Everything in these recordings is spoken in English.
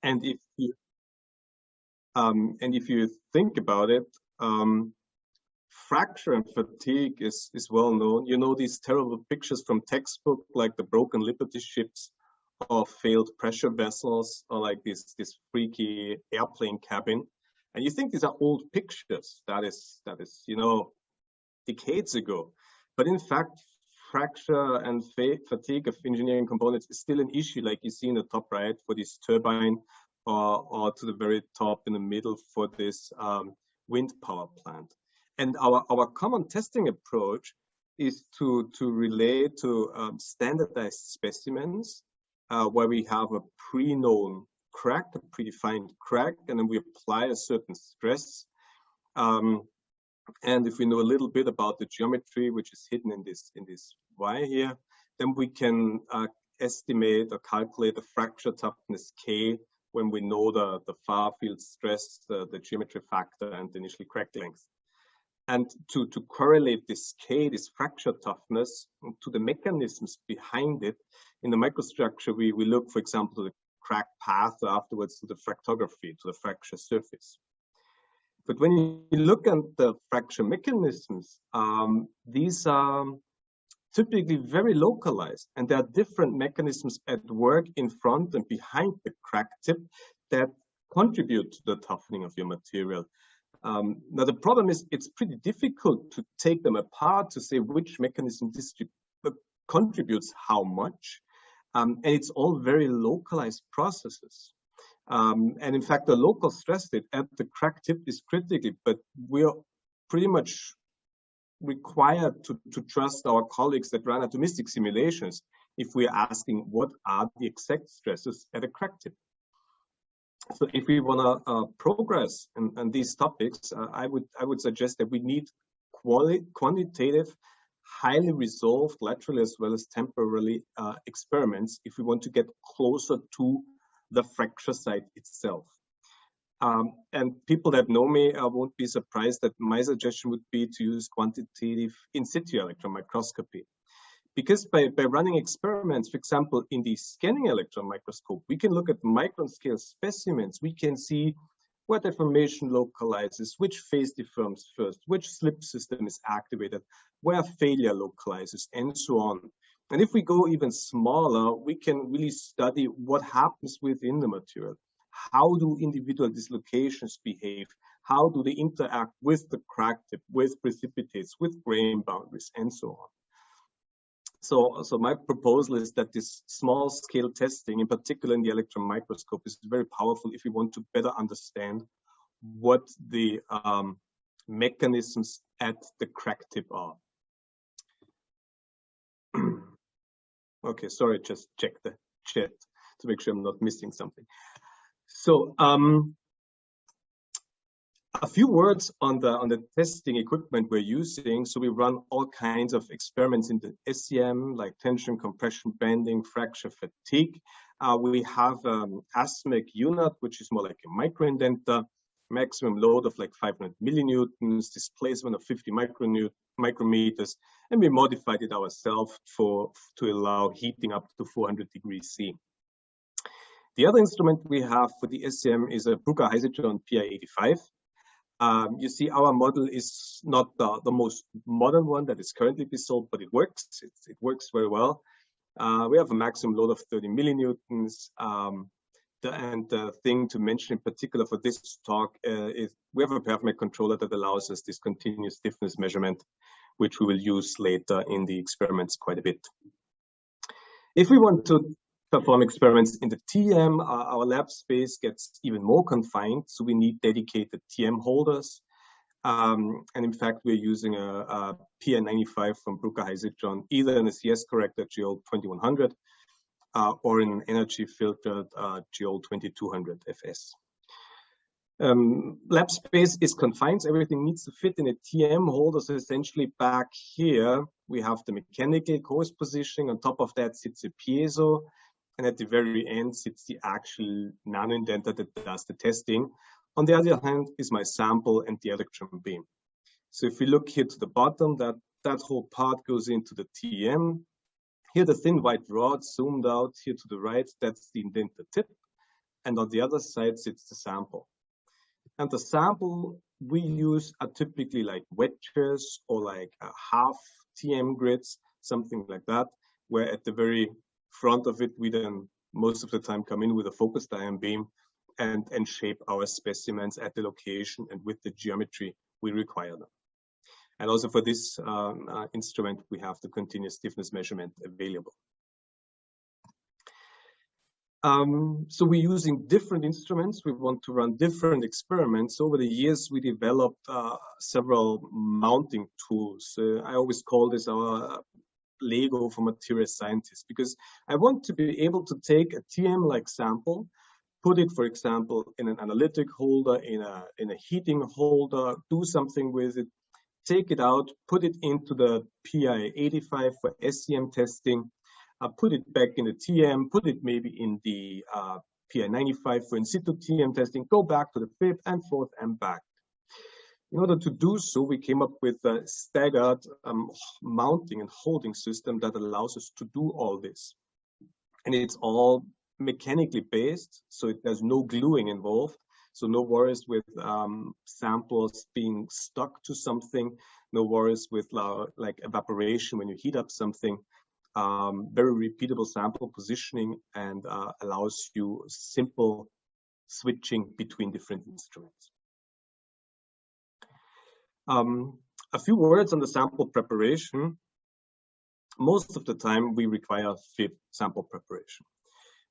And if you think about it, fracture and fatigue is well known. You know these terrible pictures from textbook, like the broken Liberty ships or failed pressure vessels, or like this freaky airplane cabin. And you think these are old pictures. That is, you know, decades ago. But in fact, fracture and fatigue of engineering components is still an issue, like you see in the top right for this turbine, or to the very top in the middle for this wind power plant. And our common testing approach is to relate to standardized specimens where we have a pre-known crack, a predefined crack, and then we apply a certain stress. And if we know a little bit about the geometry, which is hidden in this Y here, then we can estimate or calculate the fracture toughness K when we know the far field stress, the geometry factor, and the initial crack length. And to correlate this K, this fracture toughness, to the mechanisms behind it, in the microstructure, we look, for example, to the crack path, or afterwards to the fractography, to the fracture surface. But when you look at the fracture mechanisms, these are typically very localized, and there are different mechanisms at work in front and behind the crack tip that contribute to the toughening of your material. Now, the problem is it's pretty difficult to take them apart to say which mechanism contributes how much. And it's all very localized processes. And in fact, the local stress state at the crack tip is critical, but we're pretty much required to trust our colleagues that run atomistic simulations if we're asking what are the exact stresses at a crack tip. So if we want to progress in these topics, I would suggest that we need quantitative, highly resolved, laterally as well as temporarily experiments if we want to get closer to the fracture site itself. And people that know me won't be surprised that my suggestion would be to use quantitative in-situ electron microscopy. Because by running experiments, for example, in the scanning electron microscope, we can look at micron scale specimens. We can see where deformation localizes, which phase deforms first, which slip system is activated, where failure localizes, and so on. And if we go even smaller, we can really study what happens within the material. How do individual dislocations behave? How do they interact with the crack tip, with precipitates, with grain boundaries, and so on? So my proposal is that this small scale testing, in particular in the electron microscope, is very powerful if we want to better understand what the mechanisms at the crack tip are. Okay, sorry, just check the chat to make sure I'm not missing something. So a few words on the testing equipment we're using. So we run all kinds of experiments in the SEM, like tension, compression, bending, fracture, fatigue. We have ASMEC unit, which is more like a microindenter, maximum load of like 500 millinewtons, displacement of 50 micrometers, and we modified it ourselves to allow heating up to 400 degrees C. The other instrument we have for the SEM is a Bruker-Heisetron PI85. You see, our model is not the most modern one that is currently being sold, but it works. It works very well. We have a maximum load of 30 millinewtons. And the thing to mention in particular for this talk is we have a PerfMech controller that allows us this continuous stiffness measurement, which we will use later in the experiments quite a bit. If we want to perform experiments in the TM, our lab space gets even more confined, so we need dedicated TM holders. And in fact, we're using a PI95 from Bruker-Heisetron, either in a CS corrector GL2100 or in energy filtered GL2200 FS. Lab space is confined, so everything needs to fit in a TM holder. So essentially back here, we have the mechanical coarse positioning. On top of that sits a piezo. And at the very end sits the actual nano indenter that does the testing. On the other hand is my sample and the electron beam. So if we look here to the bottom, that whole part goes into the TM. Here the thin white rod zoomed out here to the right, that's the indenter tip. and on the other side sits the sample. And the sample we use are typically like wedges or like half TM grids, something like that, where at the very front of it, we then most of the time come in with a focused ion beam and shape our specimens at the location and with the geometry we require them. And also for this instrument, we have the continuous stiffness measurement available. So we're using different instruments. We want to run different experiments. Over the years, we developed several mounting tools. I always call this our Lego for material scientists, because I want to be able to take a TM-like sample, put it, for example, in an analytic holder, in a heating holder, do something with it, take it out, put it into the PI 85 for SEM testing, put it back in the TM, put it maybe in the PI 95 for in-situ TM testing, go back to the FIB and forth and back. In order to do so, we came up with a staggered mounting and holding system that allows us to do all this. And it's all mechanically based, so there's no gluing involved. So no worries with samples being stuck to something, no worries with like evaporation when you heat up something. Very repeatable sample positioning and allows you simple switching between different instruments. A few words on the sample preparation. Most of the time we require FIB sample preparation.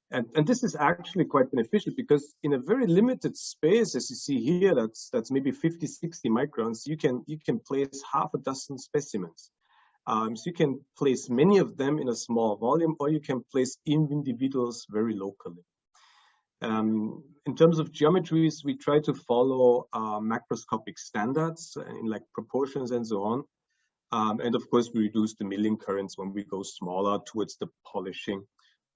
And this is actually quite beneficial because in a very limited space, as you see here, that's maybe 50, 60 microns, you can place half a dozen specimens. So you can place many of them in a small volume, or you can place individuals very locally. In terms of geometries, we try to follow macroscopic standards in like proportions and so on. And of course, we reduce the milling currents when we go smaller towards the polishing,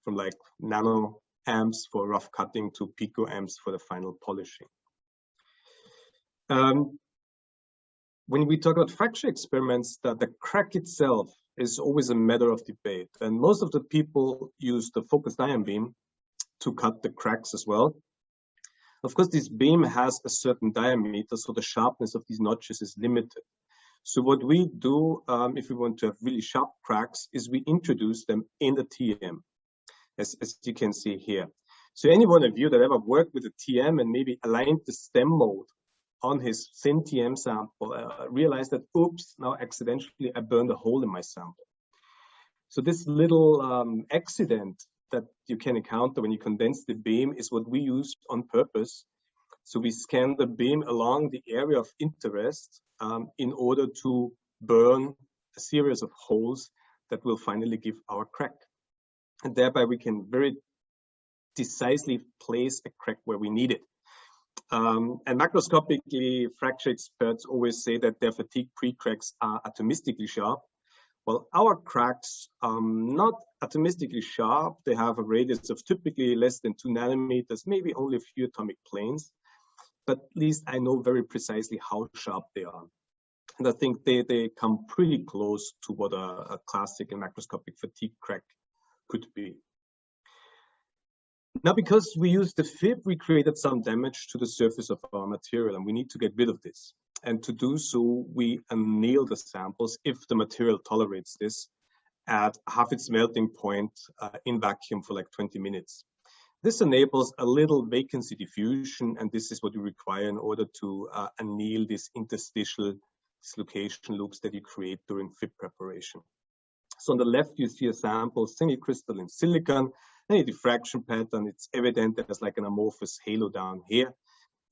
from like nano amps for rough cutting to pico amps for the final polishing. When we talk about fracture experiments, the crack itself is always a matter of debate. And most of the people use the focused ion beam to cut the cracks as well. Of course, this beam has a certain diameter, so the sharpness of these notches is limited. So what we do, if we want to have really sharp cracks, is we introduce them in the TM, as you can see here. So any one of you that ever worked with a TM and maybe aligned the stem mode on his thin TM sample, realized that, oops, now accidentally I burned a hole in my sample. So this little accident that you can encounter when you condense the beam is what we use on purpose. So we scan the beam along the area of interest in order to burn a series of holes that will finally give our crack. And thereby we can very decisively place a crack where we need it. And macroscopically, fracture experts always say that their fatigue pre-cracks are atomistically sharp. Well, our cracks are not atomistically sharp. They have a radius of typically less than 2 nanometers, maybe only a few atomic planes. But at least I know very precisely how sharp they are. And I think they come pretty close to what a classic and macroscopic fatigue crack could be. Now, because we used the FIB, we created some damage to the surface of our material, and we need to get rid of this. And to do so, we anneal the samples, if the material tolerates this, at half its melting point in vacuum for like 20 minutes. This enables a little vacancy diffusion, and this is what you require in order to anneal these interstitial dislocation loops that you create during FIB preparation. So on the left, you see a sample, semi-crystalline silicon, and a diffraction pattern. It's evident there's like an amorphous halo down here.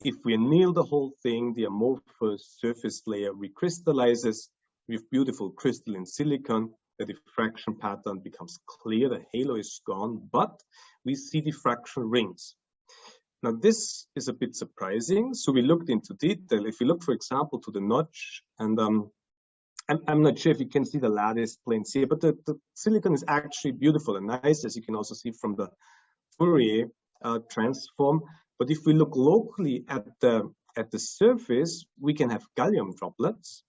If we anneal the whole thing, the amorphous surface layer recrystallizes with beautiful crystalline silicon. The diffraction pattern becomes clear, the halo is gone, but we see diffraction rings. Now this is a bit surprising, so we looked into detail. If you look, for example, to the notch, and I'm not sure if you can see the lattice planes here, but the silicon is actually beautiful and nice, as you can also see from the Fourier transform. But if we look locally at the surface, we can have gallium droplets,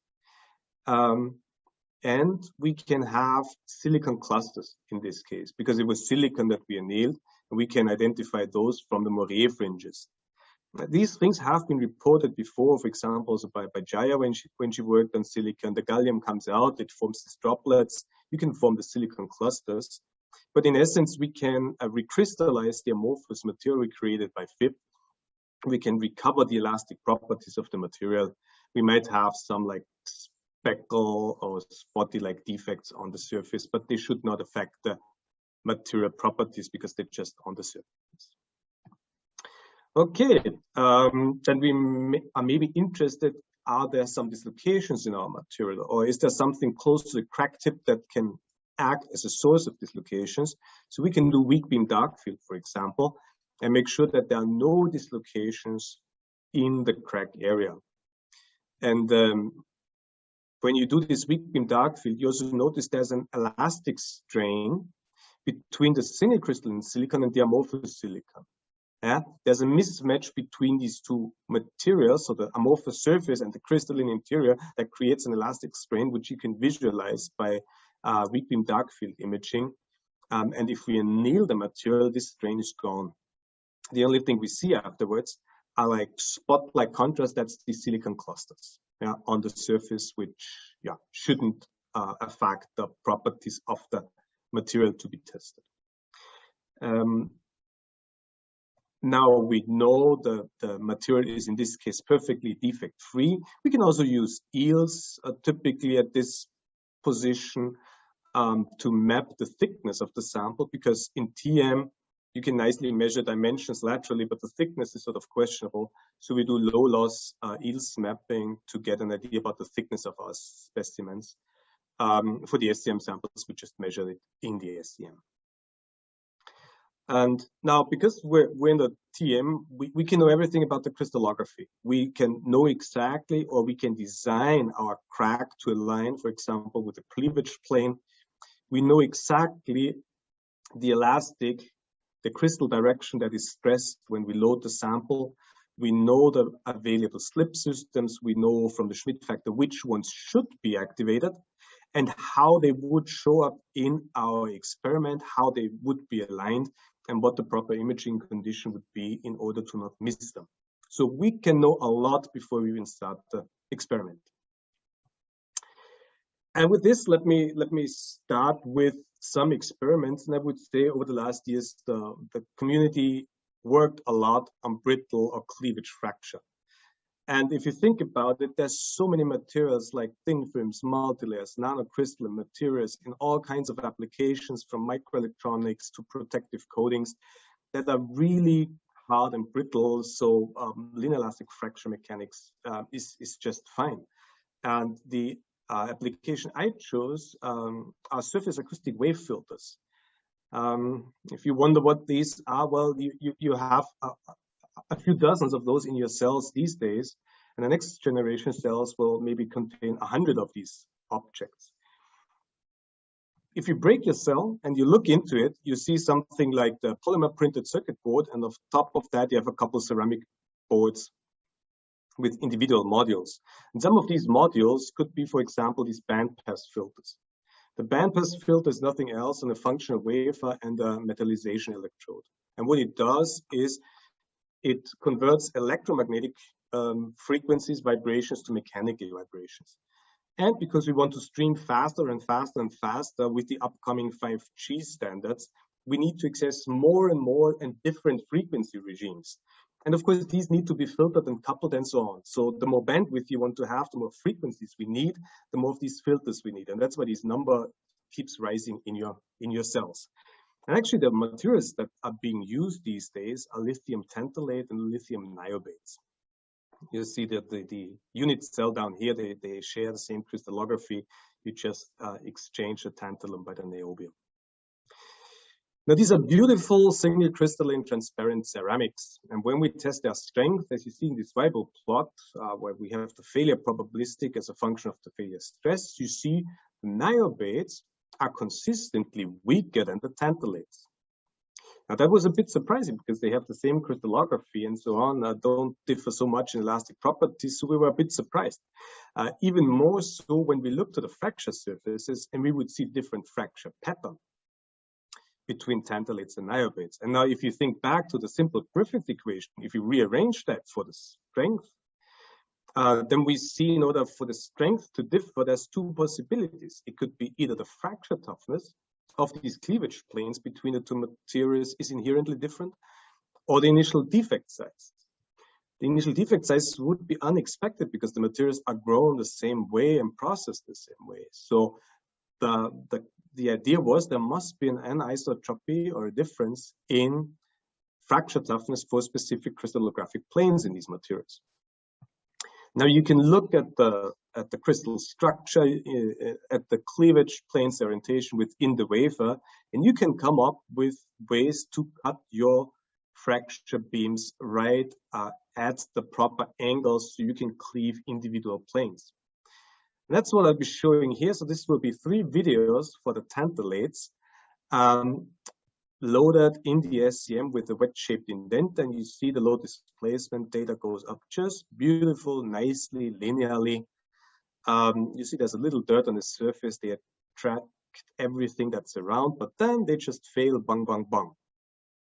and we can have silicon clusters in this case, because it was silicon that we annealed. And we can identify those from the moire fringes. These things have been reported before, for example, also by Jaya when she worked on silicon. The gallium comes out, it forms these droplets. You can form the silicon clusters. But in essence, we can recrystallize the amorphous material created by FIP. We can recover the elastic properties of the material. We might have some like speckle or spotty like defects on the surface, but they should not affect the material properties because they're just on the surface. Okay, then we are maybe interested, are there some dislocations in our material, or is there something close to the crack tip that can act as a source of dislocations? So we can do weak beam dark field, for example, and make sure that there are no dislocations in the crack area. And when you do this weak beam dark field, you also notice there's an elastic strain between the semi-crystalline silicon and the amorphous silicon. Yeah? There's a mismatch between these two materials, so the amorphous surface and the crystalline interior, that creates an elastic strain, which you can visualize by weak beam dark field imaging. And if we anneal the material, this strain is gone. The only thing we see afterwards are like spot-like contrast, that's the silicon clusters on the surface, which shouldn't affect the properties of the material to be tested. Now we know the material is in this case perfectly defect-free. We can also use eels typically at this position to map the thickness of the sample, because in TM you can nicely measure dimensions laterally, but the thickness is sort of questionable. So we do low loss EELS mapping to get an idea about the thickness of our specimens. For the SCM samples, we just measure it in the SCM. And now, because we're in the TM, we can know everything about the crystallography. We can know exactly, or we can design our crack to align, for example, with the cleavage plane. We know exactly the elastic, the crystal direction that is stressed when we load the sample. We know the available slip systems. We know from the Schmidt factor which ones should be activated and how they would show up in our experiment, how they would be aligned, and what the proper imaging condition would be in order to not miss them. So we can know a lot before we even start the experiment. And with this, let me start with some experiments. And I would say over the last years, the community worked a lot on brittle or cleavage fracture. And if you think about it, there's so many materials like thin films, multilayers, nanocrystalline materials in all kinds of applications, from microelectronics to protective coatings, that are really hard and brittle. So linear elastic fracture mechanics is just fine. And the application I chose are surface acoustic wave filters. If you wonder what these are, well, you have a few dozens of those in your cells these days, and the next generation cells will maybe contain 100 of these objects. If you break your cell and you look into it, you see something like the polymer printed circuit board, and on top of that you have a couple ceramic boards with individual modules. And some of these modules could be, for example, these bandpass filters. The bandpass filter is nothing else than a functional wafer and a metallization electrode. And what it does is it converts electromagnetic frequencies, vibrations, to mechanical vibrations. And because we want to stream faster and faster and faster with the upcoming 5G standards, we need to access more and more and different frequency regimes. And of course, these need to be filtered and coupled and so on. So the more bandwidth you want to have, the more frequencies we need, the more of these filters we need. And that's why this number keeps rising in your cells. And actually, the materials that are being used these days are lithium tantalate and lithium niobates. You see that the unit cell down here, they share the same crystallography. You just exchange the tantalum by the niobium. Now, these are beautiful single crystalline transparent ceramics. And when we test their strength, as you see in this Weibull plot, where we have the failure probabilistic as a function of the failure stress, you see the niobates are consistently weaker than the tantalates. Now, that was a bit surprising because they have the same crystallography and so on, don't differ so much in elastic properties, so we were a bit surprised. Even more so when we looked at the fracture surfaces and we would see different fracture pattern. between tantalate and niobium. And now if you think back to the simple Griffith equation, if you rearrange that for the strength, then we see in order for the strength to differ, there's two possibilities. It could be either the fracture toughness of these cleavage planes between the two materials is inherently different, or the initial defect size. The initial defect size would be unexpected because the materials are grown the same way and processed the same way. So the idea was there must be an anisotropy or a difference in fracture toughness for specific crystallographic planes in these materials. Now you can look at the crystal structure, at the cleavage planes orientation within the wafer, and you can come up with ways to cut your fracture beams right at the proper angles so you can cleave individual planes. And that's what I'll be showing here. So this will be 3 videos for the tantalates loaded in the SCM with a wedge-shaped indent, and you see the load displacement data goes up just beautiful, nicely, linearly. You see there's a little dirt on the surface. They attract everything that's around, but then they just fail, bang, bang, bang.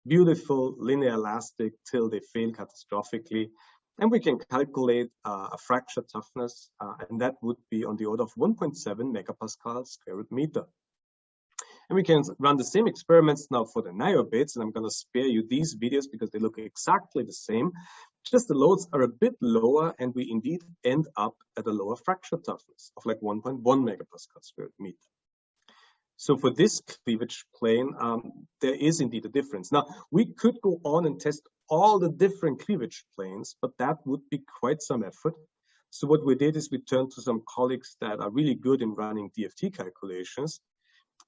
Beautiful, linear elastic till they fail catastrophically. And we can calculate a fracture toughness, and that would be on the order of 1.7 megapascal square root meter. And we can run the same experiments now for the niobium, and I'm going to spare you these videos because they look exactly the same. Just the loads are a bit lower, and we indeed end up at a lower fracture toughness of like 1.1 megapascal square root meter. So for this cleavage plane, there is indeed a difference. Now, we could go on and test all the different cleavage planes, but that would be quite some effort. So what we did is we turned to some colleagues that are really good in running DFT calculations,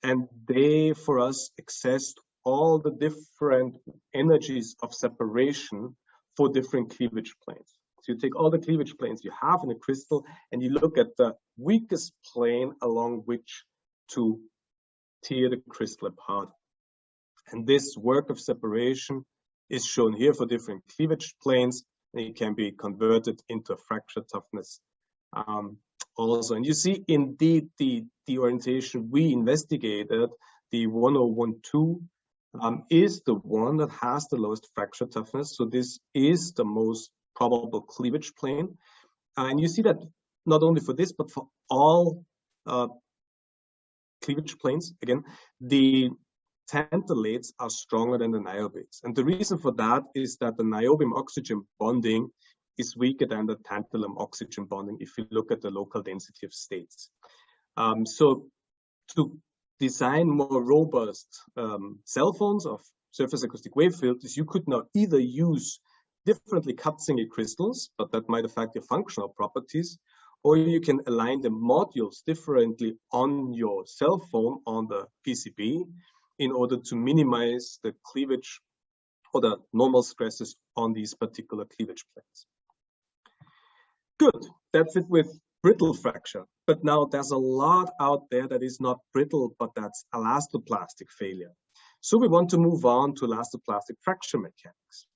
and they, for us, accessed all the different energies of separation for different cleavage planes. So you take all the cleavage planes you have in a crystal, and you look at the weakest plane along which to tear the crystal apart. And this work of separation is shown here for different cleavage planes, and it can be converted into a fracture toughness also. And you see indeed the orientation we investigated, the 1012, is the one that has the lowest fracture toughness. So this is the most probable cleavage plane. And you see that not only for this, but for all cleavage planes, again, the tantalates are stronger than the niobiums. And the reason for that is that the niobium oxygen bonding is weaker than the tantalum oxygen bonding if you look at the local density of states. So to design more robust cell phones of surface acoustic wave filters, you could now either use differently cut single crystals, but that might affect your functional properties, or you can align the modules differently on your cell phone, on the PCB, in order to minimize the cleavage or the normal stresses on these particular cleavage planes. Good, that's it with brittle fracture. But now there's a lot out there that is not brittle, but that's elastoplastic failure. So we want to move on to elastoplastic fracture mechanics.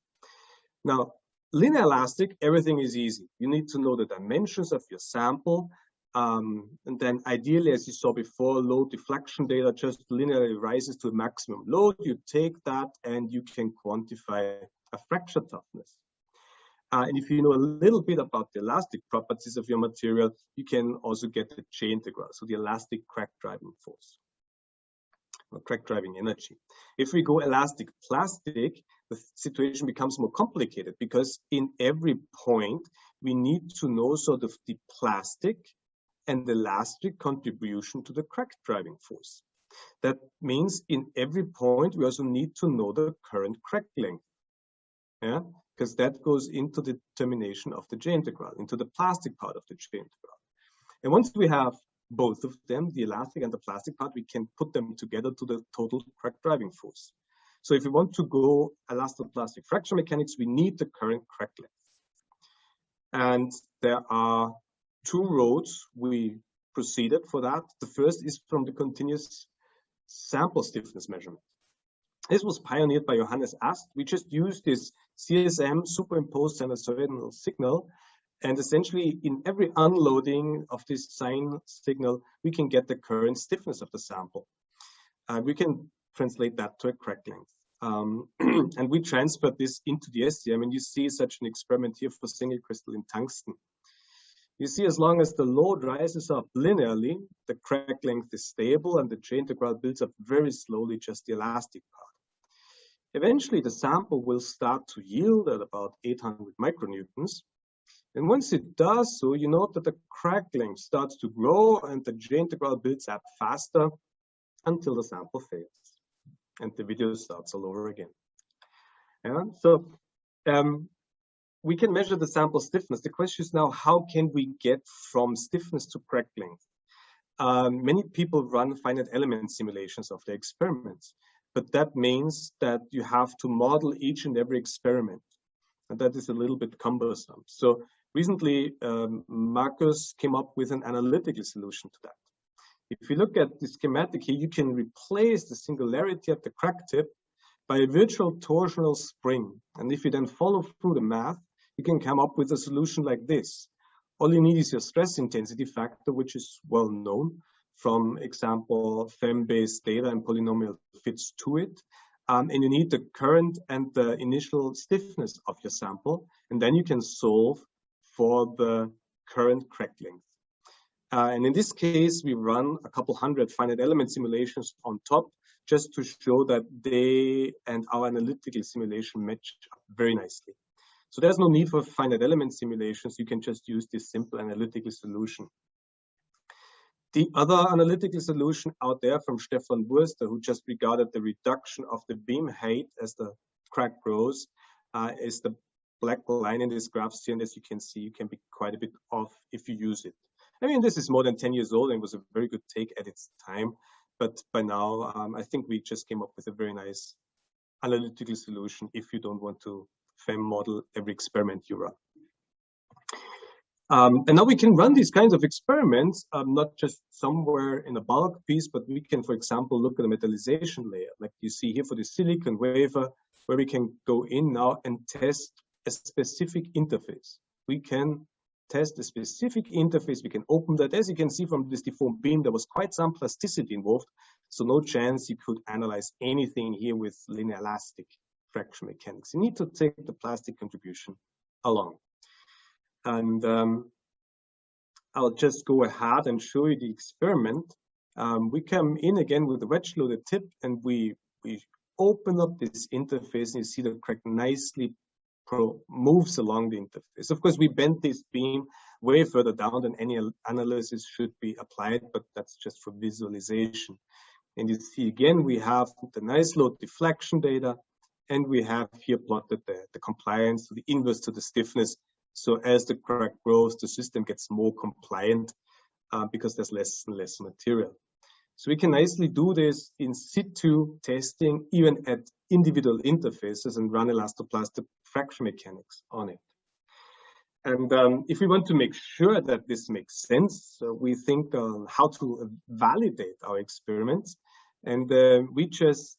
Now, linear elastic, everything is easy. You need to know the dimensions of your sample. And then ideally, as you saw before, load deflection data just linearly rises to a maximum load. You take that and you can quantify a fracture toughness. And if you know a little bit about the elastic properties of your material, you can also get the J integral, so the elastic crack driving force, or crack driving energy. If we go elastic plastic, the situation becomes more complicated because in every point, we need to know sort of the plastic and elastic contribution to the crack driving force. That means in every point, we also need to know the current crack length. Yeah, because that goes into the determination of the J integral, into the plastic part of the J integral. And once we have both of them, the elastic and the plastic part, we can put them together to the total crack driving force. So if we want to go elastoplastic fracture mechanics, we need the current crack length. And there are 2 roads we proceeded for that. The first is from the continuous sample stiffness measurement. This was pioneered by Johannes Ast. We just used this CSM superimposed sinusoidal signal, and essentially in every unloading of this sine signal, we can get the current stiffness of the sample. We can translate that to a crack length. And we transferred this into the SEM, and you see such an experiment here for single crystalline tungsten. You see, as long as the load rises up linearly, the crack length is stable and the J integral builds up very slowly, just the elastic part. Eventually, the sample will start to yield at about 800 micronewtons. And once it does so, you note that the crack length starts to grow and the J integral builds up faster until the sample fails. And the video starts all over again. Yeah? So we can measure the sample stiffness. The question is now, how can we get from stiffness to crack length? Many people run finite element simulations of their experiments, but that means that you have to model each and every experiment. And that is a little bit cumbersome. So recently, Marcus came up with an analytical solution to that. If you look at the schematic here, you can replace the singularity at the crack tip by a virtual torsional spring. And if you then follow through the math, you can come up with a solution like this. All you need is your stress intensity factor, which is well known from example, FEM-based data and polynomial fits to it. And you need the current and the initial stiffness of your sample. And then you can solve for the current crack length. And in this case, we run a couple hundred finite element simulations on top, just to show that they and our analytical simulation match up very nicely. So there's no need for finite element simulations. You can just use this simple analytical solution. The other analytical solution out there from Stefan Wurster, who just regarded the reduction of the beam height as the crack grows, is the black line in this graph here. And as you can see, you can be quite a bit off if you use it. I mean, this is more than 10 years old and was a very good take at its time. But by now, I think we just came up with a very nice analytical solution if you don't want to FEM model every experiment you run. And now we can run these kinds of experiments, not just somewhere in a bulk piece, but we can, for example, look at the metallization layer, like you see here for the silicon wafer, where we can go in now and test a specific interface. We can test a specific interface. We can open that. As you can see from this deformed beam, there was quite some plasticity involved. So no chance you could analyze anything here with linear elastic fraction mechanics. You need to take the plastic contribution along. And I'll just go ahead and show you the experiment. We come in again with the wedge loaded tip and we open up this interface and you see the crack nicely moves along the interface. Of course, we bent this beam way further down than any analysis should be applied, but that's just for visualization. And you see again, we have the nice load deflection data, and we have here plotted the compliance, the inverse to the stiffness. So as the crack grows, the system gets more compliant because there's less and less material. So we can nicely do this in situ testing, even at individual interfaces, and run elastoplastic fraction mechanics on it. And if we want to make sure that this makes sense, we think on how to validate our experiments. And we just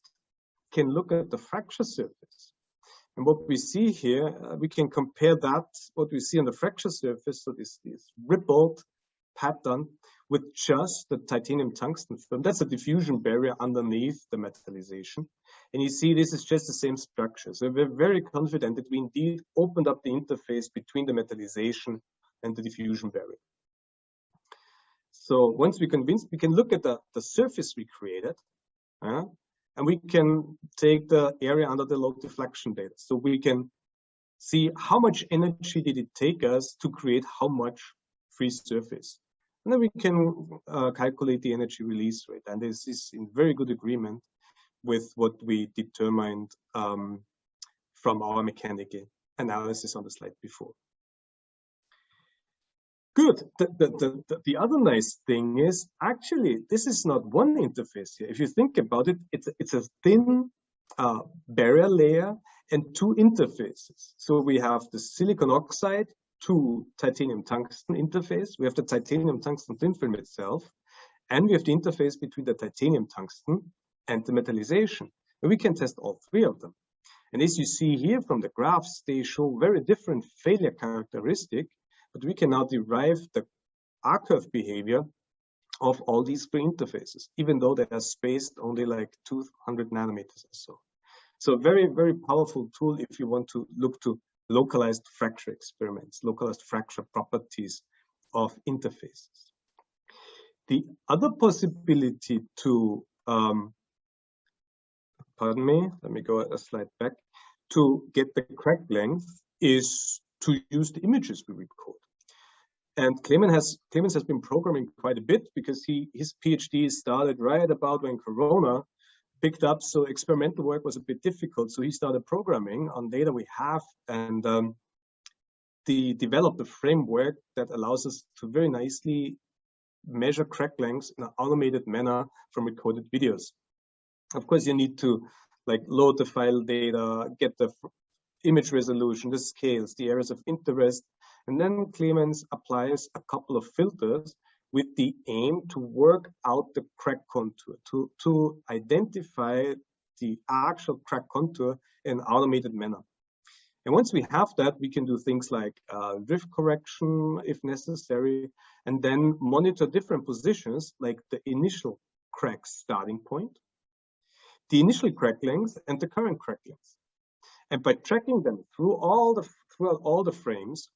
can look at the fracture surface. And what we see here, we can compare that, what we see on the fracture surface, so this rippled pattern, with just the titanium tungsten film. That's a diffusion barrier underneath the metallization. And you see this is just the same structure. So we're very confident that we indeed opened up the interface between the metallization and the diffusion barrier. So once we're convinced, we can look at the surface we created, and we can take the area under the load deflection data. So we can see how much energy did it take us to create how much free surface. And then we can calculate the energy release rate. And this is in very good agreement with what we determined from our mechanical analysis on the slide before. Good. The other nice thing is, actually, this is not one interface here. If you think about it, it's a thin barrier layer and two interfaces. So we have the silicon oxide to titanium tungsten interface. We have the titanium tungsten thin film itself, and we have the interface between the titanium tungsten and the metallization. And we can test all three of them. And as you see here from the graphs, they show very different failure characteristics, but we can now derive the R-curve behavior of all these three interfaces, even though they are spaced only like 200 nanometers or so. So very, very powerful tool if you want to look to localized fracture experiments, localized fracture properties of interfaces. The other possibility to, pardon me, let me go a slide back, to get the crack length is to use the images we record. And Clemens has been programming quite a bit because his PhD started right about when Corona picked up. So experimental work was a bit difficult. So he started programming on data we have and developed a framework that allows us to very nicely measure crack lengths in an automated manner from recorded videos. Of course, you need to like load the file data, get the image resolution, the scales, the areas of interest, and then Clemens applies a couple of filters with the aim to work out the crack contour, to identify the actual crack contour in an automated manner. And once we have that, we can do things like drift correction if necessary, and then monitor different positions like the initial crack starting point, the initial crack length, and the current crack length. And by tracking them throughout all the frames,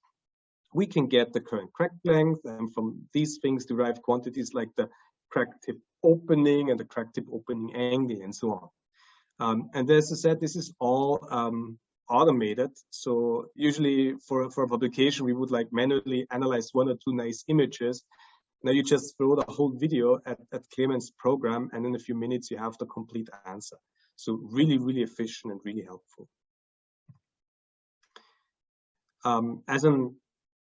we can get the current crack length, and from these things derive quantities like the crack tip opening and the crack tip opening angle and so on. And as I said, this is all automated. So usually for a publication, we would like manually analyze one or two nice images. Now you just throw the whole video at Clemens' program, and in a few minutes you have the complete answer. So really, really efficient and really helpful. As an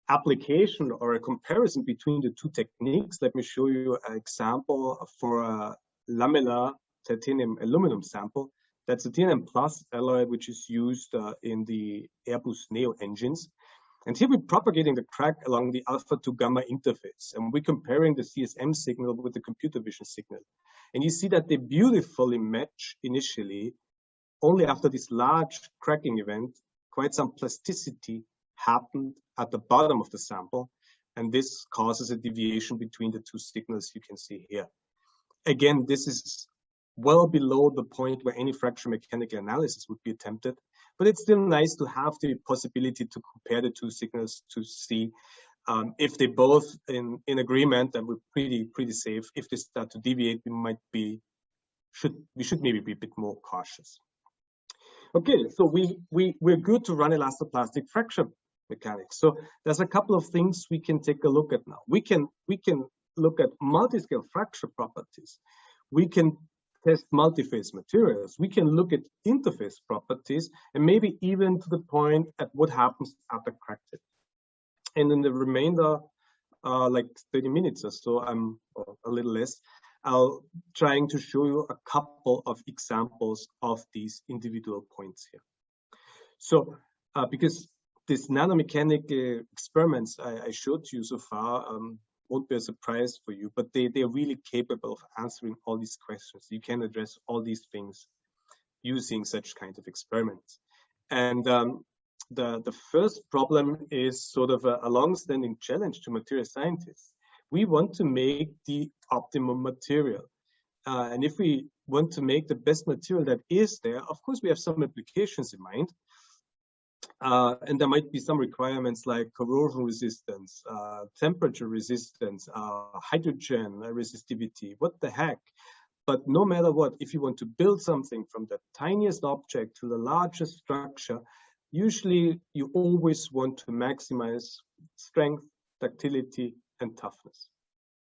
application or a comparison between the two techniques, let me show you an example for a lamellar titanium aluminum sample. That's a TNM Plus alloy, which is used in the Airbus Neo engines. And here we're propagating the crack along the alpha to gamma interface, and we're comparing the CSM signal with the computer vision signal. And you see that they beautifully match initially. Only after this large cracking event, quite some plasticity happened at the bottom of the sample, and this causes a deviation between the two signals you can see here. Again, this is well below the point where any fracture mechanical analysis would be attempted, but it's still nice to have the possibility to compare the two signals to see if they both in agreement, and we're pretty safe. If they start to deviate, we should maybe be a bit more cautious. Okay, so we're good to run elastoplastic fracture mechanics. So there's a couple of things we can take a look at now. We can look at multi-scale fracture properties. We can test multi-phase materials. We can look at interface properties, and maybe even to the point at what happens at the crack tip. And in the remainder, like 30 minutes or so, or a little less, I'll trying to show you a couple of examples of these individual points here. So because these nanomechanical experiments I showed you so far won't be a surprise for you, but they're really capable of answering all these questions. You can address all these things using such kind of experiments. And the first problem is sort of a long-standing challenge to material scientists. We want to make the optimum material. And if we want to make the best material that is there, of course, we have some applications in mind. And there might be some requirements like corrosion resistance, temperature resistance, hydrogen resistivity, what the heck. But no matter what, if you want to build something from the tiniest object to the largest structure, usually you always want to maximize strength, ductility, and toughness.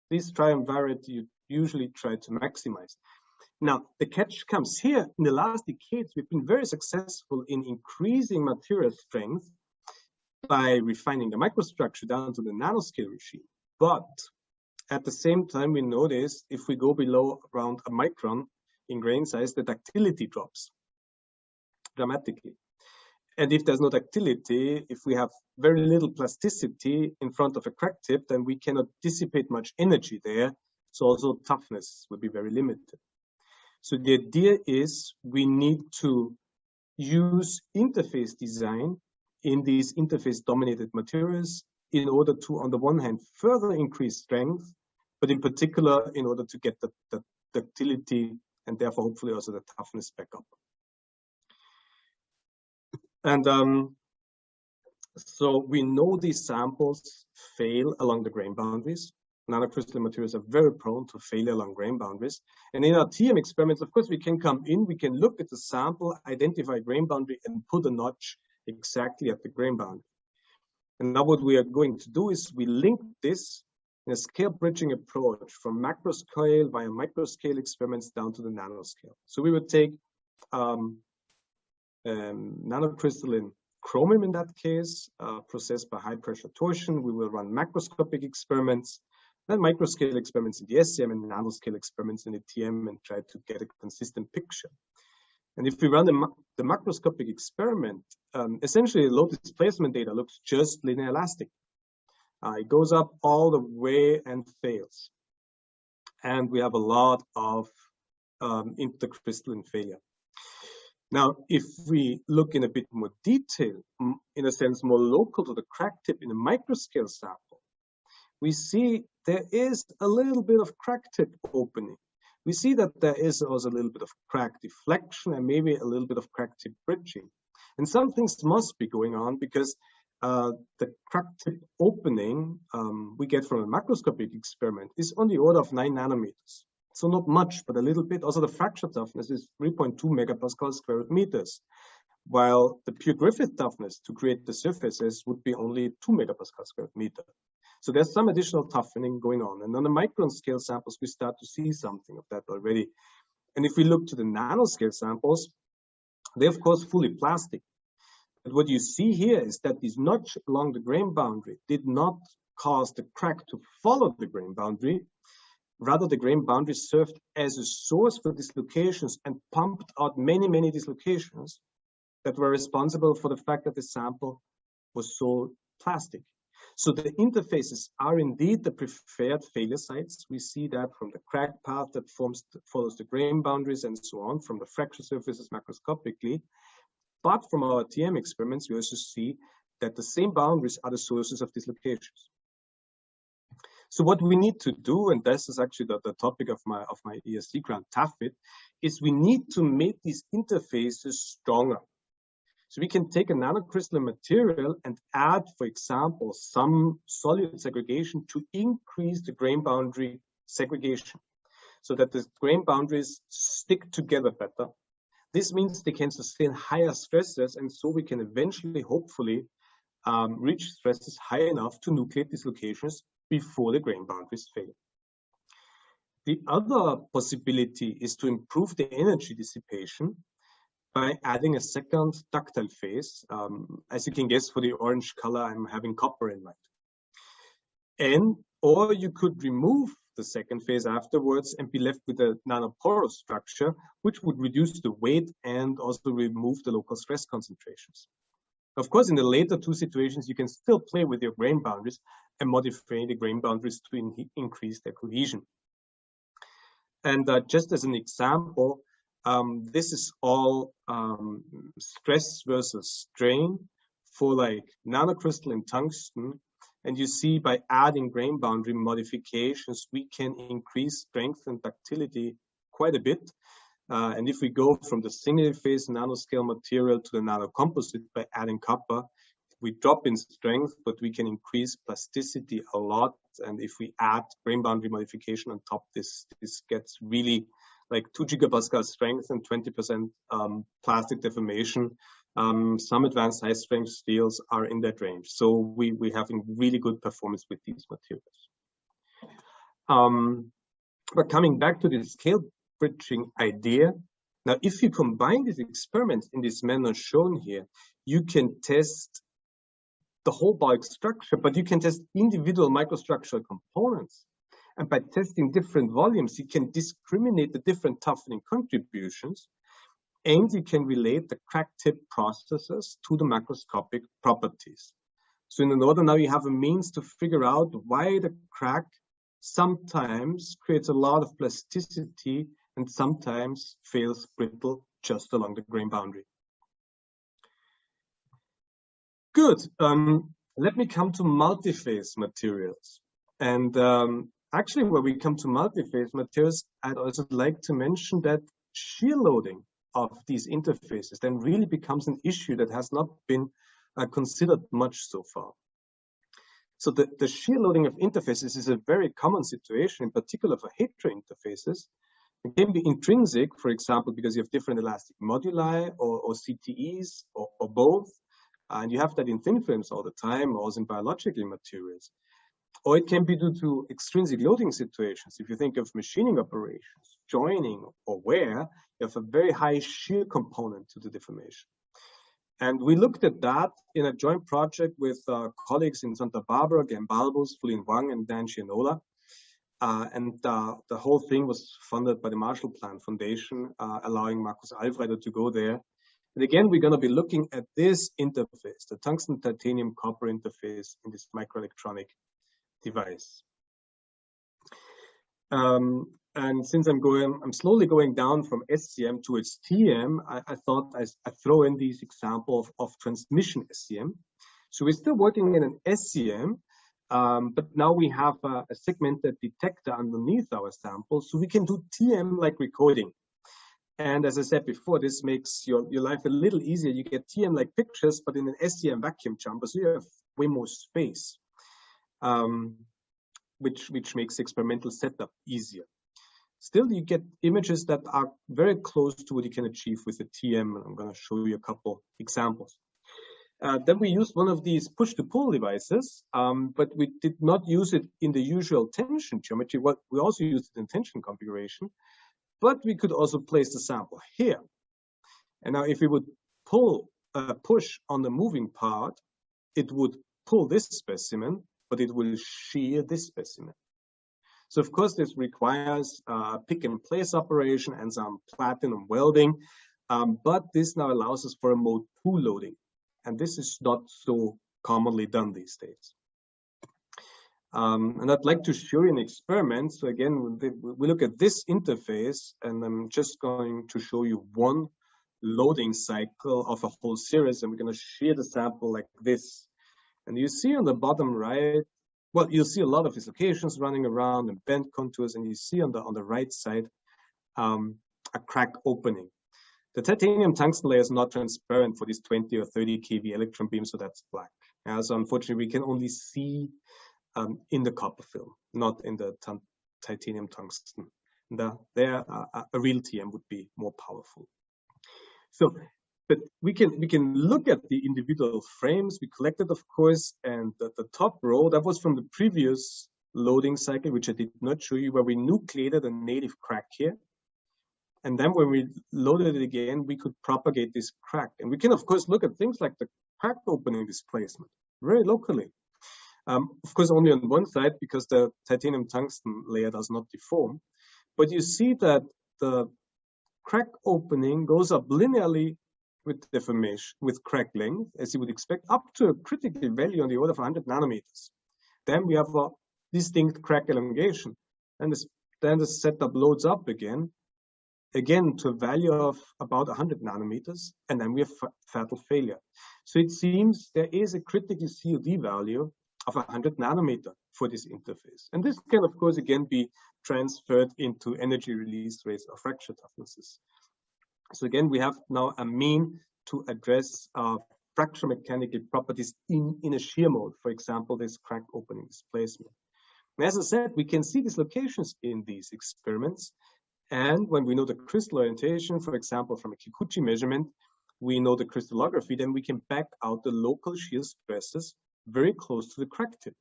These triumvirate you usually try to maximize. Now, the catch comes here. In the last decades, we've been very successful in increasing material strength by refining the microstructure down to the nanoscale regime. But at the same time, we notice if we go below around a micron in grain size, the ductility drops dramatically. And if there's no ductility, if we have very little plasticity in front of a crack tip, then we cannot dissipate much energy there. So also toughness will be very limited. So the idea is we need to use interface design in these interface dominated materials in order to, on the one hand, further increase strength but in particular in order to get the ductility and therefore hopefully also the toughness back up. And so we know these samples fail along the grain boundaries. Nanocrystalline materials are very prone to failure along grain boundaries. And in our TM experiments, of course, we can come in, we can look at the sample, identify grain boundary, and put a notch exactly at the grain boundary. And now what we are going to do is we link this in a scale bridging approach from macroscale via microscale experiments down to the nanoscale. So we would take nanocrystalline chromium in that case, processed by high pressure torsion. We will run macroscopic experiments, then microscale experiments in the SCM and nanoscale experiments in the TM and try to get a consistent picture. And if we run the macroscopic experiment, essentially the load displacement data looks just linear elastic. It goes up all the way and fails. And we have a lot of intercrystalline failure. Now, if we look in a bit more detail, in a sense more local to the crack tip in a microscale sample, we see there is a little bit of crack tip opening. We see that there is also a little bit of crack deflection and maybe a little bit of crack tip bridging. And some things must be going on because the crack tip opening we get from a macroscopic experiment is on the order of 9 nanometers. So not much, but a little bit. Also, the fracture toughness is 3.2 megapascal square meters, while the pure Griffith toughness to create the surfaces would be only 2 megapascal square meter. So there's some additional toughening going on. And on the micron scale samples, we start to see something of that already. And if we look to the nanoscale samples, they're of course fully plastic. But what you see here is that this notch along the grain boundary did not cause the crack to follow the grain boundary. Rather, the grain boundary served as a source for dislocations and pumped out many, many dislocations that were responsible for the fact that the sample was so plastic. So the interfaces are indeed the preferred failure sites. We see that from the crack path that follows the grain boundaries and so on, from the fracture surfaces macroscopically. But from our TM experiments, we also see that the same boundaries are the sources of dislocations. So what we need to do, and this is actually the topic of my ESC grant, TAFIT, is we need to make these interfaces stronger. So we can take a nanocrystalline material and add, for example, some solid segregation to increase the grain boundary segregation so that the grain boundaries stick together better. This means they can sustain higher stresses, and so we can eventually, hopefully, reach stresses high enough to nucleate dislocations before the grain boundaries fail. The other possibility is to improve the energy dissipation by adding a second ductile phase. As you can guess, for the orange color, I'm having copper in mind. Or you could remove the second phase afterwards and be left with a nanoporous structure, which would reduce the weight and also remove the local stress concentrations. Of course, in the later two situations, you can still play with your grain boundaries and modify the grain boundaries to increase their cohesion. And just as an example, this is all stress versus strain for like nanocrystalline tungsten. And you see by adding grain boundary modifications, we can increase strength and ductility quite a bit. And if we go from the single phase nanoscale material to the nanocomposite by adding copper, we drop in strength, but we can increase plasticity a lot. And if we add grain boundary modification on top, this gets really like 2 gigapascal strength and 20% plastic deformation. Some advanced high strength steels are in that range. So we're having really good performance with these materials. But coming back to the scale bridging idea, now if you combine these experiments in this manner shown here, you can test the whole bulk structure, but you can test individual microstructural components. And by testing different volumes, you can discriminate the different toughening contributions, and you can relate the crack tip processes to the macroscopic properties. So in order now you have a means to figure out why the crack sometimes creates a lot of plasticity and sometimes fails brittle just along the grain boundary. Good. Let me come to multi-phase materials. And actually, when we come to multi-phase materials, I'd also like to mention that shear loading of these interfaces then really becomes an issue that has not been considered much so far. So the shear loading of interfaces is a very common situation, in particular for hetero interfaces. It can be intrinsic, for example, because you have different elastic moduli or CTEs or both. And you have that in thin films all the time, or in biological materials. Or it can be due to extrinsic loading situations. If you think of machining operations, joining or wear, you have a very high shear component to the deformation. And we looked at that in a joint project with colleagues in Santa Barbara, Gambalbus, Fulin Wang, and Dan Gianola. The whole thing was funded by the Marshall Plan Foundation, allowing Markus Alfredo to go there. And again, we're going to be looking at this interface, the tungsten titanium copper interface in this microelectronic device. And since I'm slowly going down from SCM towards TM, I thought I'd throw in these examples of transmission SCM. So we're still working in an SCM, but now we have a segmented detector underneath our sample, so we can do TM like recording. And as I said before, this makes your life a little easier. You get TM like pictures, but in an SCM vacuum chamber, so you have way more space, which makes experimental setup easier. Still, you get images that are very close to what you can achieve with a TM. I'm going to show you a couple examples. Then we used one of these push-to-pull devices, but we did not use it in the usual tension geometry. We also used it in tension configuration, but we could also place the sample here. And now if we would push on the moving part, it would pull this specimen, but it will shear this specimen. So of course, this requires pick and place operation and some platinum welding, but this now allows us for a mode 2 loading. And this is not so commonly done these days. And I'd like to show you an experiment. So again, we look at this interface, and I'm just going to show you one loading cycle of a whole series, and we're going to shear the sample like this. And you see on the bottom right, well, you'll see a lot of dislocations running around and bent contours, and you see on the right side a crack opening. The titanium tungsten layer is not transparent for these 20 or 30 kV electron beams, so that's black. So unfortunately, we can only see in the copper film, not in the titanium tungsten. There, a real TM would be more powerful. So, but we can look at the individual frames we collected, of course, and the top row, that was from the previous loading cycle, which I did not show you, where we nucleated a native crack here. And then when we loaded it again, we could propagate this crack. And we can, of course, look at things like the crack opening displacement very locally. Of course, only on one side, because the titanium tungsten layer does not deform. But you see that the crack opening goes up linearly with deformation, with crack length, as you would expect, up to a critical value on the order of 100 nanometers. Then we have a distinct crack elongation. And then the setup loads up again to a value of about 100 nanometers, and then we have fatal failure. So it seems there is a critical COD value of 100 nanometer for this interface. And this can, of course, again be transferred into energy release rates or fracture toughnesses. So again, we have now a mean to address fracture mechanical properties in a shear mode, for example, this crack opening displacement. And as I said, we can see dislocations in these experiments. And when we know the crystal orientation, for example, from a Kikuchi measurement, we know the crystallography, then we can back out the local shear stresses very close to the crack tip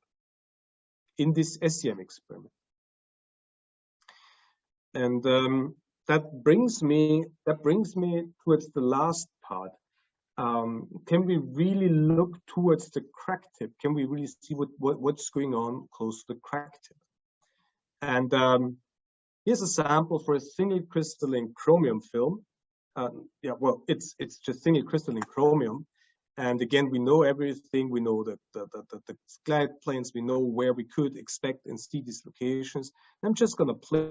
in this SCM experiment. And that brings me towards the last part. Can we really look towards the crack tip? Can we really see what's going on close to the crack tip? And here's a sample for a single crystalline chromium film. Well, it's just single crystalline chromium. And again, we know everything. We know that the glide planes, we know where we could expect and see dislocations. I'm just going to play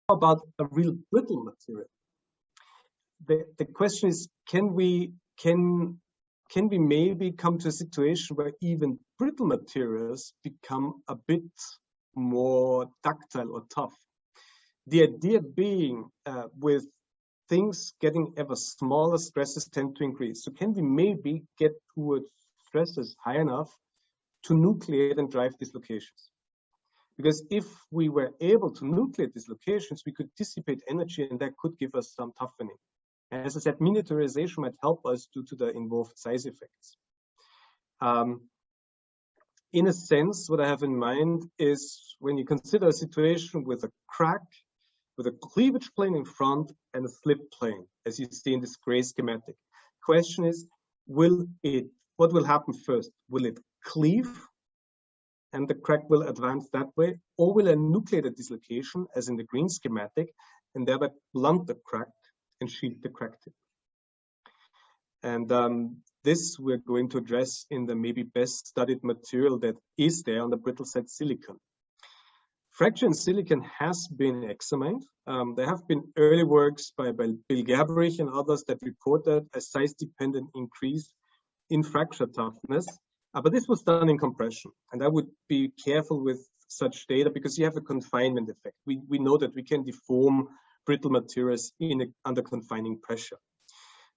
about a real brittle material? The question is, can we maybe come to a situation where even brittle materials become a bit more ductile or tough? The idea being, with things getting ever smaller, stresses tend to increase. So can we maybe get towards stresses high enough to nucleate and drive dislocations? Because if we were able to nucleate dislocations, we could dissipate energy, and that could give us some toughening. And as I said, miniaturization might help us due to the involved size effects. In a sense, what I have in mind is when you consider a situation with a crack, with a cleavage plane in front and a slip plane, as you see in this gray schematic. Question is, what will happen first? Will it cleave and the crack will advance that way, or will a nucleated dislocation, as in the green schematic, and thereby blunt the crack and shield the crack tip? And this we're going to address in the maybe best studied material that is there on the brittle side, silicon. Fracture in silicon has been examined. There have been early works by Bill Gerberich and others that reported a size-dependent increase in fracture toughness, but this was done in compression. And I would be careful with such data because you have a confinement effect. We know that we can deform brittle materials under confining pressure.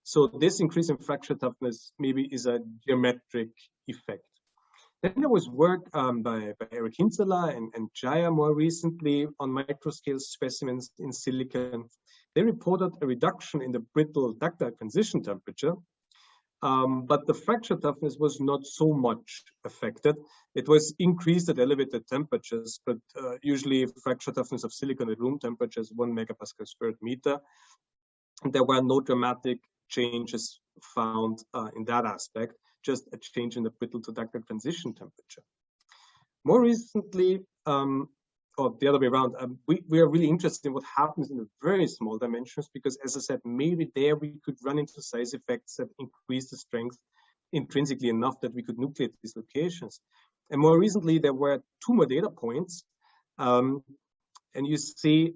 So this increase in fracture toughness maybe is a geometric effect. Then there was work by Eric Hinzeler and Jaya more recently on microscale specimens in silicon. They reported a reduction in the brittle ductile transition temperature, but the fracture toughness was not so much affected. It was increased at elevated temperatures, but usually fracture toughness of silicon at room temperature is 1 megapascal square meter. And there were no dramatic changes found in that aspect, just a change in the brittle to ductile transition temperature. More recently, or the other way around, we are really interested in what happens in the very small dimensions, because as I said, maybe there we could run into size effects that increase the strength intrinsically enough that we could nucleate dislocations. And more recently, there were 2 more data points. And you see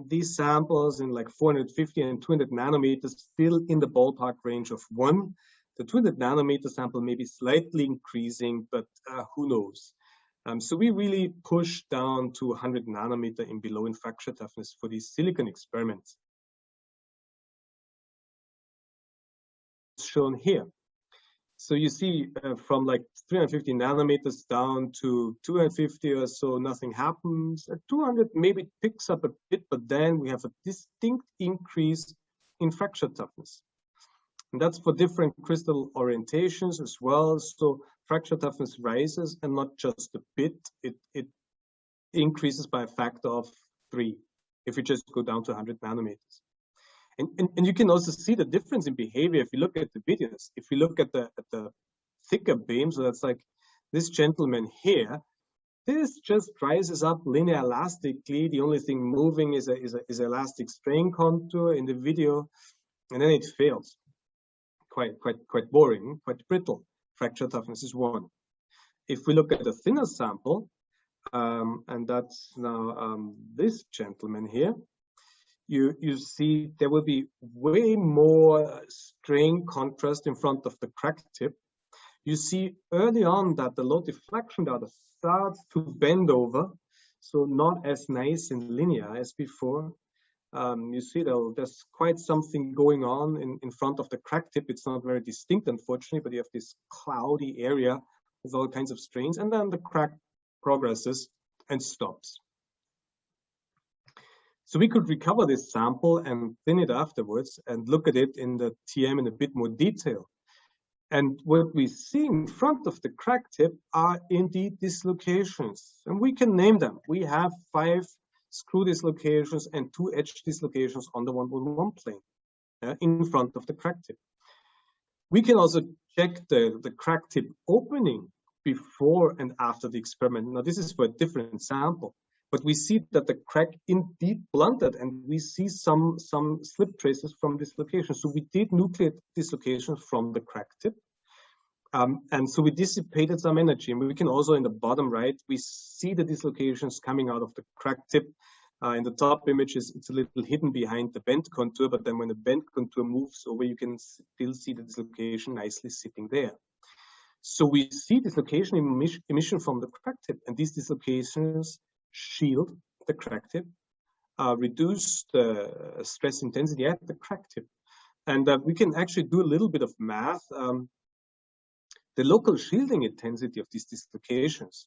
these samples in like 450 and 200 nanometers still in the ballpark range of 1. The 200 nanometer sample may be slightly increasing, but who knows? So we really push down to 100 nanometer and below in fracture toughness for these silicon experiments. It's shown here. So you see from like 350 nanometers down to 250 or so, nothing happens. At 200, maybe it picks up a bit, but then we have a distinct increase in fracture toughness. And that's for different crystal orientations as well. So fracture toughness rises, and not just a bit, it increases by a factor of 3 if you just go down to 100 nanometers. And you can also see the difference in behavior if you look at the videos. If you look at the thicker beam, so that's like this gentleman here, this just rises up linear elastically. The only thing moving is a elastic strain contour in the video, and then it fails. Quite boring, quite brittle. Fracture toughness is 1. If we look at a thinner sample, and that's now this gentleman here, you see there will be way more strain contrast in front of the crack tip. You see early on that the load deflection data starts to bend over, so not as nice and linear as before. You see there's quite something going on in front of the crack tip. It's not very distinct, unfortunately, but you have this cloudy area with all kinds of strains, and then the crack progresses and stops. So we could recover this sample and thin it afterwards and look at it in the TM in a bit more detail. And what we see in front of the crack tip are indeed dislocations, and we can name them. We have 5 screw dislocations and 2 edge dislocations on the 111 plane in front of the crack tip. We can also check the crack tip opening before and after the experiment. Now this is for a different sample, but we see that the crack indeed blunted, and we see some slip traces from dislocation. So we did nucleate dislocations from the crack tip. And so we dissipated some energy. And we can also, in the bottom right, we see the dislocations coming out of the crack tip. In the top image, it's a little hidden behind the bend contour, but then when the bend contour moves over, you can still see the dislocation nicely sitting there. So we see dislocation emission from the crack tip, and these dislocations shield the crack tip, reduce the stress intensity at the crack tip. And we can actually do a little bit of math. The local shielding intensity of these dislocations.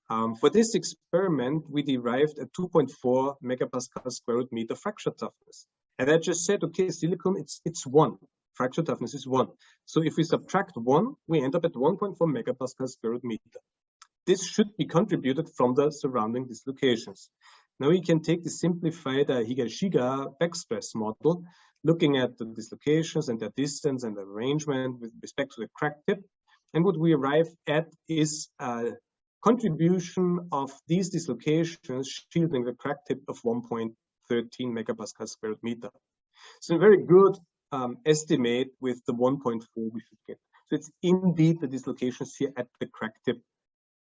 For this experiment, we derived a 2.4 megapascal square root meter fracture toughness. And I just said, okay, silicon, it's 1. Fracture toughness is 1. So if we subtract 1, we end up at 1.4 megapascal square root meter. This should be contributed from the surrounding dislocations. Now we can take the simplified Higashiga backstress model, looking at the dislocations and their distance and the arrangement with respect to the crack tip. And what we arrive at is a contribution of these dislocations shielding the crack tip of 1.13 megapascal square root meter. So a very good estimate with the 1.4 we should get. So it's indeed the dislocations here at the crack tip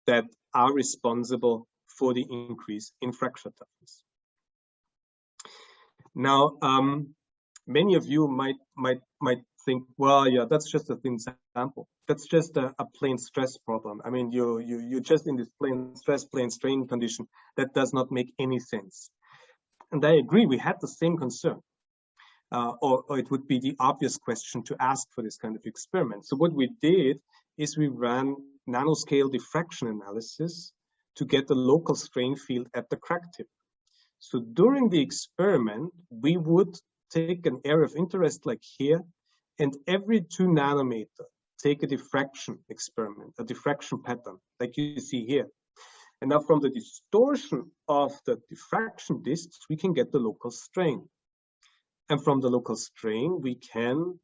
that are responsible for the increase in fracture toughness. Now, many of you might think, well, yeah, that's just a thin sample. That's just a plane stress problem. I mean, you're just in this plane stress, plane strain condition. That does not make any sense. And I agree, we had the same concern. Or it would be the obvious question to ask for this kind of experiment. So what we did is we ran nanoscale diffraction analysis to get the local strain field at the crack tip. So during the experiment, we would take an area of interest like here, and every 2 nanometer, take a diffraction experiment, a diffraction pattern, like you see here. And now from the distortion of the diffraction disks, we can get the local strain. And from the local strain, we can,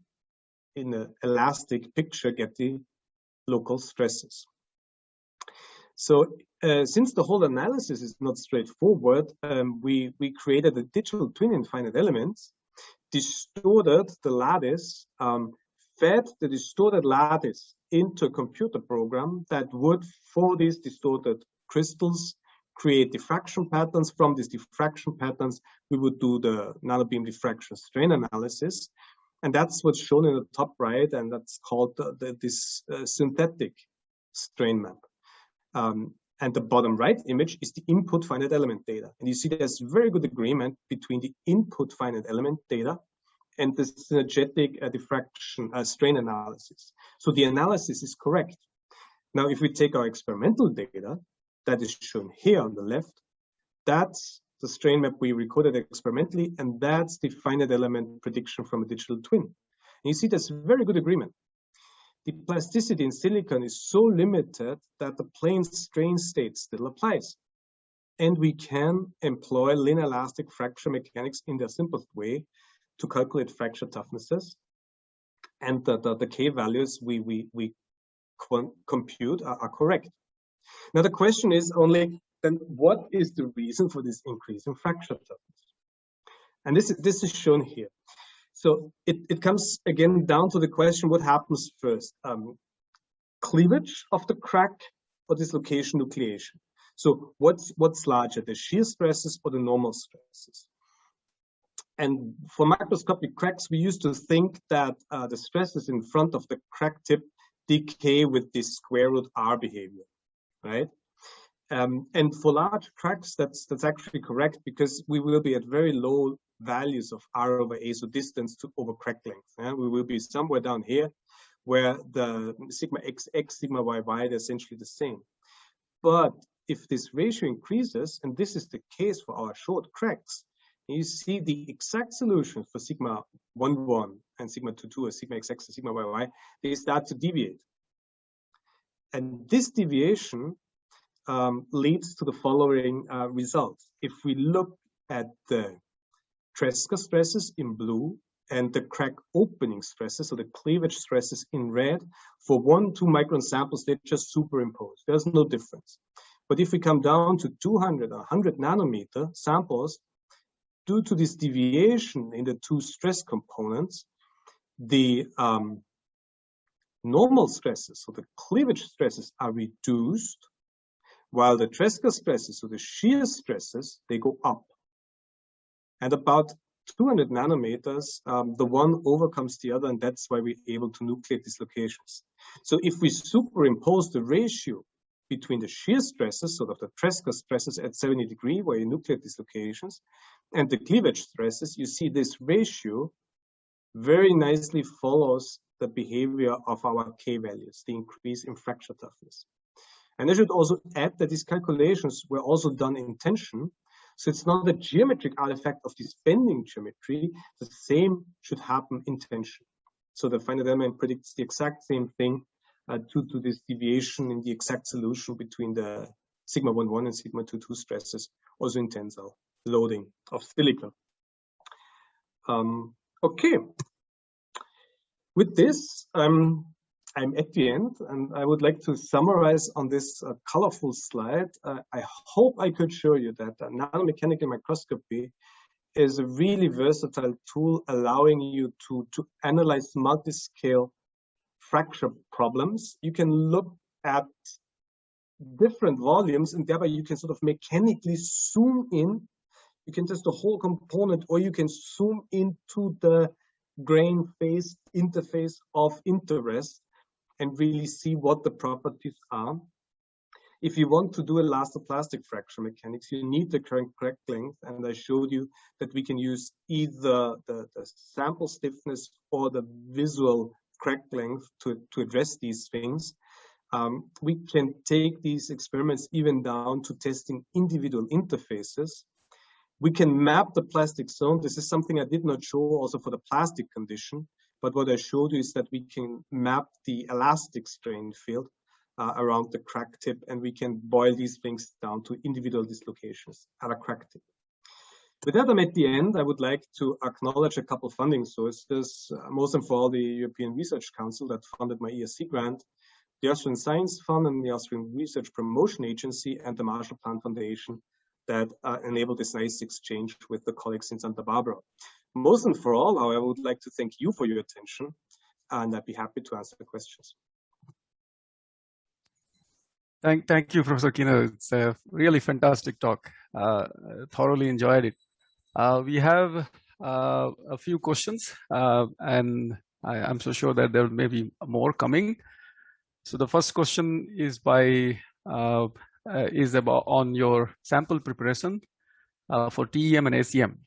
in an elastic picture, get the local stresses. So since the whole analysis is not straightforward, we created a digital twin in finite elements, distorted the lattice, fed the distorted lattice into a computer program that would, for these distorted crystals, create diffraction patterns. From these diffraction patterns, we would do the nanobeam diffraction strain analysis. And that's what's shown in the top right, and that's called this synthetic strain map. And the bottom right image is the input finite element data. And you see there's very good agreement between the input finite element data and the synergetic diffraction strain analysis. So the analysis is correct. Now, if we take our experimental data, that is shown here on the left, that's the strain map we recorded experimentally, and that's the finite element prediction from a digital twin. And you see there's very good agreement. The plasticity in silicon is so limited that the plane strain state still applies. And we can employ linear elastic fracture mechanics in their simplest way to calculate fracture toughnesses. And the K values we compute are correct. Now the question is only, then what is the reason for this increase in fracture toughness? And this is shown here. So it comes again down to the question, what happens first? Cleavage of the crack or dislocation nucleation? So what's larger, the shear stresses or the normal stresses? And for microscopic cracks, we used to think that the stresses in front of the crack tip decay with this square root R behavior, right? And for large cracks, that's actually correct, because we will be at very low values of R over A, so distance to over crack length. Yeah? We will be somewhere down here where the sigma XX, sigma YY, they're essentially the same. But if this ratio increases, and this is the case for our short cracks, you see the exact solutions for sigma 11 and sigma 22 or sigma XX and sigma YY, they start to deviate. And this deviation leads to the following results. If we look at the Tresca stresses in blue and the crack opening stresses, so the cleavage stresses in red, for 1-2 micron samples, they just superimpose. There's no difference. But if we come down to 200 or 100 nanometer samples, due to this deviation in the 2 stress components, the normal stresses, so the cleavage stresses, are reduced, while the Tresca stresses, so the shear stresses, they go up. And about 200 nanometers, the one overcomes the other, and that's why we're able to nucleate dislocations. So if we superimpose the ratio between the shear stresses, sort of the Tresca stresses at 70 degrees, where you nucleate dislocations, and the cleavage stresses, you see this ratio very nicely follows the behavior of our K values, the increase in fracture toughness. And I should also add that these calculations were also done in tension. So it's not a geometric artifact of this bending geometry. The same should happen in tension. So the finite element predicts the exact same thing due to this deviation in the exact solution between the sigma 1,1 and sigma 2,2 stresses, also in tensile loading of silicon. Okay. With this, I'm at the end, and I would like to summarize on this colorful slide. I hope I could show you that nanomechanical microscopy is a really versatile tool, allowing you to analyze multi-scale fracture problems. You can look at different volumes, and thereby you can sort of mechanically zoom in. You can test the whole component, or you can zoom into the grain phase interface of interest and really see what the properties are. If you want to do elastoplastic fracture mechanics, you need the current crack length, and I showed you that we can use either the sample stiffness or the visual crack length to address these things. We can take these experiments even down to testing individual interfaces. We can map the plastic zone. This is something I did not show also for the plastic condition, but what I showed you is that we can map the elastic strain field around the crack tip, and we can boil these things down to individual dislocations at a crack tip. With that, I'm at the end. I would like to acknowledge a couple funding sources, most of all the European Research Council that funded my ESC grant, the Austrian Science Fund and the Austrian Research Promotion Agency, and the Marshall Plan Foundation that enabled this nice exchange with the colleagues in Santa Barbara. Most and for all, however, I would like to thank you for your attention, and I'd be happy to answer the questions. Thank you, Professor Kino. It's a really fantastic talk. Thoroughly enjoyed it. We have a few questions, and I'm so sure that there may be more coming. So the first question is about on your sample preparation for TEM and ACM.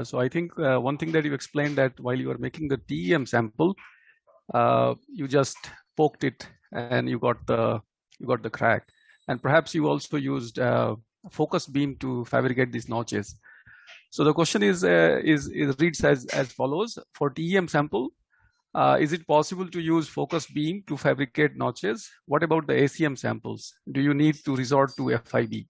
So I think one thing that you explained, that while you were making the TEM sample, you just poked it and you got the crack, and perhaps you also used focus beam to fabricate these notches. So the question is reads as follows: for TEM sample, is it possible to use focus beam to fabricate notches? What about the ACM samples? Do you need to resort to FIB?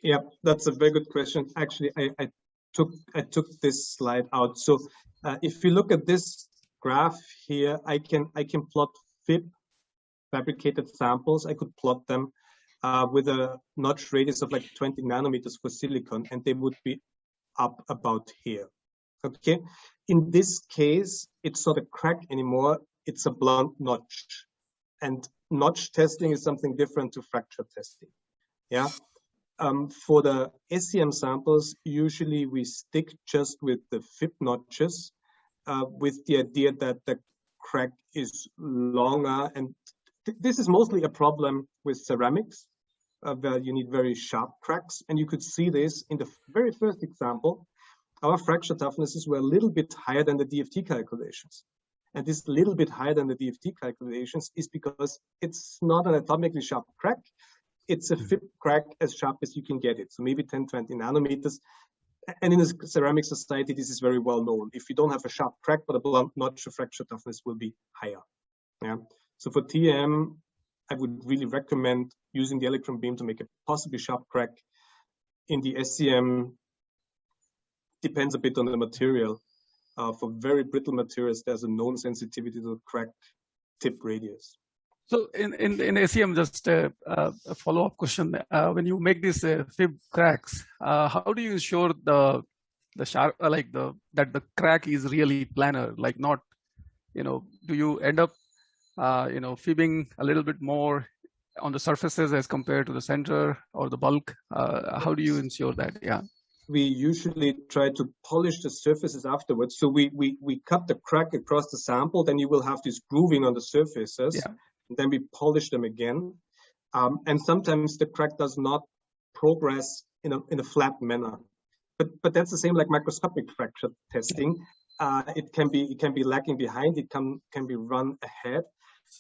Yeah, that's a very good question. Actually, I took this slide out. So if you look at this graph here, I can plot FIB fabricated samples. I could plot them with a notch radius of like 20 nanometers for silicon, and they would be up about here. Okay. In this case, it's not a crack anymore. It's a blunt notch, and notch testing is something different to fracture testing. Yeah. For the SEM samples, usually we stick just with the FIB notches, with the idea that the crack is longer. And this is mostly a problem with ceramics, where you need very sharp cracks. And you could see this in the very first example. Our fracture toughnesses were a little bit higher than the DFT calculations. And this little bit higher than the DFT calculations is because it's not an atomically sharp crack. It's a FIB crack as sharp as you can get it. So maybe 10, 20 nanometers. And in a ceramic society, this is very well known. If you don't have a sharp crack, but a blunt notch, the fracture toughness will be higher. Yeah. So for TM, I would really recommend using the electron beam to make a possibly sharp crack. In the SCM, depends a bit on the material. For very brittle materials, there's a known sensitivity to the crack tip radius. So in ACM, just a follow-up question: when you make these FIB cracks, how do you ensure the sharp that the crack is really planar? Like not, do you end up fibbing a little bit more on the surfaces as compared to the center or the bulk? How do you ensure that? Yeah. we usually try to polish the surfaces afterwards. So we cut the crack across the sample, then you will have this grooving on the surfaces, Yeah. and then we polish them again. And sometimes the crack does not progress in a flat manner. But that's the same like microscopic fracture testing. It can be lagging behind, it can be run ahead.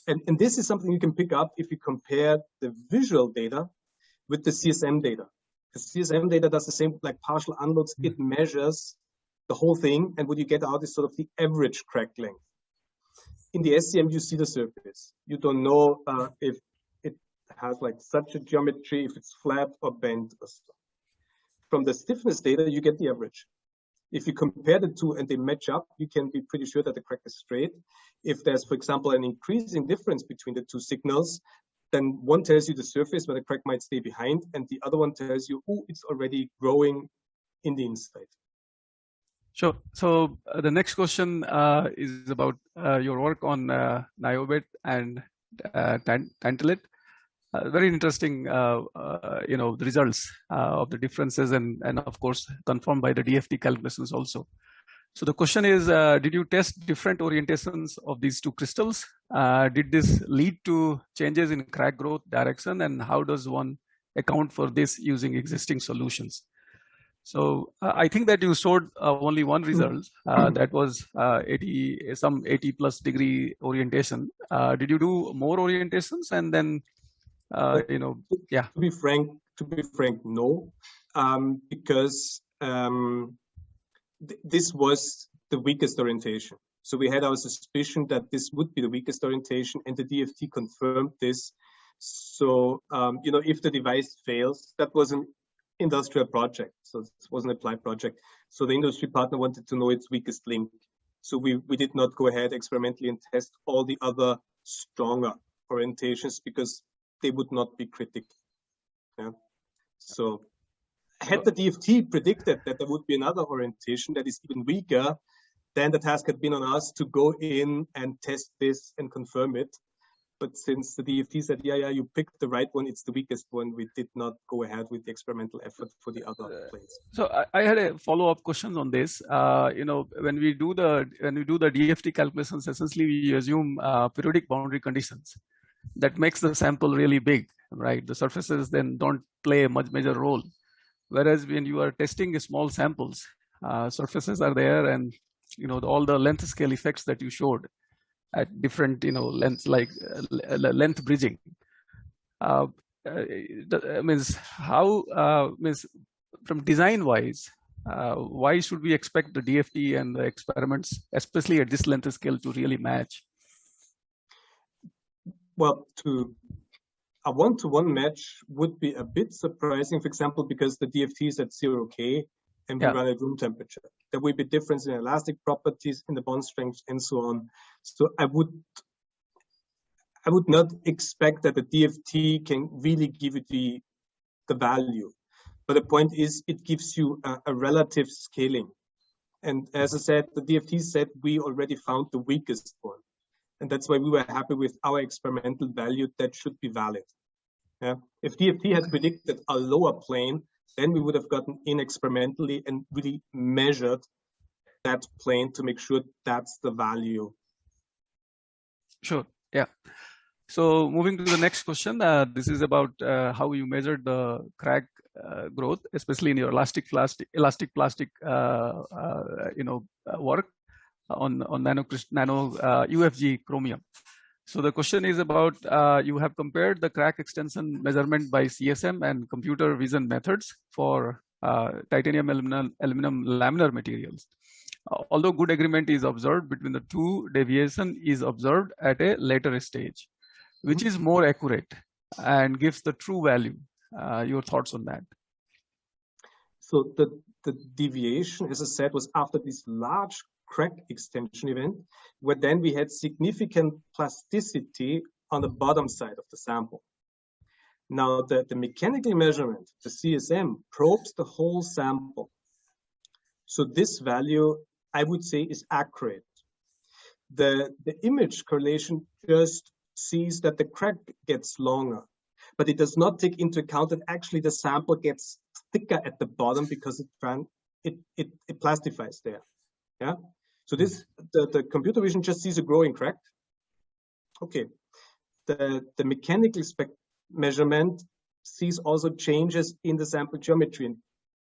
And this is something you can pick up if you compare the visual data with the CSM data. The CSM data does the same, like partial unloads, it measures the whole thing, and what you get out is sort of the average crack length. In the SCM, you see the surface. You don't know if it has like such a geometry, if it's flat or bent or stuff. From the stiffness data, you get the average. If you compare the two and they match up, you can be pretty sure that the crack is straight. If there's, for example, an increasing difference between the two signals, then one tells you the surface where the crack might stay behind, and the other one tells you, oh, it's already growing in the inside. Sure. So the next question is about your work on Niobet and Tantalate. Very interesting, the results of the differences and of course confirmed by the DFT calculations also. So the question is, did you test different orientations of these two crystals? Did this lead to changes in crack growth direction, and how does one account for this using existing solutions? So I think that you showed only one result that was 80 plus degree orientation. Did you do more orientations and then yeah? To be frank, no, because this was the weakest orientation. So we had our suspicion that this would be the weakest orientation, and the DFT confirmed this. So if the device fails, that was an industrial project, so it was an applied project. So the industry partner wanted to know its weakest link. So we did not go ahead experimentally and test all the other stronger orientations because they would not be critical. Yeah. So had the DFT predicted that there would be another orientation that is even weaker, then the task had been on us to go in and test this and confirm it. But since the DFT said, yeah, you picked the right one, it's the weakest one, we did not go ahead with the experimental effort for the other planes. So I had a follow-up question on this. When we do the DFT calculations, essentially we assume periodic boundary conditions. That makes the sample really big, right? The surfaces then don't play a much major role. Whereas when you are testing small samples, surfaces are there, and all the length scale effects that you showed at different lengths, like length bridging. Means how means from design wise, why should we expect the DFT and the experiments, especially at this length scale, to really match? Well, a one-to-one match would be a bit surprising, for example, because the DFT is at 0K and we run at room temperature. There will be difference in elastic properties, in the bond strength, and so on. So I would not expect that the DFT can really give you the value. But the point is, it gives you a relative scaling. And as I said, the DFT said we already found the weakest one. And that's why we were happy with our experimental value that should be valid. Yeah. If DFT had predicted a lower plane, then we would have gotten in experimentally and really measured that plane to make sure that's the value. Sure. Yeah. So moving to the next question, this is about how you measured the crack growth, especially in your elastic plastic work on nano UFG chromium. So the question is about you have compared the crack extension measurement by CSM and computer vision methods for titanium aluminum laminar materials. Although good agreement is observed between the two, deviation is observed at a later stage. Which is more accurate and gives the true value? Your thoughts on that? So the deviation, as I said, was after this large crack extension event, where then we had significant plasticity on the bottom side of the sample. Now the mechanical measurement, the CSM, probes the whole sample. So this value, I would say, is accurate. The image correlation just sees that the crack gets longer. but it does not take into account that actually the sample gets thicker at the bottom because it plastifies there. Yeah. So this the computer vision just sees a growing crack. Okay. The mechanical measurement sees also changes in the sample geometry and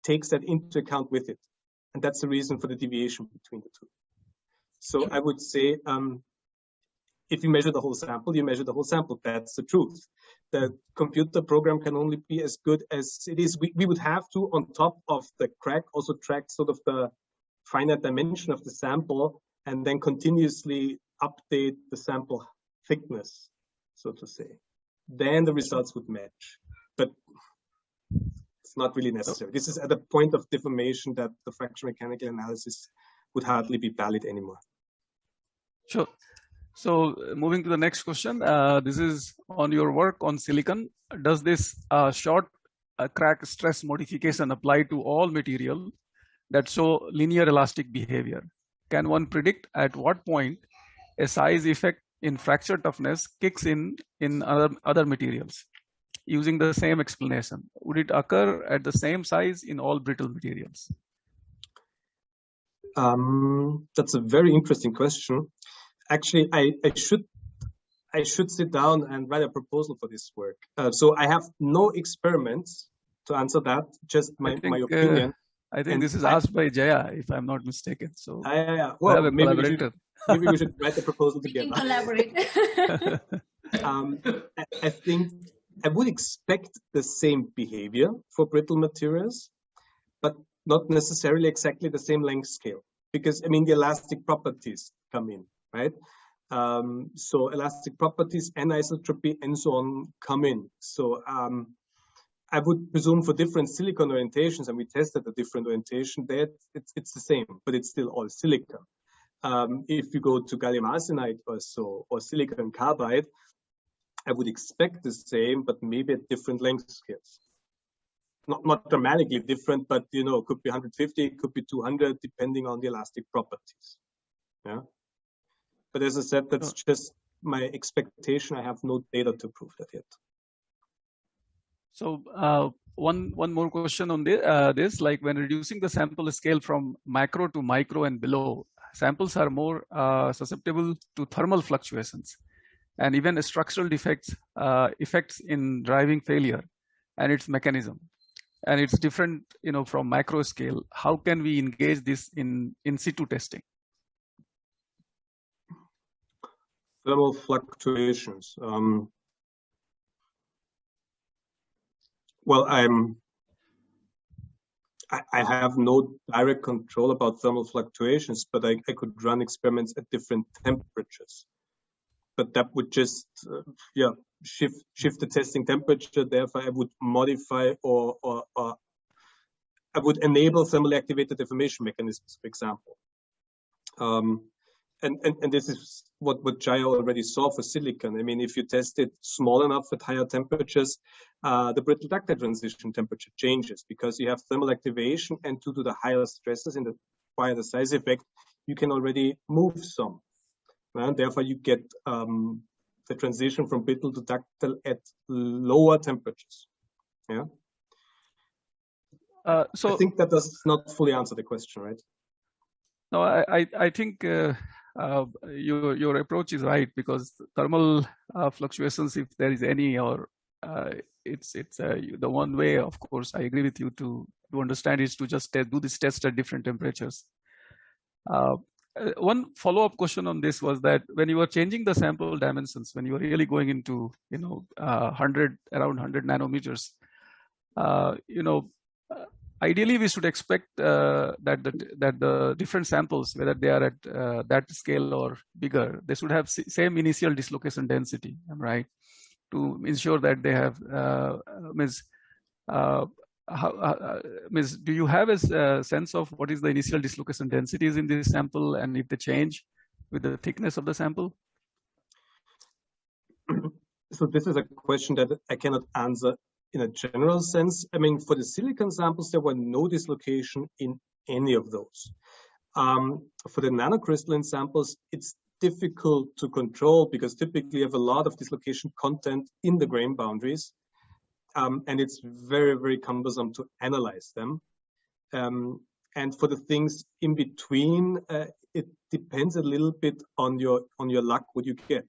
takes that into account with it. And that's the reason for the deviation between the two. So I would say, if you measure the whole sample, you measure the whole sample. That's the truth. The computer program can only be as good as it is. We would have to, on top of the crack, also track sort of the finite dimension of the sample and then continuously update the sample thickness, so to say. Then the results would match. But it's not really necessary. This is at a point of deformation that the fraction mechanical analysis would hardly be valid anymore. Sure. So moving to the next question, this is on your work on silicon. Does this short crack stress modification apply to all material that show linear elastic behavior? Can one predict at what point a size effect in fracture toughness kicks in other materials? Using the same explanation, would it occur at the same size in all brittle materials? That's a very interesting question. Actually, I should sit down and write a proposal for this work. So I have no experiments to answer that, just my opinion. I think this is asked by Jaya, if I'm not mistaken. So well, maybe we should write the proposal together. Collaborate. I think I would expect the same behavior for brittle materials, but not necessarily exactly the same length scale, because I mean the elastic properties come in, right? So elastic properties, anisotropy, and so on come in. So I would presume for different silicon orientations, and we tested a different orientation, that it's the same, but it's still all silicon. If you go to gallium arsenide or so, or silicon carbide, I would expect the same, but maybe at different length scales. Not dramatically different, but you know, could be 150, could be 200, depending on the elastic properties. Yeah. But as I said, that's just my expectation. I have no data to prove that yet. So one more question on this, like when reducing the sample scale from macro to micro and below, samples are more susceptible to thermal fluctuations and even structural defects, effects in driving failure and its mechanism. And it's different, you know, from macro scale. How can we engage this in situ testing? Thermal fluctuations. Well, I have no direct control about thermal fluctuations, but I could run experiments at different temperatures. But that would just shift the testing temperature. Therefore, I would modify or I would enable thermally activated deformation mechanisms, for example. And this is what Jaya already saw for silicon. I mean, if you test it small enough at higher temperatures, the brittle ductile transition temperature changes because you have thermal activation, and due to the higher stresses and the size effect, you can already move some. And therefore, you get the transition from brittle to ductile at lower temperatures. Yeah. So I think that does not fully answer the question, right? No, I think your approach is right, because thermal fluctuations, if there is any, or it's the one way, of course, I agree with you, to understand is to just do this test at different temperatures. One follow-up question on this was that when you were changing the sample dimensions, when you were really going into, you know, around 100 nanometers, you know, ideally we should expect that the different samples, whether they are at that scale or bigger, they should have same initial dislocation density, right? To ensure that they have do you have a sense of what is the initial dislocation densities in this sample, and if they change with the thickness of the sample? So this is a question that I cannot answer in a general sense. I mean, for the silicon samples, there were no dislocation in any of those. For the nanocrystalline samples, it's difficult to control because typically you have a lot of dislocation content in the grain boundaries. and it's very, very cumbersome to analyze them. And for the things in between, it depends a little bit on your luck what you get.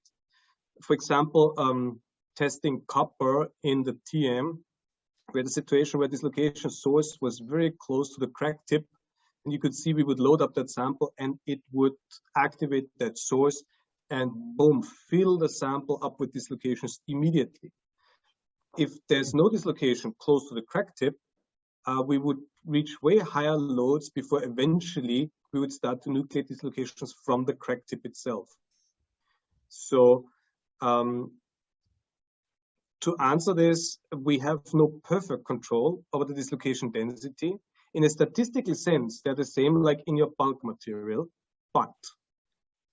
For example, testing copper in the TM, we had a situation where dislocation source was very close to the crack tip, and you could see we would load up that sample and it would activate that source and boom, fill the sample up with dislocations immediately. If there's no dislocation close to the crack tip, we would reach way higher loads before eventually we would start to nucleate dislocations from the crack tip itself. So to answer this, we have no perfect control over the dislocation density. In a statistical sense, they're the same like in your bulk material, but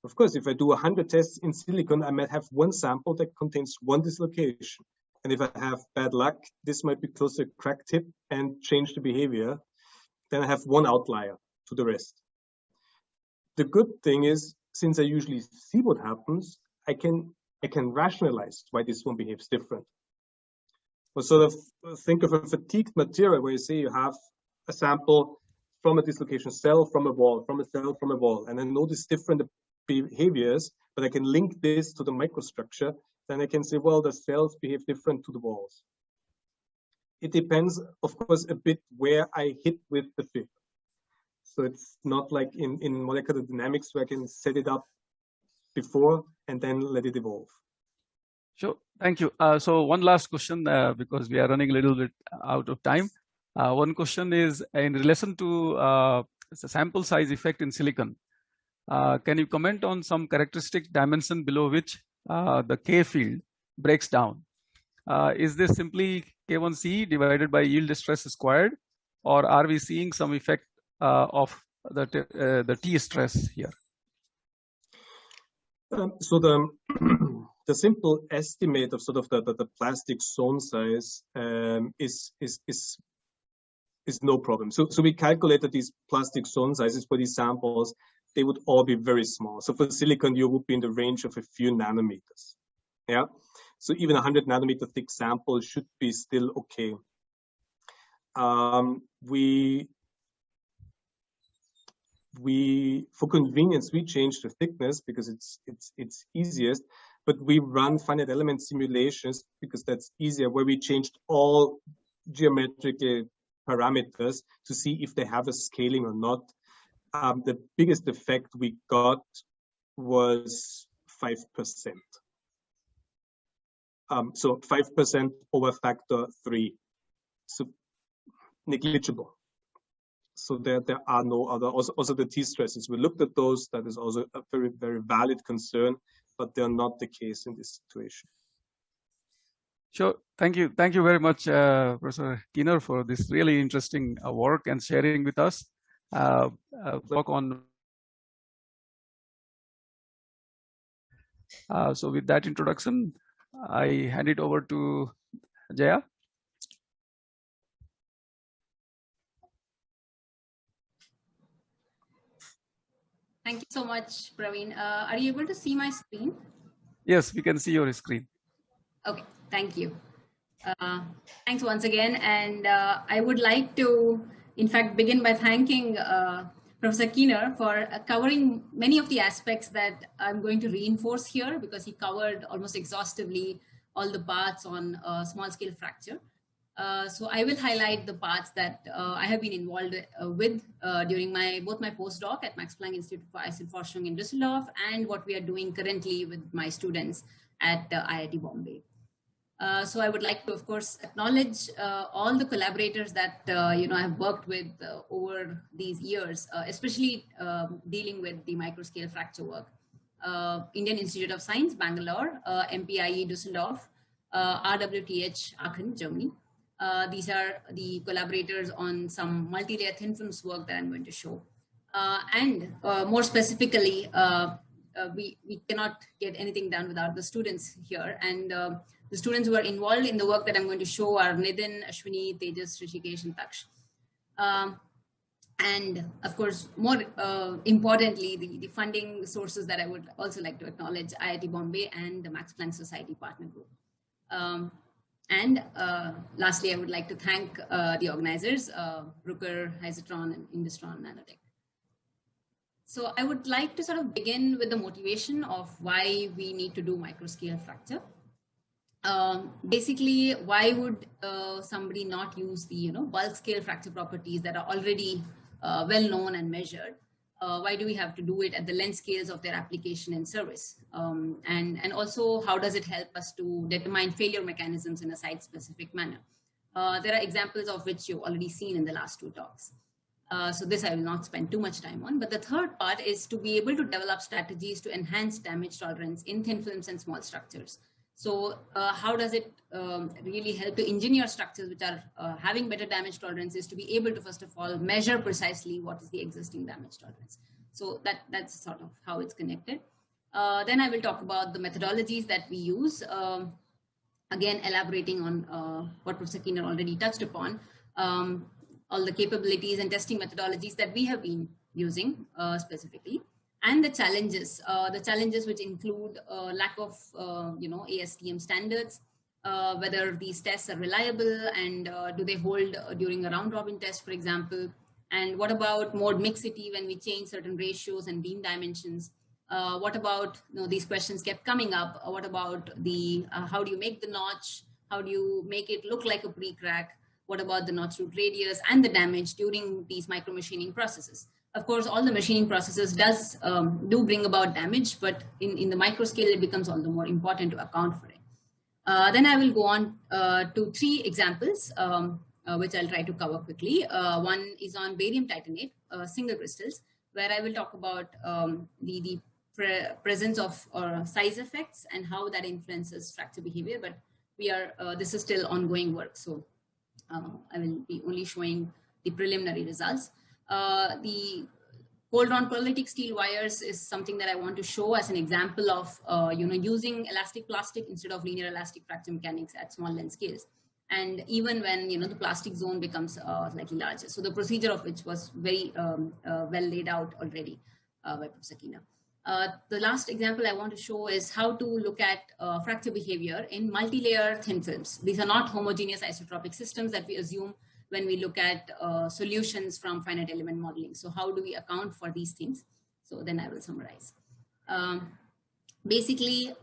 of course, if I do 100 tests in silicon, I might have one sample that contains one dislocation. And if I have bad luck, this might be close to a crack tip and change the behavior. Then I have one outlier to the rest. The good thing is, since I usually see what happens, I can rationalize why this one behaves different. Or sort of think of a fatigued material where you say you have a sample from a dislocation cell, from a wall, from a cell, from a wall, and I notice different behaviors, but I can link this to the microstructure. Then I can say, well, the cells behave different to the walls. It depends, of course, a bit where I hit with the fit. So it's not like in molecular dynamics where I can set it up before and then let it evolve. Sure, thank you. So one last question, because we are running a little bit out of time. One question is in relation to the sample size effect in silicon. Can you comment on some characteristic dimension below which the K field breaks down? Is this simply K1C divided by yield stress squared, or are we seeing some effect of the T stress here? So the simple estimate of sort of the plastic zone size is no problem. So we calculated these plastic zone sizes for these samples. They would all be very small. So for silicon, you would be in the range of a few nanometers. Yeah. So even 100 nanometer thick sample should be still okay. For convenience, we changed the thickness because it's easiest, but we run finite element simulations because that's easier, where we changed all geometrical parameters to see if they have a scaling or not. The biggest effect we got was 5%. So 5% over factor 3. So negligible. So there are no other, also the T stresses. We looked at those. That is also a very, very valid concern, but they're not the case in this situation. Sure. Thank you. Thank you very much, Professor Keener, for this really interesting work and sharing with us. Work on. So with that introduction, I hand it over to Jaya. Thank you so much, Praveen. Are you able to see my screen? Yes, we can see your screen. Okay, thank you. Thanks once again. And I would like to, in fact, begin by thanking Professor Keener for covering many of the aspects that I'm going to reinforce here, because he covered almost exhaustively all the parts on small scale fracture. So I will highlight the parts that I have been involved with during both my postdoc at Max Planck Institute for Forschung in Düsseldorf and what we are doing currently with my students at IIT Bombay. So I would like to, of course, acknowledge all the collaborators that I have worked with over these years, especially dealing with the microscale fracture work. Indian Institute of Science, Bangalore, MPIE Düsseldorf, RWTH Aachen, Germany. These are the collaborators on some multi-layer thin films work that I'm going to show. And more specifically, we cannot get anything done without the students here. And the students who are involved in the work that I'm going to show are Nidhin, Ashwini, Tejas, Rishikesh, and Taksh. And of course, more importantly, the funding sources that I would also like to acknowledge, IIT Bombay and the Max Planck Society Partner Group. And lastly, I would like to thank the organizers, Bruker, Hysotron, and Industron Nanotech. So I would like to sort of begin with the motivation of why we need to do microscale fracture. Basically, why would somebody not use the bulk scale fracture properties that are already well known and measured? Why do we have to do it at the length scales of their application and service? And also, how does it help us to determine failure mechanisms in a site-specific manner? There are examples of which you've already seen in the last two talks. So this I will not spend too much time on. But the third part is to be able to develop strategies to enhance damage tolerance in thin films and small structures. So how does it really help to engineer structures which are having better damage tolerance is to be able to, first of all, measure precisely what is the existing damage tolerance. So that's sort of how it's connected. Then I will talk about the methodologies that we use. Again, elaborating on what Professor Keener already touched upon, all the capabilities and testing methodologies that we have been using specifically. And the challenges which include lack of, ASTM standards, whether these tests are reliable and do they hold during a round robin test, for example, and what about mode mixity when we change certain ratios and beam dimensions? What about, these questions kept coming up. What about the, how do you make the notch? How do you make it look like a pre-crack? What about the notch root radius and the damage during these micro machining processes? Of course, all the machining processes do bring about damage, but in the microscale, it becomes all the more important to account for it. Then I will go on to three examples, which I'll try to cover quickly. One is on barium titanate, single crystals, where I will talk about the presence of size effects and how that influences fracture behavior. But this is still ongoing work, so I will be only showing the preliminary results. The cold drawn qualitative steel wires is something that I want to show as an example of using elastic plastic instead of linear elastic fracture mechanics at small length scales, and even when the plastic zone becomes slightly larger. So the procedure of which was very well laid out already by Professor Keener. The last example I want to show is how to look at fracture behavior in multi-layer thin films. These are not homogeneous isotropic systems that we assume when we look at solutions from finite element modeling. So how do we account for these things? So then I will summarize. Basically,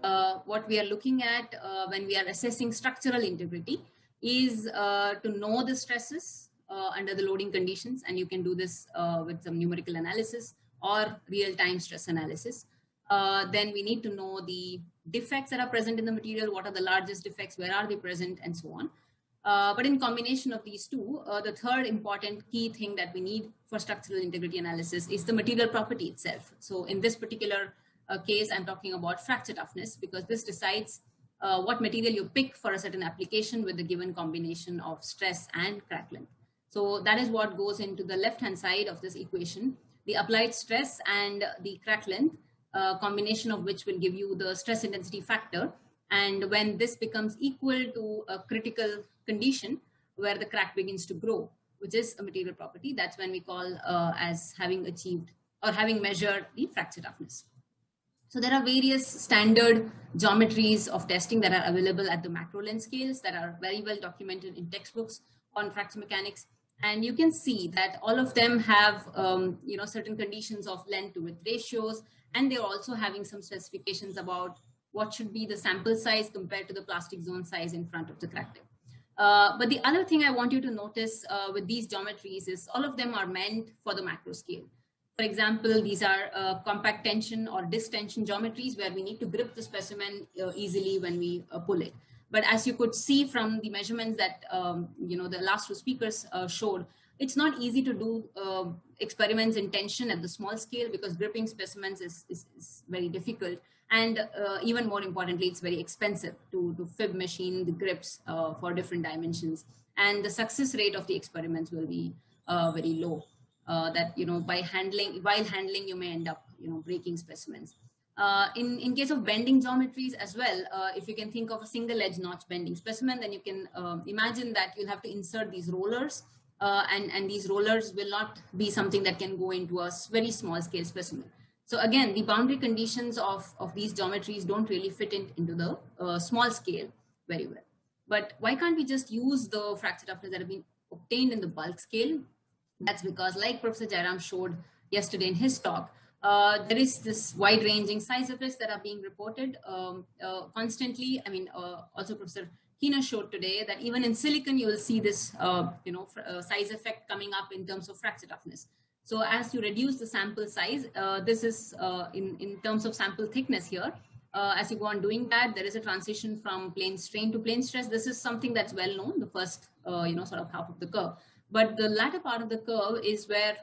what we are looking at when we are assessing structural integrity is to know the stresses under the loading conditions, and you can do this with some numerical analysis or real-time stress analysis. Then we need to know the defects that are present in the material, what are the largest defects, where are they present, and so on. But in combination of these two, the third important key thing that we need for structural integrity analysis is the material property itself. So in this particular case, I'm talking about fracture toughness, because this decides what material you pick for a certain application with the given combination of stress and crack length. So that is what goes into the left-hand side of this equation, the applied stress and the crack length, combination of which will give you the stress intensity factor. And when this becomes equal to a critical condition where the crack begins to grow, which is a material property, that's when we call as having achieved or having measured the fracture toughness. So there are various standard geometries of testing that are available at the macro length scales that are very well documented in textbooks on fracture mechanics. And you can see that all of them have certain conditions of length to width ratios, and they're also having some specifications about what should be the sample size compared to the plastic zone size in front of the crack tip. But the other thing I want you to notice with these geometries is all of them are meant for the macro scale. For example, these are compact tension or distension geometries where we need to grip the specimen easily when we pull it. But as you could see from the measurements that the last two speakers showed, it's not easy to do experiments in tension at the small scale because gripping specimens is very difficult. And even more importantly, it's very expensive to fib machine the grips for different dimensions. And the success rate of the experiments will be very low. While handling, you may end up breaking specimens. In case of bending geometries as well, if you can think of a single edge notch bending specimen, then you can imagine that you'll have to insert these rollers, and these rollers will not be something that can go into a very small scale specimen. So again, the boundary conditions of these geometries don't really fit into the small scale very well. But why can't we just use the fracture toughness that have been obtained in the bulk scale? That's because, like Professor Jairam showed yesterday in his talk, there is this wide-ranging size effects that are being reported constantly. I mean, also Professor Keener showed today that even in silicon, you will see this, size effect coming up in terms of fracture toughness. So as you reduce the sample size, this is in terms of sample thickness here. As you go on doing that, there is a transition from plane strain to plane stress. This is something that's well known, the first, sort of half of the curve. But the latter part of the curve is where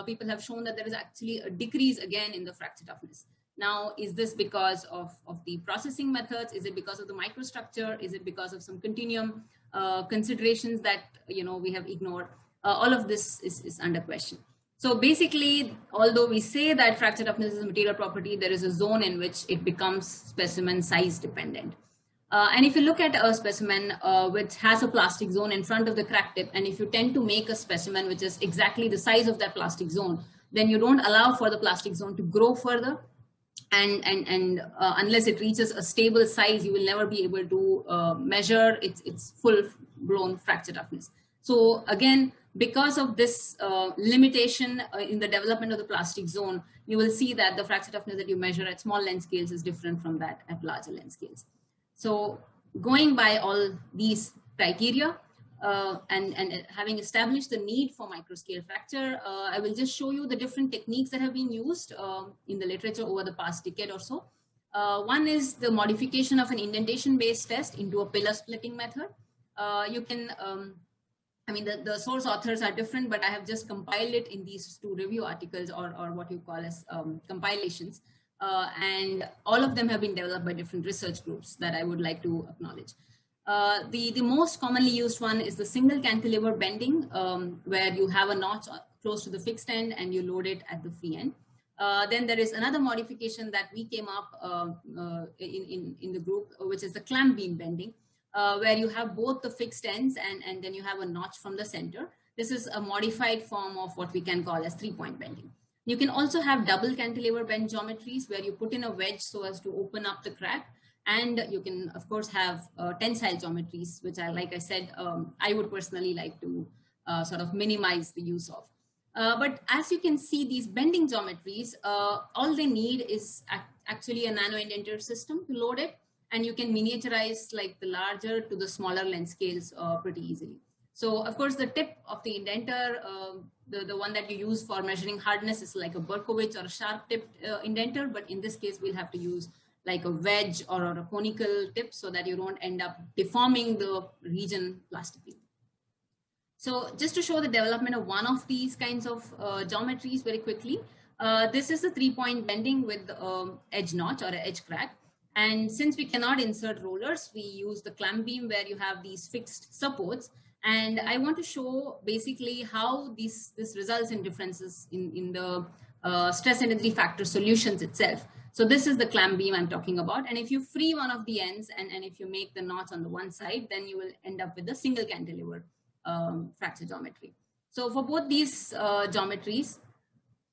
people have shown that there is actually a decrease again in the fracture toughness. Now, is this because of the processing methods? Is it because of the microstructure? Is it because of some continuum considerations that we have ignored? All of this is under question. So basically, although we say that fracture toughness is a material property, there is a zone in which it becomes specimen size dependent. And if you look at a specimen which has a plastic zone in front of the crack tip, and if you tend to make a specimen which is exactly the size of that plastic zone, then you don't allow for the plastic zone to grow further. And unless it reaches a stable size, you will never be able to measure its full-blown fracture toughness. So again, because of this limitation in the development of the plastic zone, you will see that the fracture toughness that you measure at small length scales is different from that at larger length scales. So going by all these criteria and having established the need for microscale fracture, I will just show you the different techniques that have been used in the literature over the past decade or so. One is the modification of an indentation-based test into a pillar splitting method. You can, the source authors are different, but I have just compiled it in these two review articles or what you call as compilations. And all of them have been developed by different research groups that I would like to acknowledge. The most commonly used one is the single cantilever bending, where you have a notch close to the fixed end and you load it at the free end. Then there is another modification that we came up in the group, which is the clamp beam bending, where you have both the fixed ends and then you have a notch from the center. This is a modified form of what we can call as three-point bending. You can also have double cantilever bend geometries where you put in a wedge so as to open up the crack. And you can, of course, have tensile geometries, which like I said, I would personally like to sort of minimize the use of. But as you can see, these bending geometries, all they need is actually a nano indenter system to load it. And you can miniaturize like the larger to the smaller length scales pretty easily. So, of course, the tip of the indenter, the one that you use for measuring hardness is like a Berkowitz or a sharp tipped indenter. But in this case, we'll have to use like a wedge or a conical tip so that you don't end up deforming the region plastically. So just to show the development of one of these kinds of geometries very quickly, this is the three-point bending with edge notch or edge crack. And since we cannot insert rollers, we use the clamp beam where you have these fixed supports. And I want to show basically how this results in differences in the stress intensity factor solutions itself. So this is the clamp beam I'm talking about. And if you free one of the ends and if you make the notch on the one side, then you will end up with a single cantilever fracture geometry. So for both these geometries,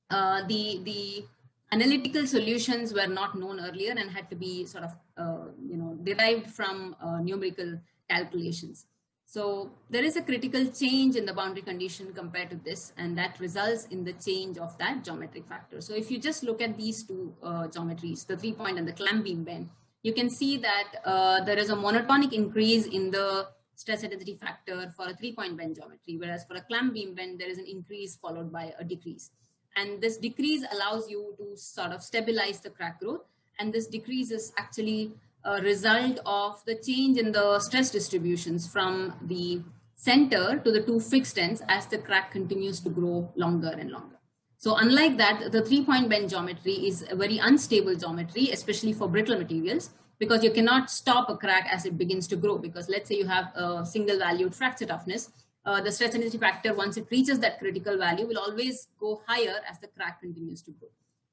the analytical solutions were not known earlier and had to be sort of, derived from numerical calculations. So there is a critical change in the boundary condition compared to this, and that results in the change of that geometric factor. So if you just look at these two geometries, the three-point and the clamp beam bend, you can see that there is a monotonic increase in the stress intensity factor for a three-point bend geometry, whereas for a clamp beam bend, there is an increase followed by a decrease. And this decrease allows you to sort of stabilize the crack growth. And this decrease is actually a result of the change in the stress distributions from the center to the two fixed ends as the crack continues to grow longer and longer. So unlike that, the three-point bend geometry is a very unstable geometry, especially for brittle materials, because you cannot stop a crack as it begins to grow. Because let's say you have a single valued fracture toughness, the stress intensity factor, once it reaches that critical value, will always go higher as the crack continues to grow.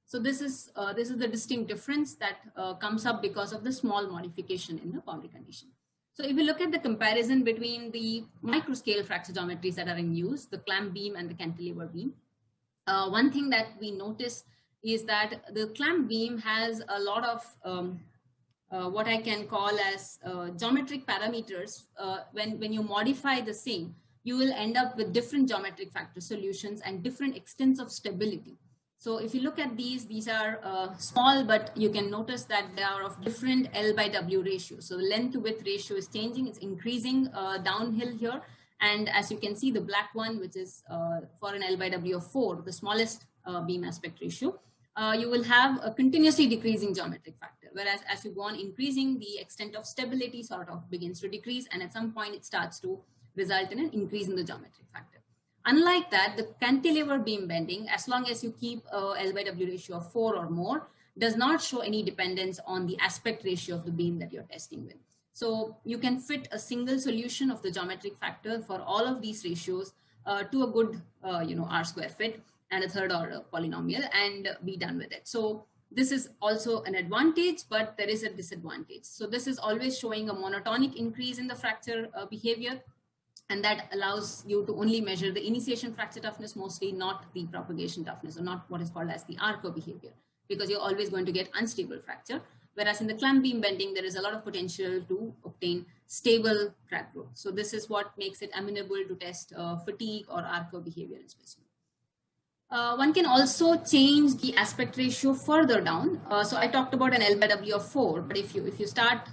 So this is the distinct difference that comes up because of the small modification in the boundary condition. So if you look at the comparison between the microscale fracture geometries that are in use, the clamp beam and the cantilever beam, one thing that we notice is that the clamp beam has a lot of what I can call as geometric parameters. When you modify the same, you will end up with different geometric factor solutions and different extents of stability. So if you look at these are small, but you can notice that they are of different L by W ratio. So the length to width ratio is changing, it's increasing downhill here. And as you can see, the black one, which is for an L by W of 4, the smallest beam aspect ratio, you will have a continuously decreasing geometric factor. Whereas as you go on increasing, the extent of stability sort of begins to decrease. And at some point, it starts to result in an increase in the geometric factor. Unlike that, the cantilever beam bending, as long as you keep L by W ratio of 4 or more, does not show any dependence on the aspect ratio of the beam that you're testing with. So you can fit a single solution of the geometric factor for all of these ratios to a good, R square fit and a third order polynomial and be done with it. So this is also an advantage, but there is a disadvantage. So this is always showing a monotonic increase in the fracture behavior. And that allows you to only measure the initiation fracture toughness, mostly not the propagation toughness, or not what is called as the arco behavior, because you're always going to get unstable fracture. Whereas in the clamp beam bending, there is a lot of potential to obtain stable crack growth. So this is what makes it amenable to test fatigue or arco behavior in specimen. One can also change the aspect ratio further down. So I talked about an L by W of 4, but if you start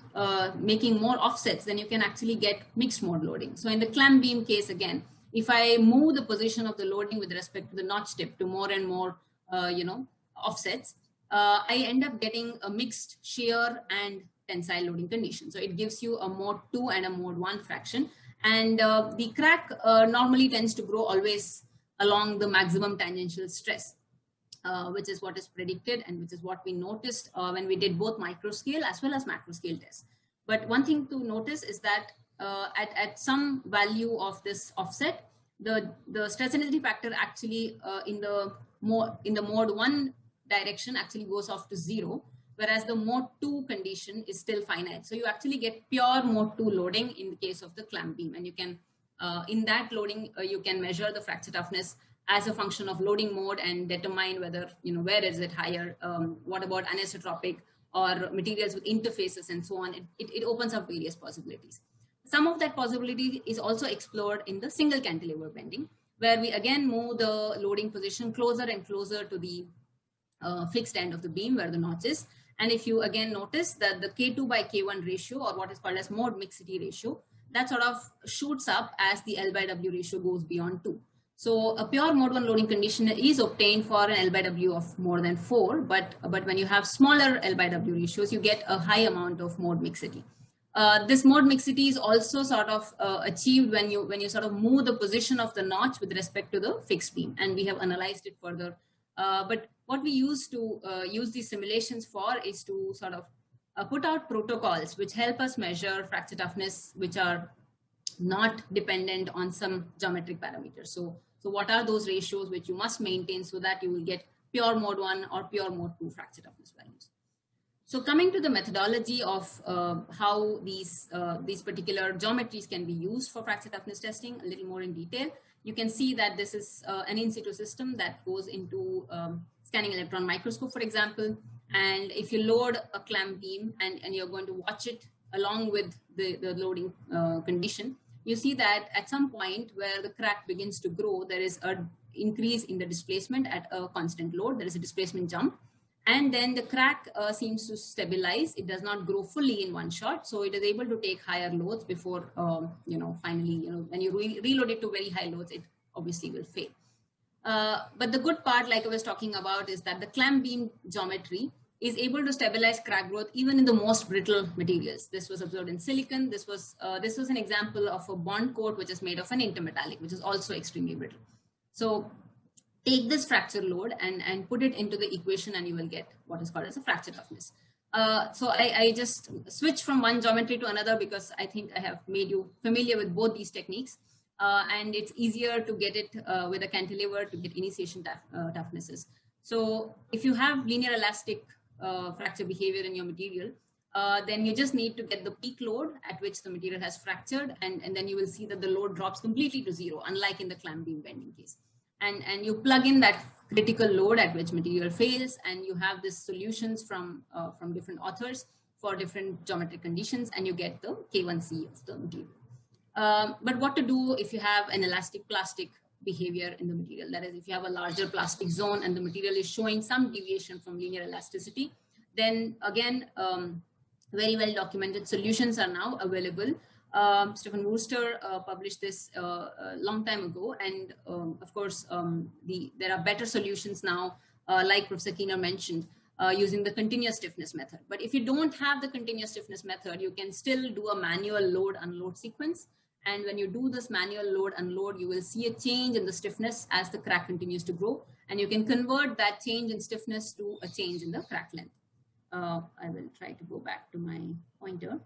making more offsets, then you can actually get mixed mode loading. So in the clamp beam case, again, if I move the position of the loading with respect to the notch tip to more and more, offsets, I end up getting a mixed shear and tensile loading condition. So it gives you a mode 2 and a mode 1 fraction. And the crack normally tends to grow always along the maximum tangential stress, which is what is predicted and which is what we noticed when we did both microscale as well as macroscale tests. But one thing to notice is that at some value of this offset, the stress intensity factor actually in the mode 1 direction actually goes off to 0, whereas the mode 2 condition is still finite. So you actually get pure mode 2 loading in the case of the clamp beam, and you can in that loading, you can measure the fracture toughness as a function of loading mode and determine whether, where is it higher, what about anisotropic or materials with interfaces and so on. It opens up various possibilities. Some of that possibility is also explored in the single cantilever bending, where we again move the loading position closer and closer to the fixed end of the beam where the notch is. And if you again notice that the K2 by K1 ratio, or what is called as mode mixity ratio, that sort of shoots up as the L by W ratio goes beyond 2. So a pure mode 1 loading condition is obtained for an L by W of more than 4, but when you have smaller L by W ratios, you get a high amount of mode mixity. This mode mixity is also sort of achieved when you sort of move the position of the notch with respect to the fixed beam, and we have analyzed it further. But what we use to use these simulations for is to sort of put out protocols which help us measure fracture toughness, which are not dependent on some geometric parameters. So what are those ratios which you must maintain so that you will get pure mode 1 or pure mode 2 fracture toughness values? So coming to the methodology of how these particular geometries can be used for fracture toughness testing a little more in detail, you can see that this is an in-situ system that goes into scanning electron microscope, for example. And if you load a clamp beam and you're going to watch it along with the loading condition, you see that at some point where the crack begins to grow, there is an increase in the displacement at a constant load. There is a displacement jump. And then the crack seems to stabilize. It does not grow fully in one shot. So it is able to take higher loads before, finally, when you reload it to very high loads, it obviously will fail. But the good part, like I was talking about, is that the clamp beam geometry is able to stabilize crack growth even in the most brittle materials. This was observed in silicon. This was an example of a bond coat which is made of an intermetallic, which is also extremely brittle. So take this fracture load and put it into the equation, and you will get what is called as a fracture toughness. So I just switch from one geometry to another because I think I have made you familiar with both these techniques. And it's easier to get it with a cantilever to get initiation toughnesses. So if you have linear elastic fracture behavior in your material, then you just need to get the peak load at which the material has fractured, and then you will see that the load drops completely to 0, unlike in the clamp beam bending case. And you plug in that critical load at which material fails, and you have these solutions from different authors for different geometric conditions, and you get the K1C of the material. But what to do if you have an elastic plastic behavior in the material? That is, if you have a larger plastic zone and the material is showing some deviation from linear elasticity, then again, very well documented solutions are now available. Stephen Wooster published this a long time ago, and of course, there are better solutions now, like Professor Keener mentioned, using the continuous stiffness method. But if you don't have the continuous stiffness method, you can still do a manual load-unload sequence. And when you do this manual load-unload, you will see a change in the stiffness as the crack continues to grow. And you can convert that change in stiffness to a change in the crack length. I will try to go back to my pointer.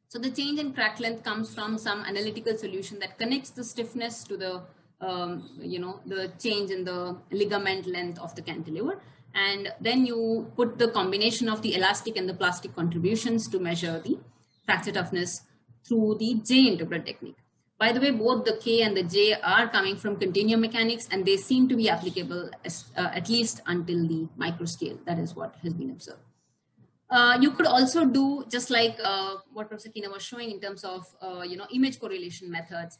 So the change in crack length comes from some analytical solution that connects the stiffness to the, the change in the ligament length of the cantilever. And then you put the combination of the elastic and the plastic contributions to measure the fracture toughness through the J integral technique. By the way, both the K and the J are coming from continuum mechanics, and they seem to be applicable at least until the microscale. That is what has been observed. You could also do just like what Professor Keener was showing in terms of image correlation methods.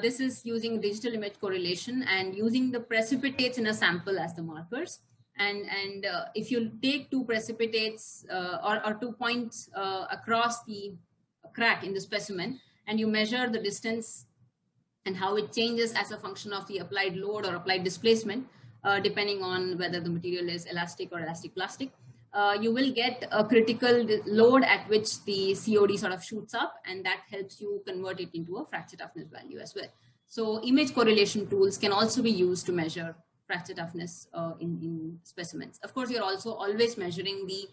This is using digital image correlation and using the precipitates in a sample as the markers. And if you take two precipitates or 2 points across the crack in the specimen, and you measure the distance and how it changes as a function of the applied load or applied displacement, depending on whether the material is elastic or elastic plastic, you will get a critical load at which the COD sort of shoots up, and that helps you convert it into a fracture toughness value as well. So image correlation tools can also be used to measure fracture toughness in specimens. Of course, you're also always measuring the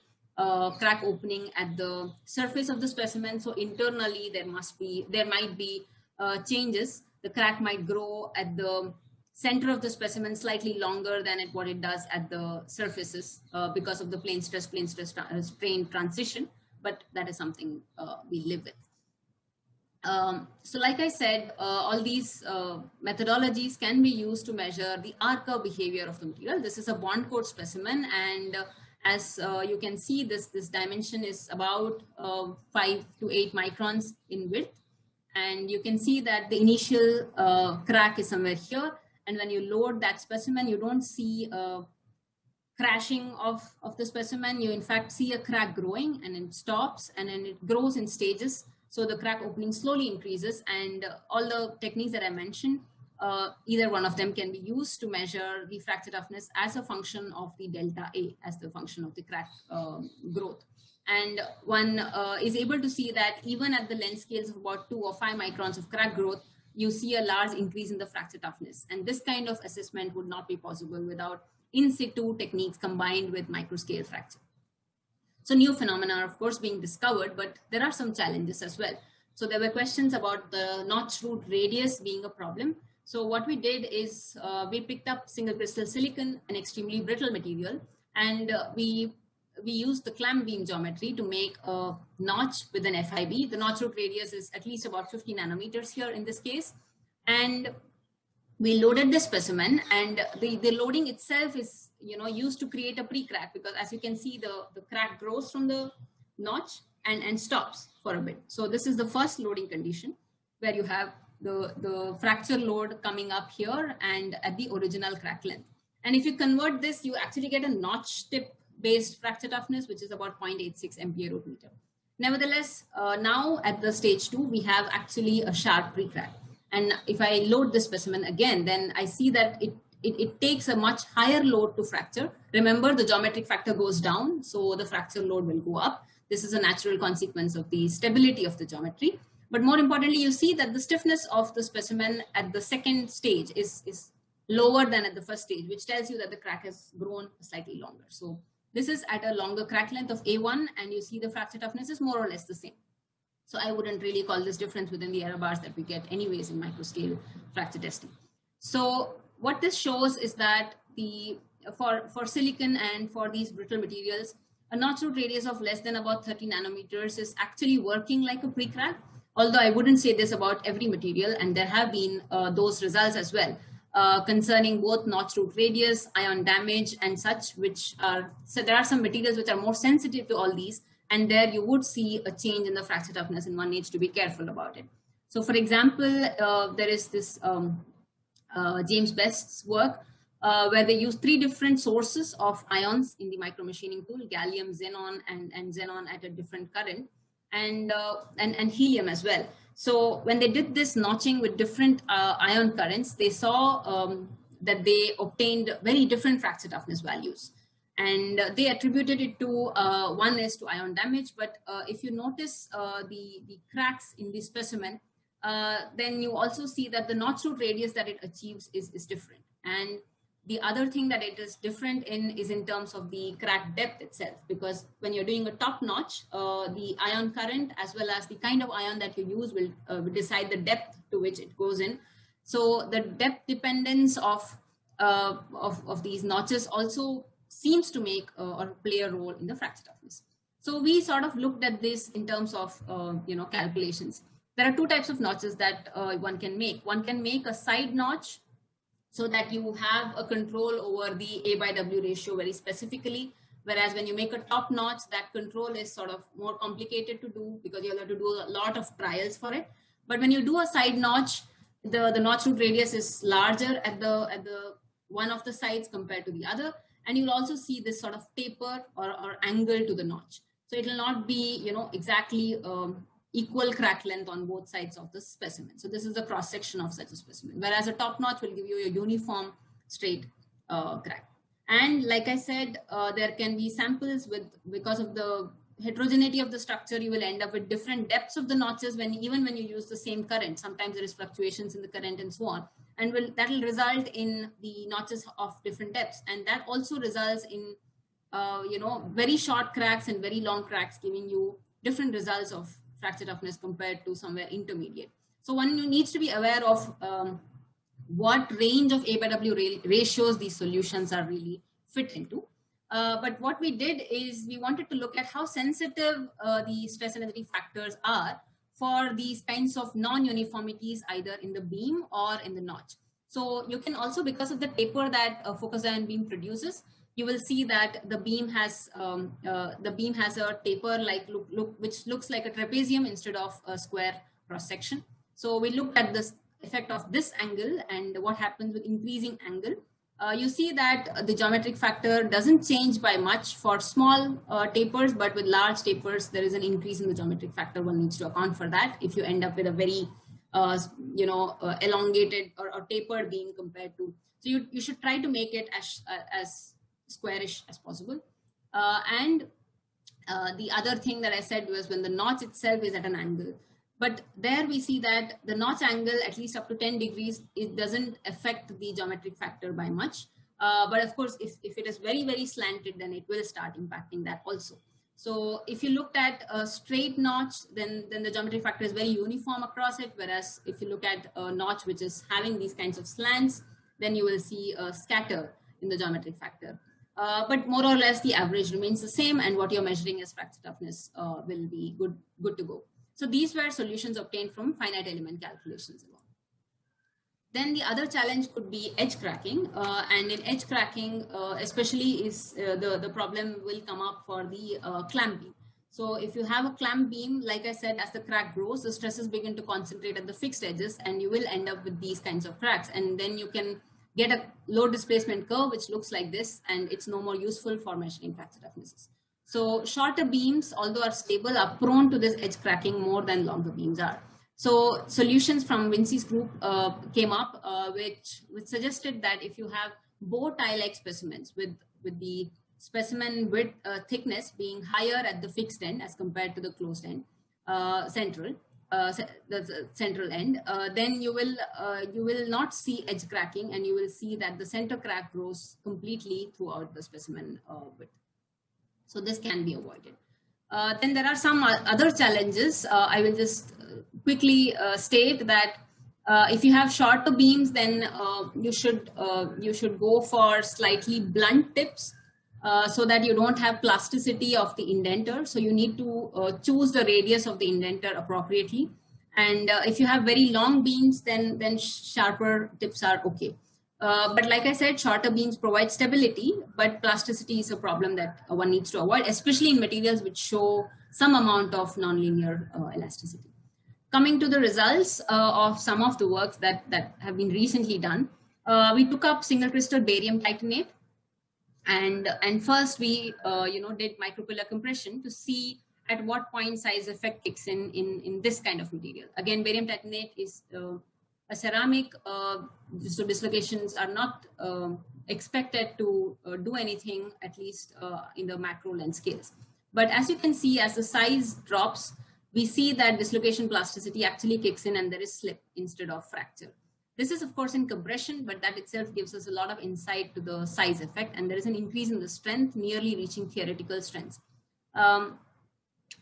crack opening at the surface of the specimen. So internally, there might be changes. The crack might grow at the center of the specimen slightly longer than what it does at the surfaces because of the plane stress strain transition, but that is something we live with. So like I said, all these methodologies can be used to measure the arc behavior of the material. This is a bond coat specimen, and as you can see, this dimension is about 5 to 8 microns in width. And you can see that the initial crack is somewhere here. And when you load that specimen, you don't see a crashing of the specimen. You in fact see a crack growing, and it stops, and then it grows in stages. So the crack opening slowly increases, and all the techniques that I mentioned, either one of them can be used to measure the fracture toughness as a function of the delta A, as the function of the crack growth. And one is able to see that even at the length scales of about 2 or 5 microns of crack growth, you see a large increase in the fracture toughness. And this kind of assessment would not be possible without in-situ techniques combined with microscale fracture. So new phenomena are of course being discovered, but there are some challenges as well. So there were questions about the notch root radius being a problem. So what we did is we picked up single crystal silicon, an extremely brittle material, and we used the clamp beam geometry to make a notch with an FIB. The notch root radius is at least about 50 nanometers here in this case. And we loaded the specimen, and the loading itself is used to create a pre-crack, because as you can see, the crack grows from the notch and stops for a bit. So this is the first loading condition where you have the fracture load coming up here and at the original crack length. And if you convert this, you actually get a notch tip based fracture toughness, which is about 0.86 MPa root meter. Nevertheless, now at the stage 2, we have actually a sharp pre-crack. And if I load the specimen again, then I see that it takes a much higher load to fracture. Remember, the geometric factor goes down, so the fracture load will go up. This is a natural consequence of the stability of the geometry. But more importantly, you see that the stiffness of the specimen at the second stage is lower than at the first stage, which tells you that the crack has grown slightly longer. So this is at a longer crack length of A1, and you see the fracture toughness is more or less the same. So I wouldn't really call this difference within the error bars that we get anyways in microscale fracture testing. So what this shows is that for silicon and for these brittle materials, a notch root radius of less than about 30 nanometers is actually working like a pre-crack. Although I wouldn't say this about every material, and there have been those results as well concerning both notch root radius, ion damage, and such, so there are some materials which are more sensitive to all these, And there you would see a change in the fracture toughness, and one needs to be careful about it. So for example, there is this James Best's work where they use 3 different sources of ions in the micromachining tool: gallium, xenon, and xenon at a different current, and helium as well. So when they did this notching with different ion currents, they saw that they obtained very different fracture toughness values. And they attributed it to, one is to ion damage, but if you notice the cracks in the specimen, then you also see that the notch root radius that it achieves is different. And the other thing that it is different in is in terms of the crack depth itself, because when you're doing a top notch, the ion current as well as the kind of ion that you use will decide the depth to which it goes in. So the depth dependence of these notches also seems to make or play a role in the fracture toughness. So we sort of looked at this in terms of calculations. There are 2 types of notches that one can make. One can make a side notch so that you have a control over the A by W ratio very specifically. Whereas when you make a top notch, that control is sort of more complicated to do because you'll have to do a lot of trials for it. But when you do a side notch, the notch root radius is larger at the one of the sides compared to the other. And you'll also see this sort of taper or angle to the notch. So it will not be, exactly equal crack length on both sides of the specimen. So this is the cross section of such a specimen, whereas a top notch will give you a uniform straight crack. And like I said, there can be samples because of the heterogeneity of the structure, you will end up with different depths of the notches even when you use the same current. Sometimes there is fluctuations in the current and so on. And that will result in the notches of different depths. And that also results in, very short cracks and very long cracks, giving you different results of fracture toughness compared to somewhere intermediate. So one needs to be aware of what range of A by W ratios these solutions are really fit into. But what we did is we wanted to look at how sensitive the stress energy factors are for these kinds of non-uniformities either in the beam or in the notch. So you can also, because of the taper that focus ion beam produces, you will see that the beam has a taper which looks like a trapezium instead of a square cross section. So we looked at this effect of this angle and what happens with increasing angle. You see that the geometric factor doesn't change by much for small tapers, but with large tapers, there is an increase in the geometric factor. One needs to account for that if you end up with a very, elongated or tapered beam compared to. So you should try to make it as squarish as possible. And the other thing that I said was when the notch itself is at an angle. But there we see that the notch angle, at least up to 10 degrees, it doesn't affect the geometric factor by much. But of course, if it is very, very slanted, then it will start impacting that also. So if you looked at a straight notch, then the geometric factor is very uniform across it. Whereas if you look at a notch which is having these kinds of slants, then you will see a scatter in the geometric factor. But more or less, the average remains the same, and what you're measuring as fracture toughness will be good to go. So these were solutions obtained from finite element calculations alone. Then the other challenge could be edge cracking, and in edge cracking, especially is the problem will come up for the clamp beam. So if you have a clamp beam, like I said, as the crack grows, the stresses begin to concentrate at the fixed edges, and you will end up with these kinds of cracks. And then you can get a load displacement curve which looks like this, and it's no more useful for measuring fracture toughnesses. So shorter beams, although are stable, are prone to this edge cracking more than longer beams are. So solutions from Vinci's group came up, which suggested that if you have bow tie-like specimens with the specimen width thickness being higher at the fixed end as compared to the closed end, the central end, then you will not see edge cracking, and you will see that the center crack grows completely throughout the specimen width. So this can be avoided. Then there are some other challenges. I will just quickly state that if you have shorter beams, then you should go for slightly blunt tips so that you don't have plasticity of the indenter. So you need to choose the radius of the indenter appropriately. And if you have very long beams, then sharper tips are okay. But like I said, shorter beams provide stability, but plasticity is a problem that one needs to avoid, especially in materials which show some amount of nonlinear elasticity. Coming to the results of some of the works that have been recently done, we took up single crystal barium titanate, and first we did micropillar compression to see at what point size effect kicks in this kind of material. Again, barium titanate is a ceramic, so dislocations are not expected to do anything, at least in the macro length scales. But as you can see, as the size drops, we see that dislocation plasticity actually kicks in and there is slip instead of fracture. This is of course in compression, but that itself gives us a lot of insight to the size effect, and there is an increase in the strength, nearly reaching theoretical strengths.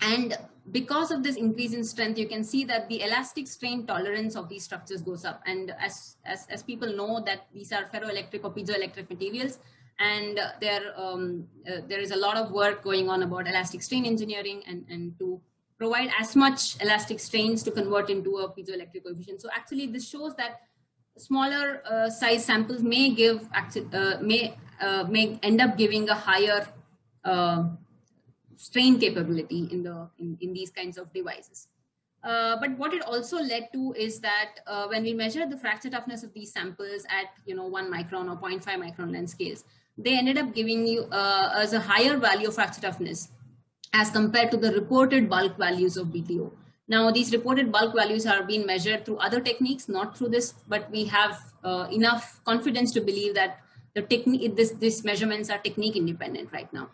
And because of this increase in strength, you can see that the elastic strain tolerance of these structures goes up. And as people know that these are ferroelectric or piezoelectric materials, and there is a lot of work going on about elastic strain engineering and to provide as much elastic strains to convert into a piezoelectric coefficient. So actually this shows that smaller size samples may give may end up giving a higher strain capability in these kinds of devices. But what it also led to is that when we measured the fracture toughness of these samples at 1 micron or 0.5 micron length scales, they ended up giving you as a higher value of fracture toughness as compared to the reported bulk values of BTO. Now, these reported bulk values are being measured through other techniques, not through this, but we have enough confidence to believe that the technique, these measurements are technique independent right now.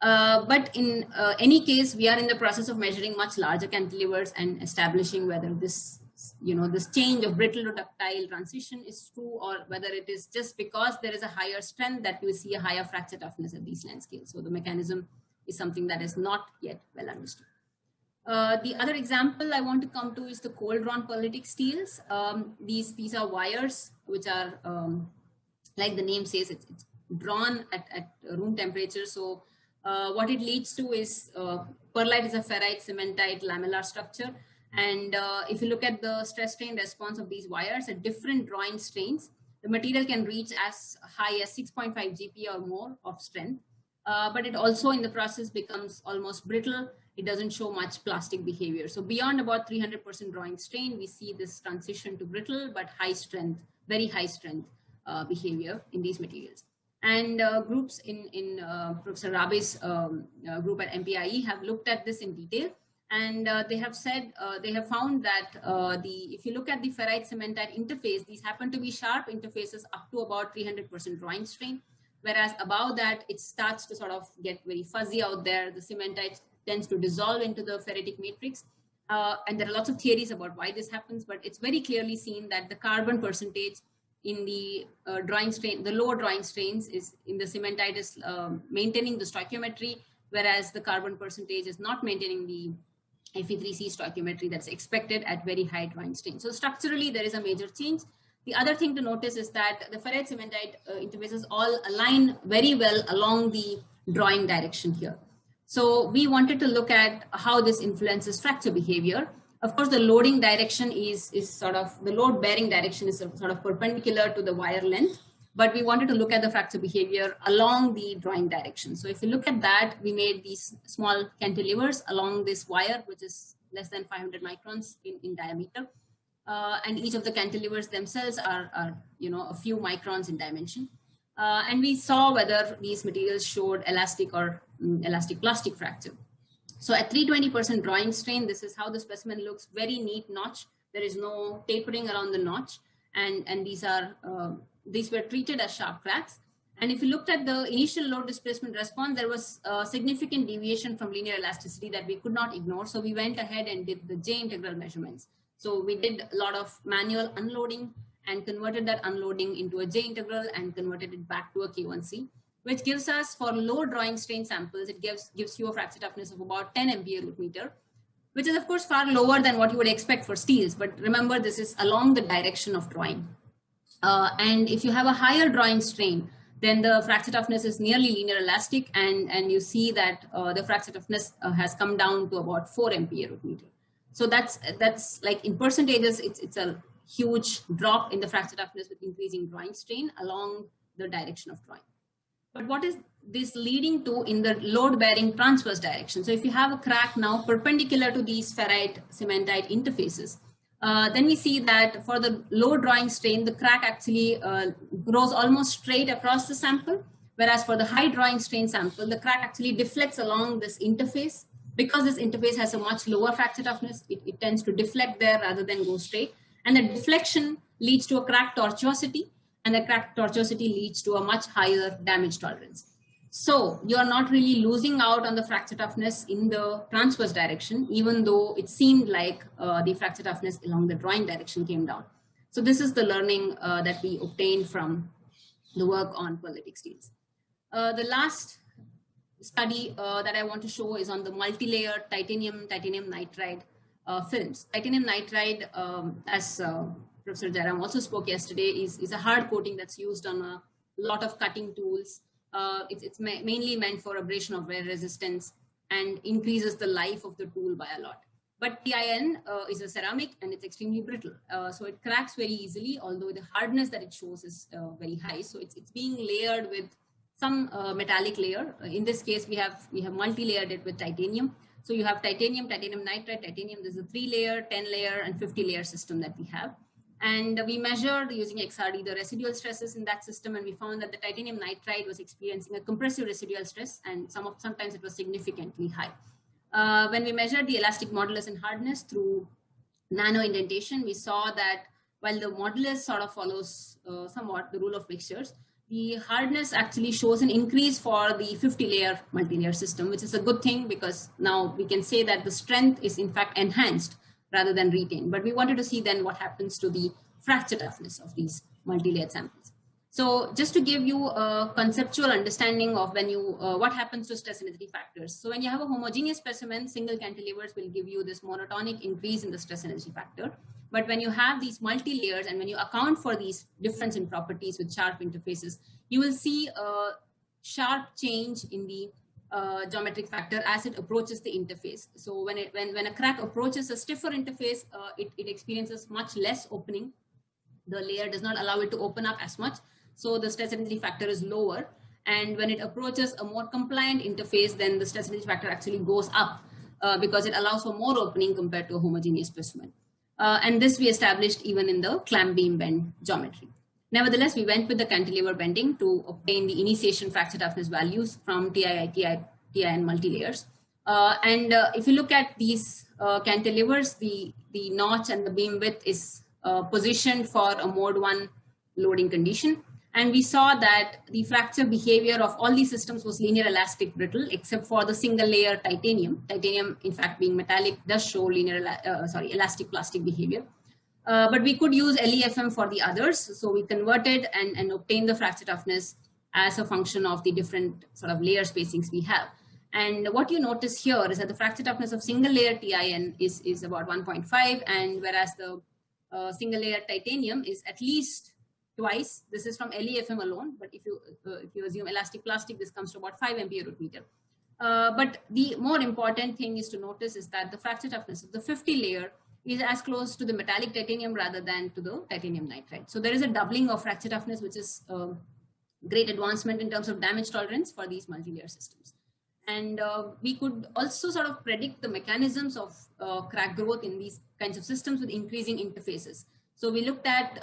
But in any case, we are in the process of measuring much larger cantilevers and establishing whether this, this change of brittle to ductile transition is true, or whether it is just because there is a higher strength that we see a higher fracture toughness at these length scales. So the mechanism is something that is not yet well understood. The other example I want to come to is the cold drawn pearlitic steels. These are wires which are, like the name says, it's drawn at room temperature. So what it leads to is pearlite is a ferrite cementite lamellar structure. And if you look at the stress strain response of these wires at different drawing strains, the material can reach as high as 6.5 GPa or more of strength. But it also in the process becomes almost brittle. It doesn't show much plastic behavior. So beyond about 300% drawing strain, we see this transition to brittle but high strength, very high strength behavior in these materials. And groups in Professor Rabe's group at MPIE have looked at this in detail. And they have said, they have found that if you look at the ferrite cementite interface, these happen to be sharp interfaces up to about 300% drawing strain. Whereas above that, it starts to sort of get very fuzzy out there. The cementite tends to dissolve into the ferritic matrix. And there are lots of theories about why this happens, but it's very clearly seen that the carbon percentage in the drawing strain, the lower drawing strains is in the cementite is maintaining the stoichiometry, whereas the carbon percentage is not maintaining the Fe3C stoichiometry that's expected at very high drawing strain. So structurally, there is a major change. The other thing to notice is that the ferrite cementite interfaces all align very well along the drawing direction here. So we wanted to look at how this influences fracture behavior. Of course, the loading direction is sort of, the load bearing direction is sort of perpendicular to the wire length, but we wanted to look at the fracture behavior along the drawing direction. So if you look at that, we made these small cantilevers along this wire, which is less than 500 microns in diameter. And each of the cantilevers themselves are a few microns in dimension. And we saw whether these materials showed elastic or elastic plastic fracture. So at 320% drawing strain, this is how the specimen looks, very neat notch. There is no tapering around the notch. And these were treated as sharp cracks. And if you looked at the initial load displacement response, there was a significant deviation from linear elasticity that we could not ignore. So we went ahead and did the J integral measurements. So we did a lot of manual unloading and converted that unloading into a J integral and converted it back to a K1C, which gives us, for low drawing strain samples, it gives you a fracture toughness of about 10 MPa root meter, which is of course far lower than what you would expect for steels. But remember, this is along the direction of drawing. And if you have a higher drawing strain, then the fracture toughness is nearly linear elastic, and you see that the fracture toughness has come down to about 4 MPa root meter. So that's like in percentages, it's a huge drop in the fracture toughness with increasing drawing strain along the direction of drawing. But what is this leading to in the load-bearing transverse direction? So if you have a crack now perpendicular to these ferrite cementite interfaces, then we see that for the low drawing strain, the crack actually grows almost straight across the sample, whereas for the high drawing strain sample, the crack actually deflects along this interface. Because this interface has a much lower fracture toughness, it tends to deflect there rather than go straight. And the deflection leads to a crack tortuosity, and the crack tortuosity leads to a much higher damage tolerance. So you are not really losing out on the fracture toughness in the transverse direction, even though it seemed like the fracture toughness along the drawing direction came down. So this is the learning that we obtained from the work on pearlitic steels. The last study that I want to show is on the multi-layer titanium nitride films. Titanium nitride, as Professor Jairam also spoke yesterday, is a hard coating that's used on a lot of cutting tools. It's mainly meant for abrasion of wear resistance and increases the life of the tool by a lot. But TIN is a ceramic and it's extremely brittle. So it cracks very easily, although the hardness that it shows is very high. So it's being layered with some metallic layer. In this case, we have multi-layered it with titanium. So you have titanium, titanium nitride, titanium. There's a 3-layer, 10-layer, and 50-layer system that we have. And we measured using XRD the residual stresses in that system, and we found that the titanium nitride was experiencing a compressive residual stress, and sometimes it was significantly high. When we measured the elastic modulus and hardness through nano indentation, we saw that while the modulus sort of follows somewhat the rule of mixtures, the hardness actually shows an increase for the 50-layer multi-layer system, which is a good thing because now we can say that the strength is in fact enhanced rather than retained. But we wanted to see then what happens to the fracture toughness of these multi-layered samples. So just to give you a conceptual understanding of when you, what happens to stress energy factors. So when you have a homogeneous specimen, single cantilevers will give you this monotonic increase in the stress energy factor. But when you have these multi-layers and when you account for these difference in properties with sharp interfaces, you will see a sharp change in the geometric factor as it approaches the interface. So when a crack approaches a stiffer interface, it experiences much less opening. The layer does not allow it to open up as much. So the stress energy factor is lower. And when it approaches a more compliant interface, then the stress energy factor actually goes up because it allows for more opening compared to a homogeneous specimen. And this we established even in the clamp beam bend geometry. Nevertheless, we went with the cantilever bending to obtain the initiation fracture toughness values from TIN multi-layers. And if you look at these cantilevers, the notch and the beam width is positioned for a mode 1 loading condition. And we saw that the fracture behavior of all these systems was linear elastic brittle, except for the single layer titanium. Titanium, in fact, being metallic, does show elastic plastic behavior. But we could use LEFM for the others. So we converted and obtained the fracture toughness as a function of the different sort of layer spacings we have. And what you notice here is that the fracture toughness of single layer TIN is about 1.5, and whereas the single layer titanium is at least twice. This is from LEFM alone, but if you assume elastic plastic, this comes to about 5 ampere-root-meter. But the more important thing is to notice is that the fracture toughness of the 50 layer is as close to the metallic titanium rather than to the titanium nitride. So there is a doubling of fracture toughness, which is a great advancement in terms of damage tolerance for these multi-layer systems. And we could also sort of predict the mechanisms of crack growth in these kinds of systems with increasing interfaces. So we looked at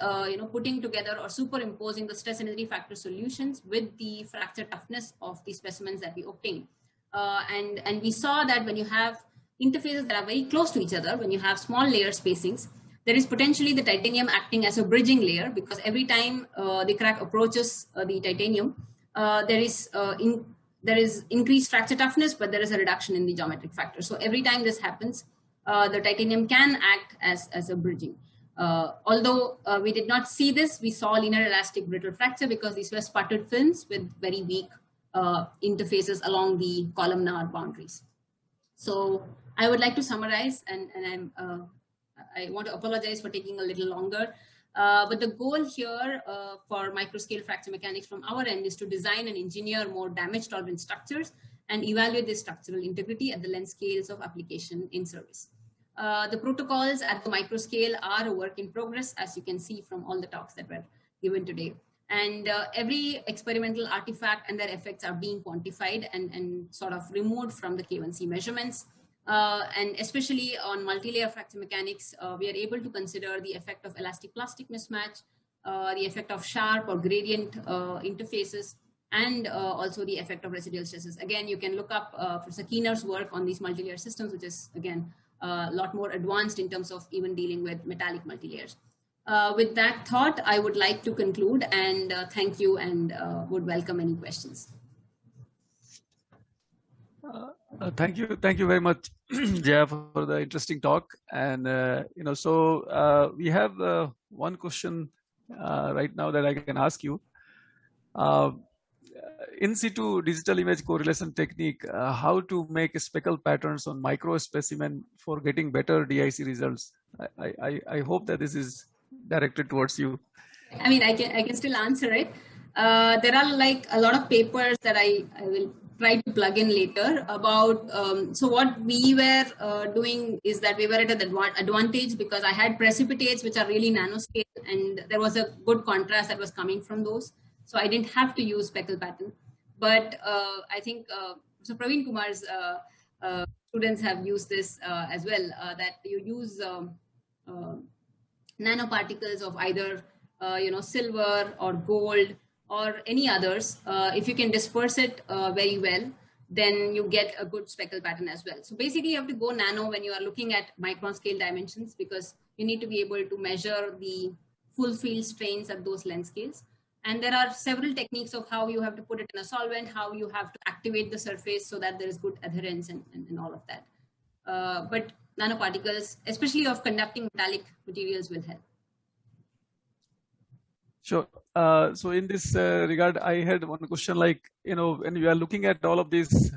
putting together or superimposing the stress energy factor solutions with the fracture toughness of the specimens that we obtained. And we saw that when you have interfaces that are very close to each other, when you have small layer spacings, there is potentially the titanium acting as a bridging layer, because every time the crack approaches the titanium, there is increased fracture toughness, but there is a reduction in the geometric factor. So every time this happens, the titanium can act as a bridging. Although we did not see this, we saw linear elastic brittle fracture because these were sputtered films with very weak interfaces along the columnar boundaries. So I would like to summarize, and I want to apologize for taking a little longer. But the goal here for microscale fracture mechanics from our end is to design and engineer more damage tolerant structures and evaluate the structural integrity at the length scales of application in service. The protocols at the microscale are a work in progress, as you can see from all the talks that were given today. And every experimental artifact and their effects are being quantified and sort of removed from the K1C measurements. And especially on multi-layer fracture mechanics, we are able to consider the effect of elastoplastic mismatch, the effect of sharp or gradient interfaces, and also the effect of residual stresses. Again, you can look up Professor Keener's work on these multi-layer systems, which is, again, a lot more advanced in terms of even dealing with metallic multi-layers. With that thought, I would like to conclude and thank you, and would welcome any questions. Thank you very much, Jaya, for the interesting talk. And we have one question right now that I can ask you. In-situ digital image correlation technique, how to make speckle patterns on micro specimen for getting better DIC results. I hope that this is directed towards you. I mean, I can still answer it. There are like a lot of papers that I will try to plug in later about, so what we were doing is that we were at an advantage because I had precipitates which are really nanoscale, and there was a good contrast that was coming from those. So I didn't have to use speckle pattern. But I think so Praveen Kumar's students have used this as well, that you use nanoparticles of either silver or gold or any others. If you can disperse it very well, then you get a good speckle pattern as well. So basically you have to go nano when you are looking at micron scale dimensions, because you need to be able to measure the full field strains at those length scales. And there are several techniques of how you have to put it in a solvent, how you have to activate the surface so that there is good adherence and all of that. But nanoparticles, especially of conducting metallic materials, will help. Sure. So in this regard, I had one question, like, when you are looking at all of these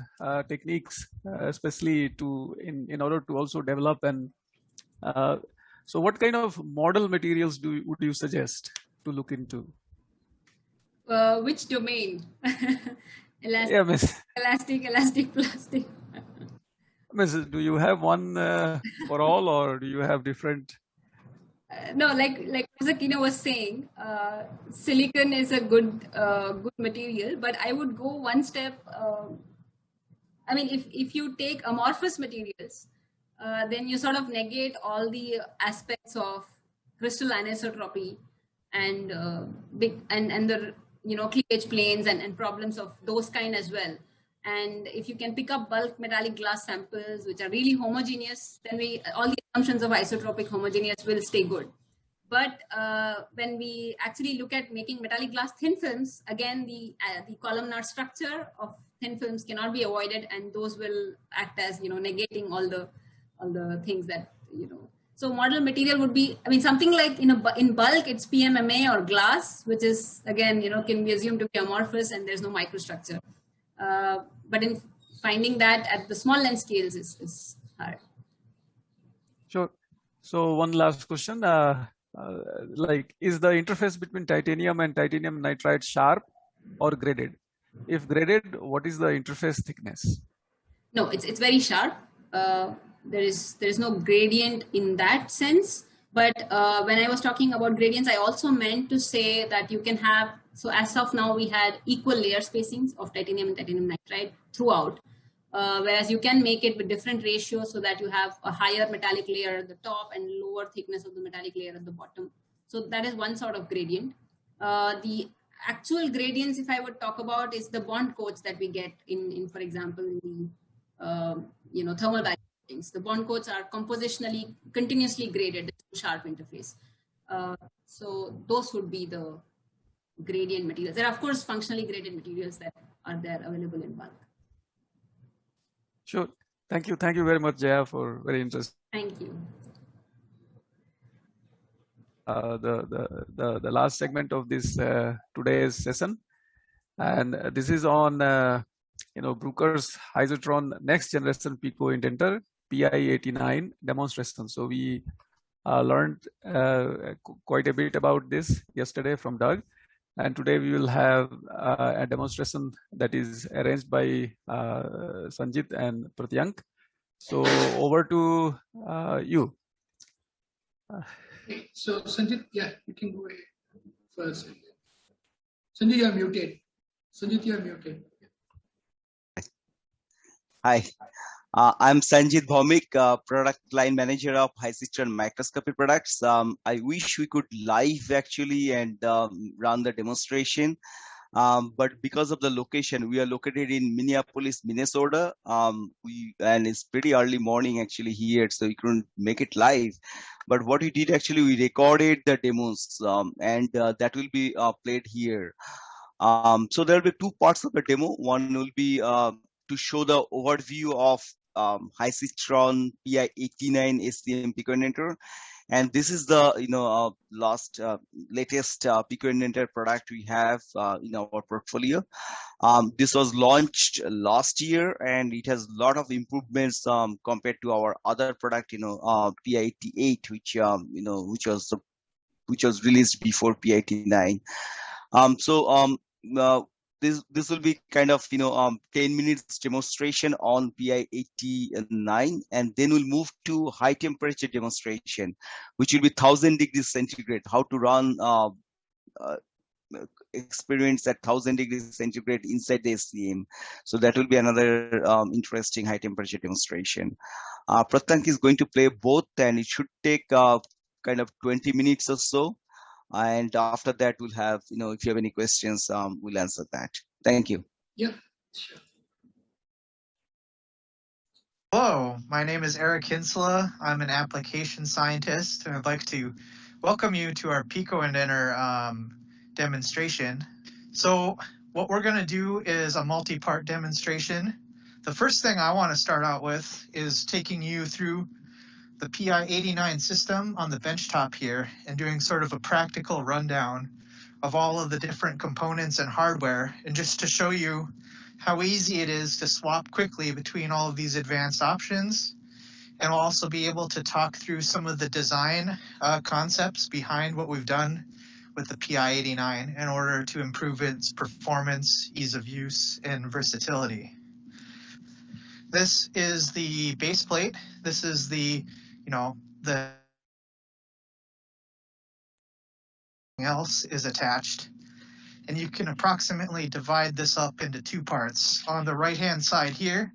techniques, especially in order to also develop, and so what kind of model materials would you suggest to look into? Which domain? Elastic, yeah, miss. Elastic, plastic. Miss, do you have one for all, or do you have different? No, like Professor Keener was saying, silicon is a good material, but I would go one step. I mean, if you take amorphous materials, then you sort of negate all the aspects of crystal anisotropy and the cleavage planes and problems of those kind as well. And if you can pick up bulk metallic glass samples which are really homogeneous, then all the assumptions of isotropic homogeneous will stay good. But when we actually look at making metallic glass thin films, again, the columnar structure of thin films cannot be avoided, and those will act as negating all the things that So model material would be, I mean, something like in bulk, it's PMMA or glass, which is, again, can be assumed to be amorphous and there's no microstructure. But in finding that at the small length scales is hard. Sure. So one last question, like, is the interface between titanium and titanium nitride sharp or graded? If graded, what is the interface thickness? No, it's very sharp. There is no gradient in that sense. But when I was talking about gradients, I also meant to say that you can have, so as of now, we had equal layer spacings of titanium and titanium nitride throughout, whereas you can make it with different ratios so that you have a higher metallic layer at the top and lower thickness of the metallic layer at the bottom. So that is one sort of gradient. The actual gradients, if I would talk about, is the bond coats that we get in for example, in the thermal things. The bond coats are compositionally continuously graded, sharp interface. So those would be the gradient materials. There are, of course, functionally graded materials that are there available in bulk. Sure. Thank you. Thank you very much, Jaya, for very interesting. Thank you. The last segment of this today's session, and this is on Bruker's Isotron next generation Pico indenter PI89 demonstration. So we learned quite a bit about this yesterday from Doug, and today we will have a demonstration that is arranged by Sanjit and Pratyank. So over to you. So Sanjit, yeah, you can go ahead first. Sanjit, you are muted. Sanjit, you are muted. Hi, I'm Sanjit Bhaumik, Product Line Manager of high-cistern microscopy products. I wish we could live actually and run the demonstration. But because of the location, we are located in Minneapolis, Minnesota. And it's pretty early morning actually here, so we couldn't make it live. But what we did actually, we recorded the demos, and that will be played here. So there will be two parts of the demo. One will be to show the overview of high-cistern PI89 SCM picoinator. And this is the latest picoinator product we have in our portfolio. This was launched last year, and it has a lot of improvements compared to our other product, P88, which was released before P89. This will be kind of 10 minutes demonstration on PI89, and then we'll move to high temperature demonstration, which will be 1000 degrees centigrade, how to run experiments at 1000 degrees centigrade inside the SCM. So that will be another interesting high temperature demonstration. Pratank is going to play both, and it should take kind of 20 minutes or so. And after that, we'll have, if you have any questions, we'll answer that. Thank you. Yeah, sure. Hello, my name is Eric Kinsella. I'm an application scientist, and I'd like to welcome you to our picoinator demonstration. So what we're going to do is a multi-part demonstration. The first thing I want to start out with is taking you through the PI89 system on the benchtop here and doing sort of a practical rundown of all of the different components and hardware, and just to show you how easy it is to swap quickly between all of these advanced options. And we'll also be able to talk through some of the design concepts behind what we've done with the PI89 in order to improve its performance, ease of use, and versatility. This is the base plate. This is the else is attached, and you can approximately divide this up into two parts. On the right hand side here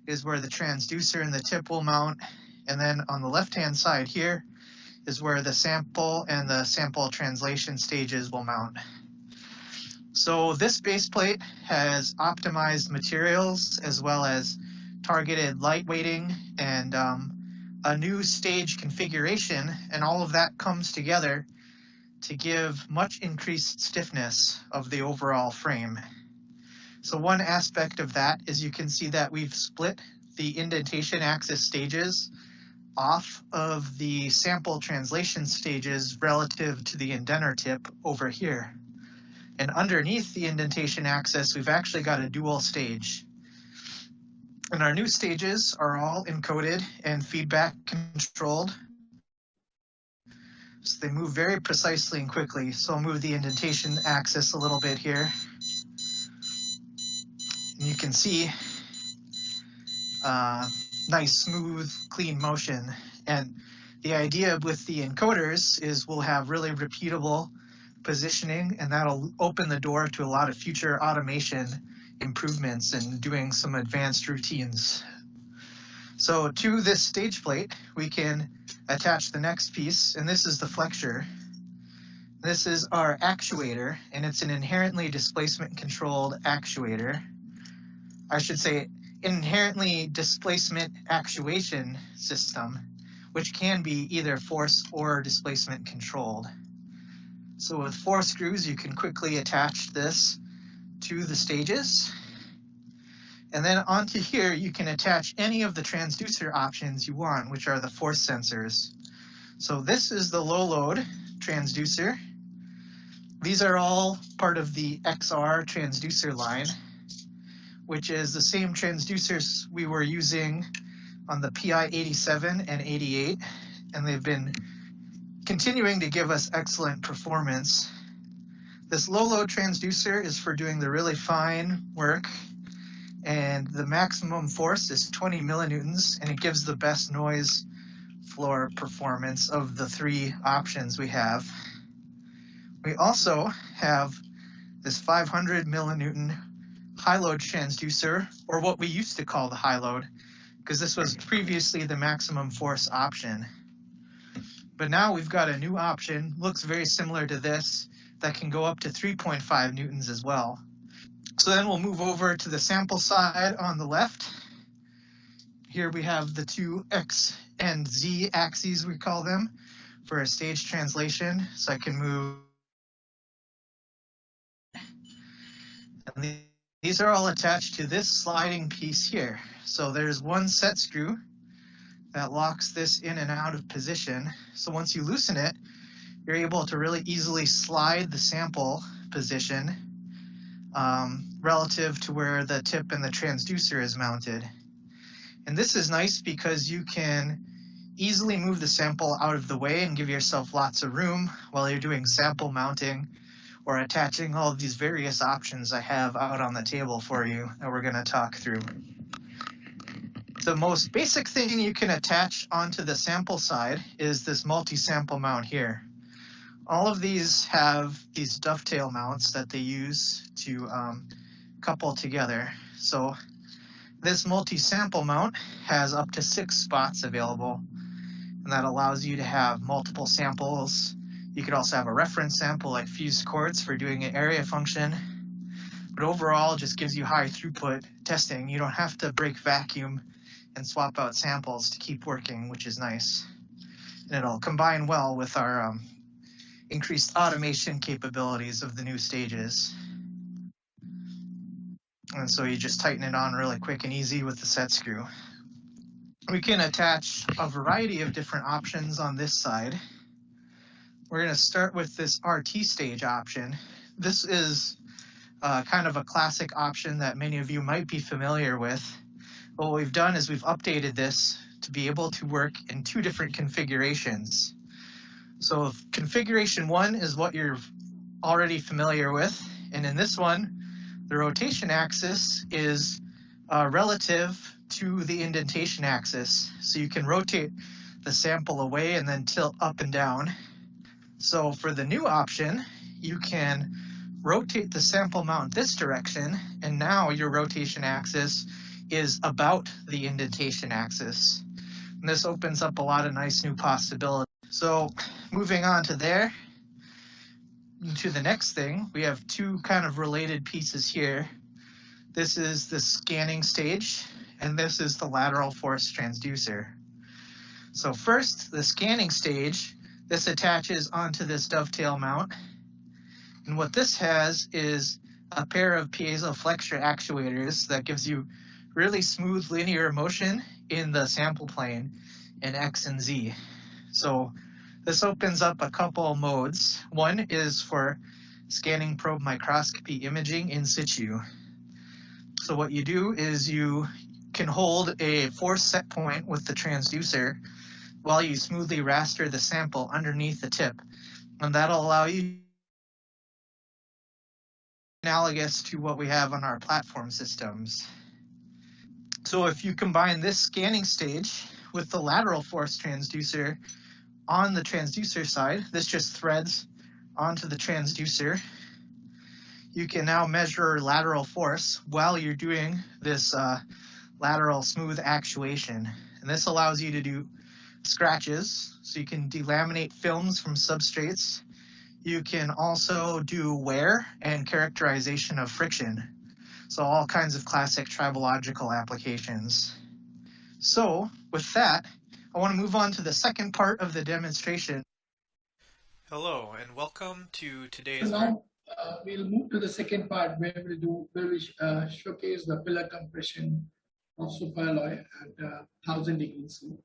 is where the transducer and the tip will mount, and then on the left hand side here is where the sample and the sample translation stages will mount. So this base plate has optimized materials as well as targeted lightweighting and a new stage configuration, and all of that comes together to give much increased stiffness of the overall frame. So one aspect of that is you can see that we've split the indentation axis stages off of the sample translation stages relative to the indenter tip over here. And underneath the indentation axis, we've actually got a dual stage. And our new stages are all encoded and feedback controlled. So they move very precisely and quickly. So I'll move the indentation axis a little bit here. And you can see nice, smooth, clean motion. And the idea with the encoders is we'll have really repeatable positioning, and that'll open the door to a lot of future automation improvements and doing some advanced routines. So to this stage plate, we can attach the next piece, and this is the flexure. This is our actuator, and it's an inherently displacement controlled actuator. I should say inherently displacement actuation system, which can be either force or displacement controlled. So with 4 screws, you can quickly attach this to the stages. And then onto here, you can attach any of the transducer options you want, which are the force sensors. So this is the low load transducer. These are all part of the XR transducer line, which is the same transducers we were using on the PI87 and 88, and they've been continuing to give us excellent performance. This low load transducer is for doing the really fine work, and the maximum force is 20 millinewtons, and it gives the best noise floor performance of the three options we have. We also have this 500 millinewton high load transducer, or what we used to call the high load, because this was previously the maximum force option. But now we've got a new option, looks very similar to this, that can go up to 3.5 newtons as well. So then we'll move over to the sample side on the left. Here we have the two X and Z axes, we call them, for a stage translation. So I can move. And these are all attached to this sliding piece here. So there's one set screw that locks this in and out of position. So once you loosen it, you're able to really easily slide the sample position relative to where the tip and the transducer is mounted. And this is nice because you can easily move the sample out of the way and give yourself lots of room while you're doing sample mounting or attaching all of these various options I have out on the table for you that we're going to talk through. The most basic thing you can attach onto the sample side is this multi-sample mount here. All of these have these dovetail mounts that they use to couple together. So this multi-sample mount has up to 6 spots available, and that allows you to have multiple samples. You could also have a reference sample like fused quartz for doing an area function. But overall, it just gives you high throughput testing. You don't have to break vacuum and swap out samples to keep working, which is nice. And it'll combine well with our increased automation capabilities of the new stages. And so you just tighten it on really quick and easy with the set screw. We can attach a variety of different options on this side. We're going to start with this RT stage option. This is kind of a classic option that many of you might be familiar with. What we've done is we've updated this to be able to work in 2 different configurations. So configuration 1 is what you're already familiar with, and in this one, the rotation axis is relative to the indentation axis. So you can rotate the sample away and then tilt up and down. So for the new option, you can rotate the sample mount this direction, and now your rotation axis is about the indentation axis. And this opens up a lot of nice new possibilities. So moving on to there, to the next thing, we have 2 kind of related pieces here. This is the scanning stage, and this is the lateral force transducer. So first, the scanning stage, this attaches onto this dovetail mount. And what this has is a pair of piezo flexure actuators that gives you really smooth linear motion in the sample plane in X and Z. So this opens up a couple modes. One is for scanning probe microscopy imaging in situ. So what you do is you can hold a force set point with the transducer while you smoothly raster the sample underneath the tip. And that'll allow you analogous to what we have on our platform systems. So if you combine this scanning stage with the lateral force transducer on the transducer side, this just threads onto the transducer. You can now measure lateral force while you're doing this lateral smooth actuation. And this allows you to do scratches, so you can delaminate films from substrates. You can also do wear and characterization of friction. So all kinds of classic tribological applications. So with that, I want to move on to the second part of the demonstration. Hello and welcome to today's. So now we'll move to the second part where we showcase the pillar compression of superalloy at 1000 degrees C.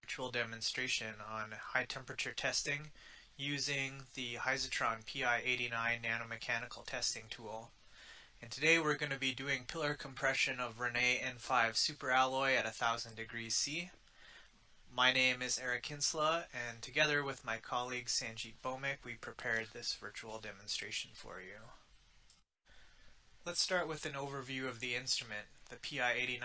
Virtual demonstration on high temperature testing using the Hyzotron PI89 nanomechanical testing tool. And today we're going to be doing pillar compression of Rene N5 superalloy at 1000 degrees C. My name is Eric Kinsla, and together with my colleague Sanjit Bhomik, we prepared this virtual demonstration for you. Let's start with an overview of the instrument, the PI-89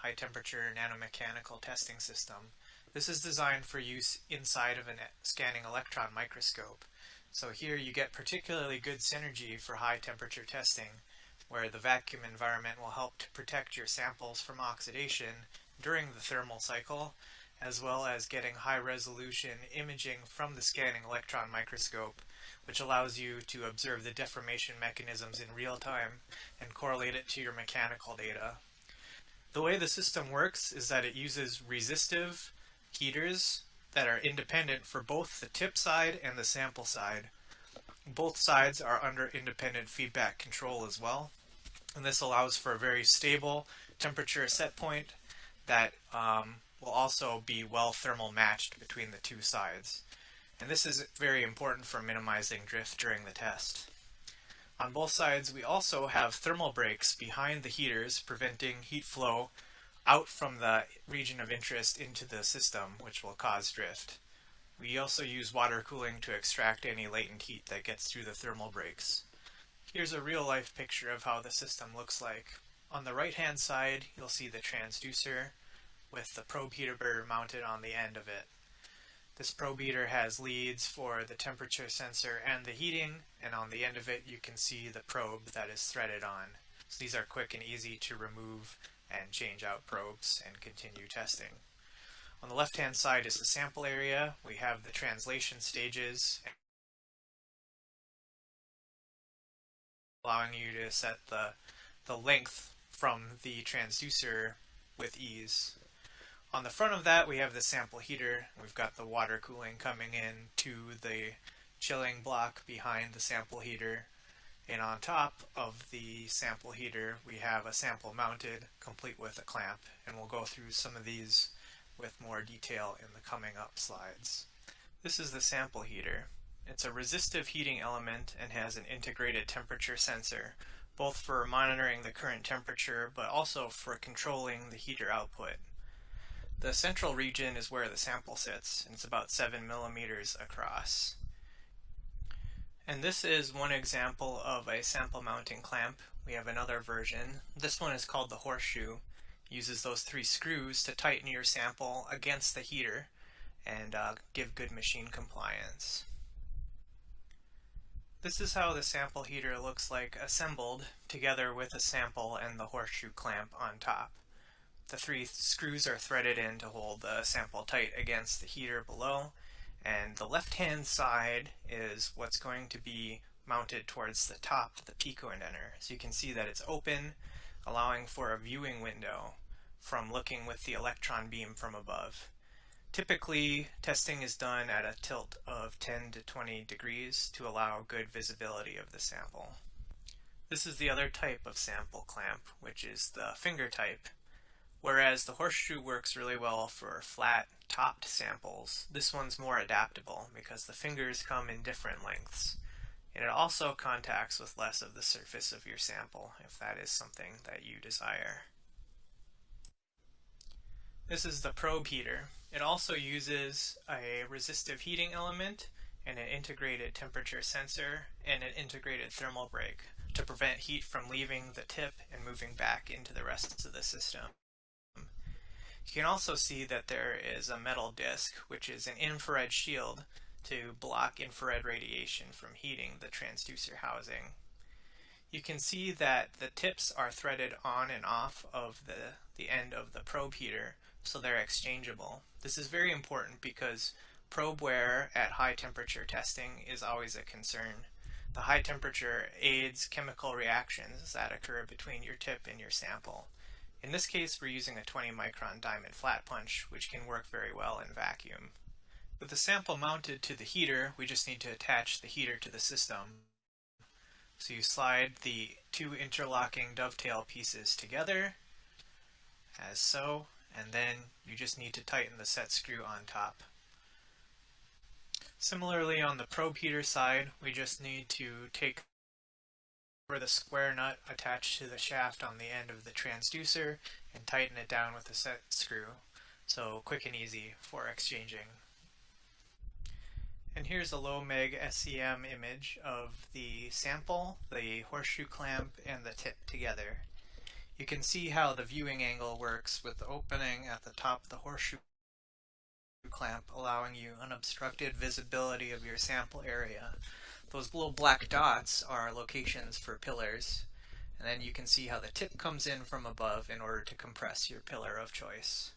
high temperature nanomechanical testing system. This is designed for use inside of a scanning electron microscope. So here you get particularly good synergy for high temperature testing, where the vacuum environment will help to protect your samples from oxidation during the thermal cycle, as well as getting high resolution imaging from the scanning electron microscope, which allows you to observe the deformation mechanisms in real time and correlate it to your mechanical data. The way the system works is that it uses resistive heaters that are independent for both the tip side and the sample side. Both sides are under independent feedback control as well, and this allows for a very stable temperature set point that will also be well thermal matched between the two sides. And this is very important for minimizing drift during the test. On both sides, we also have thermal breaks behind the heaters, preventing heat flow out from the region of interest into the system, which will cause drift. We also use water cooling to extract any latent heat that gets through the thermal breaks. Here's a real-life picture of how the system looks like. On the right-hand side, you'll see the transducer with the probe heater mounted on the end of it. This probe heater has leads for the temperature sensor and the heating, and on the end of it you can see the probe that is threaded on. So these are quick and easy to remove and change out probes and continue testing. On the left-hand side is the sample area. We have the translation stages, allowing you to set the length from the transducer with ease. On the front of that, we have the sample heater. We've got the water cooling coming in to the chilling block behind the sample heater. And on top of the sample heater, we have a sample mounted, complete with a clamp. And we'll go through some of these with more detail in the coming up slides. This is the sample heater. It's a resistive heating element and has an integrated temperature sensor, both for monitoring the current temperature, but also for controlling the heater output. The central region is where the sample sits, and it's about 7 millimeters across. And this is one example of a sample mounting clamp. We have another version. This one is called the horseshoe. It uses those 3 screws to tighten your sample against the heater and give good machine compliance. This is how the sample heater looks like assembled together with a sample and the horseshoe clamp on top. The 3 screws are threaded in to hold the sample tight against the heater below, and the left-hand side is what's going to be mounted towards the top of the pico indenter. So you can see that it's open, allowing for a viewing window from looking with the electron beam from above. Typically, testing is done at a tilt of 10 to 20 degrees to allow good visibility of the sample. This is the other type of sample clamp, which is the finger type. Whereas the horseshoe works really well for flat, topped samples, this one's more adaptable because the fingers come in different lengths. And it also contacts with less of the surface of your sample, if that is something that you desire. This is the probe heater. It also uses a resistive heating element and an integrated temperature sensor and an integrated thermal break to prevent heat from leaving the tip and moving back into the rest of the system. You can also see that there is a metal disc, which is an infrared shield to block infrared radiation from heating the transducer housing. You can see that the tips are threaded on and off of the end of the probe heater, so they're exchangeable. This is very important because probe wear at high temperature testing is always a concern. The high temperature aids chemical reactions that occur between your tip and your sample. In this case, we're using a 20 micron diamond flat punch, which can work very well in vacuum. With the sample mounted to the heater, we just need to attach the heater to the system. So you slide the 2 interlocking dovetail pieces together, as so, and then you just need to tighten the set screw on top. Similarly, on the probe heater side, we just need to take over the square nut attached to the shaft on the end of the transducer and tighten it down with a set screw. So quick and easy for exchanging. And here's a low meg SEM image of the sample, the horseshoe clamp, and the tip together. You can see how the viewing angle works with the opening at the top of the horseshoe clamp, allowing you unobstructed visibility of your sample area. Those little black dots are locations for pillars, and then you can see how the tip comes in from above in order to compress your pillar of choice.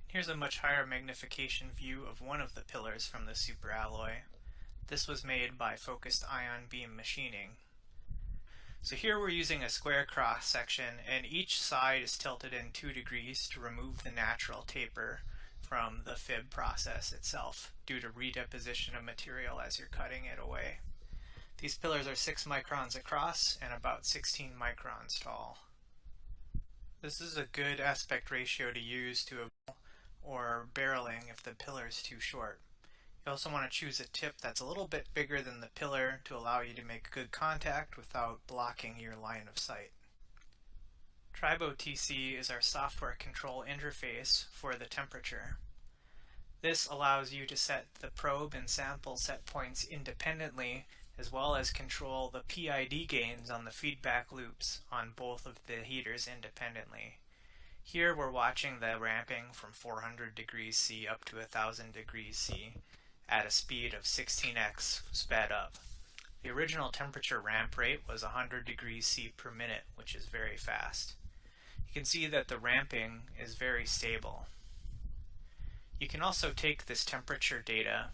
Here's a much higher magnification view of one of the pillars from the superalloy. This was made by focused ion beam machining. So here we're using a square cross section, and each side is tilted in 2 degrees to remove the natural taper from the fib process itself due to redeposition of material as you're cutting it away. These pillars are 6 microns across and about 16 microns tall. This is a good aspect ratio to use to or barreling if the pillar is too short. You also want to choose a tip that's a little bit bigger than the pillar to allow you to make good contact without blocking your line of sight. TriboTC is our software control interface for the temperature. This allows you to set the probe and sample set points independently, as well as control the PID gains on the feedback loops on both of the heaters independently. Here we're watching the ramping from 400 degrees C up to 1000 degrees C at a speed of 16x sped up. The original temperature ramp rate was 100 degrees C per minute, which is very fast. You can see that the ramping is very stable. You can also take this temperature data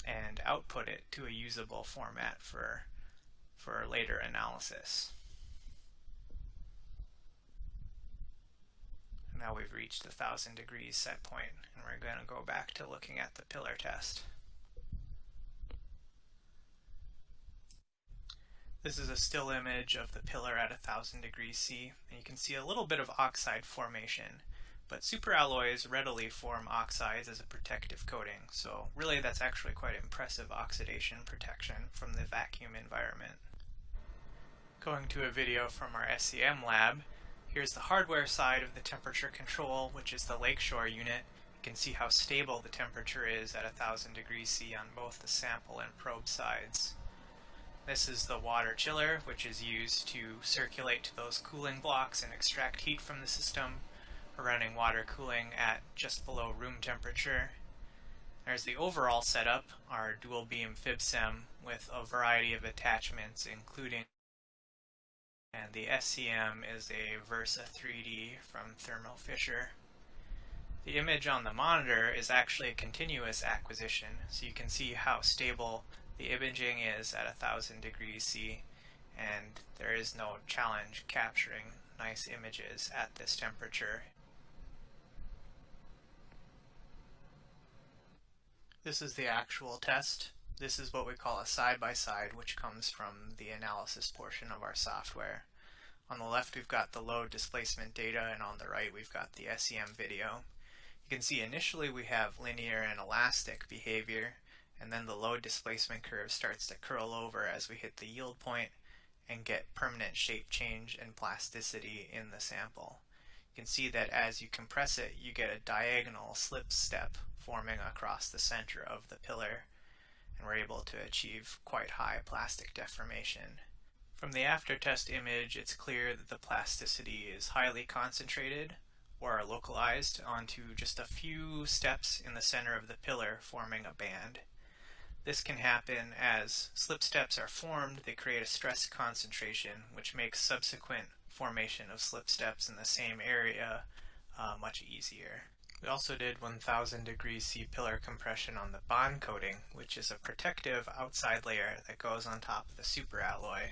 and output it to a usable format for later analysis. Now we've reached the 1000 degrees set point, and we're going to go back to looking at the pillar test. This is a still image of the pillar at 1000 degrees C, and you can see a little bit of oxide formation, but superalloys readily form oxides as a protective coating, so really that's actually quite impressive oxidation protection from the vacuum environment. Going to a video from our SEM lab, here's the hardware side of the temperature control, which is the Lakeshore unit. You can see how stable the temperature is at 1000 degrees C on both the sample and probe sides. This is the water chiller, which is used to circulate to those cooling blocks and extract heat from the system. We're running water cooling at just below room temperature. There's the overall setup, our dual beam FibSem with a variety of attachments, including, and the SCM is a Versa 3D from Thermo Fisher. The image on the monitor is actually a continuous acquisition, so you can see how stable the imaging is at 1000 degrees C, and there is no challenge capturing nice images at this temperature. This is the actual test. This is what we call a side-by-side, which comes from the analysis portion of our software. On the left we've got the load displacement data, and on the right we've got the SEM video. You can see initially we have linear and elastic behavior, and then the load displacement curve starts to curl over as we hit the yield point and get permanent shape change and plasticity in the sample. You can see that as you compress it, you get a diagonal slip step forming across the center of the pillar, and we're able to achieve quite high plastic deformation. From the after-test image, it's clear that the plasticity is highly concentrated or localized onto just a few steps in the center of the pillar, forming a band. This can happen as slip steps are formed. They create a stress concentration, which makes subsequent formation of slip steps in the same area much easier. We also did 1000 degrees C pillar compression on the bond coating, which is a protective outside layer that goes on top of the superalloy.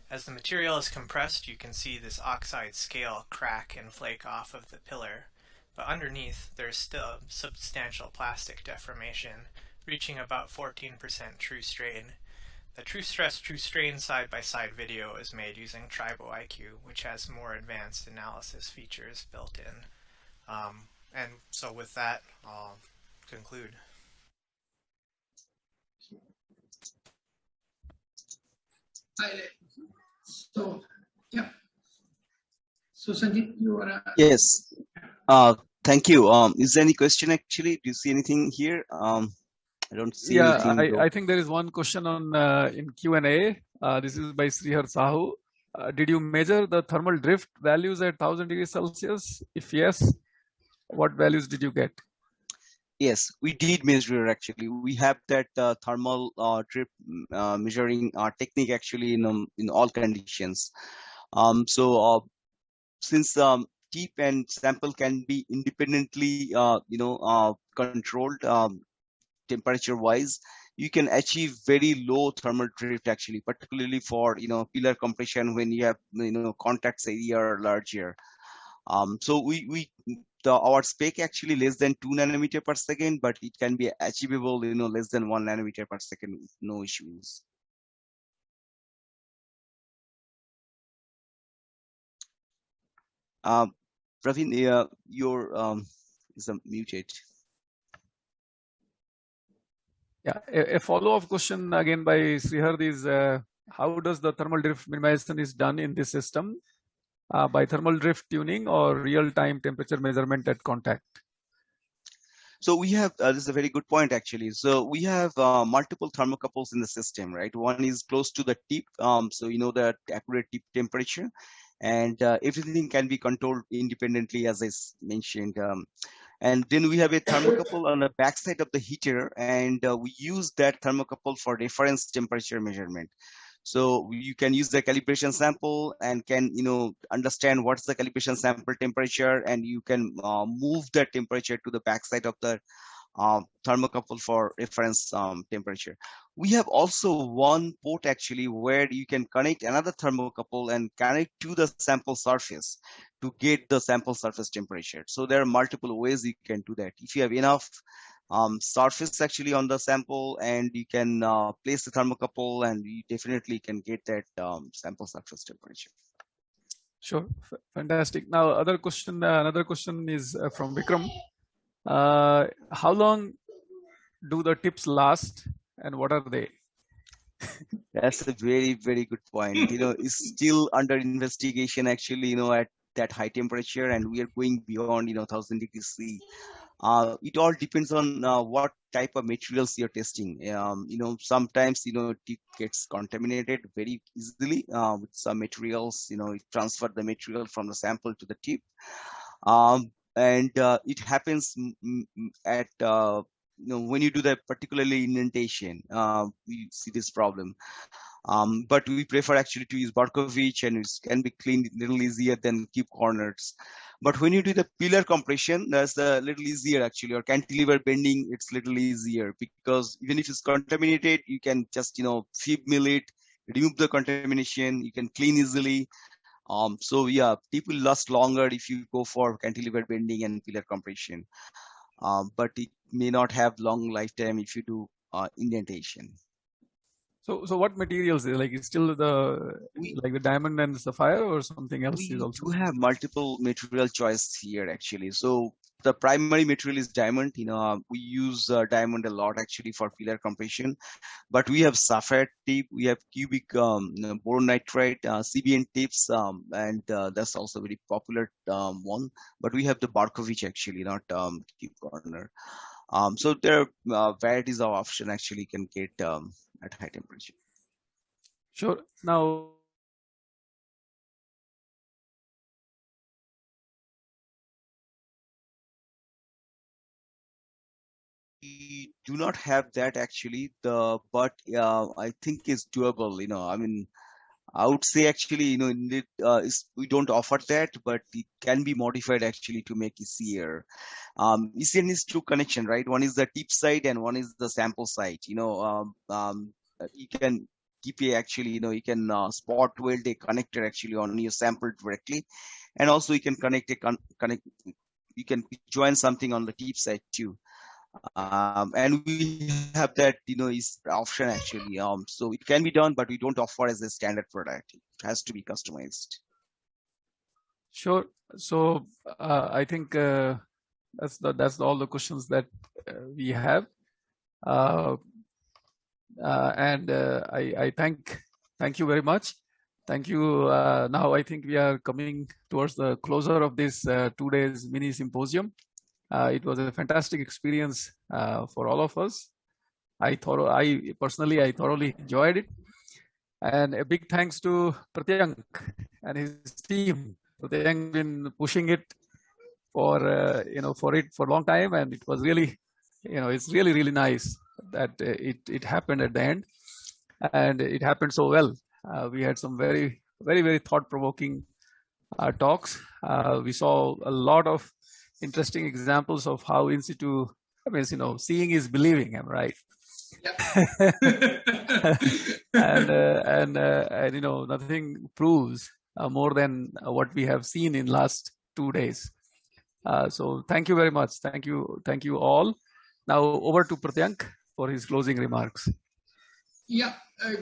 As the material is compressed, you can see this oxide scale crack and flake off of the pillar, but underneath there's still substantial plastic deformation, reaching about 14% true strain. The true stress, true strain side-by-side video is made using TriboIQ, which has more advanced analysis features built in. And so with that, I'll conclude. Hi there. So, yeah. So, Sanjit, you are... Yes. Thank you. Is there any question actually? Do you see anything here? I don't see anything. I think there is one question on in Q&A. This is by Srihar Sahu. Did you measure the thermal drift values at 1000 degrees Celsius? If yes, what values did you get? Yes, we did measure actually. We have that thermal drift measuring technique actually in all conditions. Since tip and sample can be independently controlled temperature wise, you can achieve very low thermal drift actually, particularly for pillar compression when you have contacts area are larger. So our spec actually less than 2 nanometer per second, but it can be achievable less than 1 nanometer per second with no issues. Praveen, your is muted. Yeah, a follow-up question again by Srihar is how does the thermal drift minimization is done in this system? By thermal drift tuning or real-time temperature measurement at contact? So we have, this is a very good point actually. So we have multiple thermocouples in the system, right? One is close to the tip, so the accurate tip temperature, and everything can be controlled independently as I mentioned. And then we have a thermocouple on the backside of the heater, and we use that thermocouple for reference temperature measurement. So you can use the calibration sample and can understand what's the calibration sample temperature, and you can move that temperature to the backside of the thermocouple for reference temperature. We have also one port actually where you can connect another thermocouple and connect to the sample surface to get the sample surface temperature. So there are multiple ways you can do that. If you have enough surface actually on the sample, and you can place the thermocouple, and you definitely can get that sample surface temperature. Sure, fantastic. Now, another question is from Vikram. How long do the tips last, and what are they? That's a very, very good point. It's still under investigation actually, at that high temperature, and we are going beyond 1000 degrees C. It all depends on what type of materials you're testing. Sometimes tip gets contaminated very easily with some materials. It transfer the material from the sample to the tip, and it happens at when you do that, particularly indentation, we see this problem. But we prefer actually to use Barkovich, and it can be cleaned a little easier than keep corners. But when you do the pillar compression, that's a little easier actually, or cantilever bending, it's a little easier, because even if it's contaminated, you can just fib mill it, remove the contamination, you can clean easily. So yeah, tip will last longer if you go for cantilever bending and pillar compression. But it may not have long lifetime if you do indentation. So what materials is it's still the diamond and sapphire, or something else is also? We do have multiple material choice here actually. So the primary material is diamond. We use diamond a lot actually for pillar compression, but we have sapphire tip, we have cubic boron nitride, CBN tips, and that's also a very popular one. But we have the Barkovich actually, not tip corner. So there are varieties of option actually you can get at high temperature. Sure. Now, we do not have that actually, but I think it's doable. I mean, I would say actually, we don't offer that, but it can be modified actually to make easier. ECN is two connection, right? One is the tip side and one is the sample side. You can keep actually, you can spot weld a connector actually on your sample directly, and also you can connect you can join something on the tip side too. And we have that is option actually, so it can be done, but we don't offer as a standard product. It has to be customized. Sure. So I think that's all the questions that we have, and I thank you very much. Thank you. Now I think we are coming towards the closer of this 2 days mini symposium. It was a fantastic experience for all of us. I thoroughly enjoyed it. And a big thanks to Pratyank and his team. Pratyank been pushing it for for a long time, and it was really, it's really nice that it happened at the end, and it happened so well. We had some very thought-provoking talks. We saw a lot of interesting examples of how in-situ, I mean, seeing is believing, am I right? and nothing proves more than what we have seen in last 2 days. So thank you very much. Thank you all. Now over to Pratyank for his closing remarks. Yeah,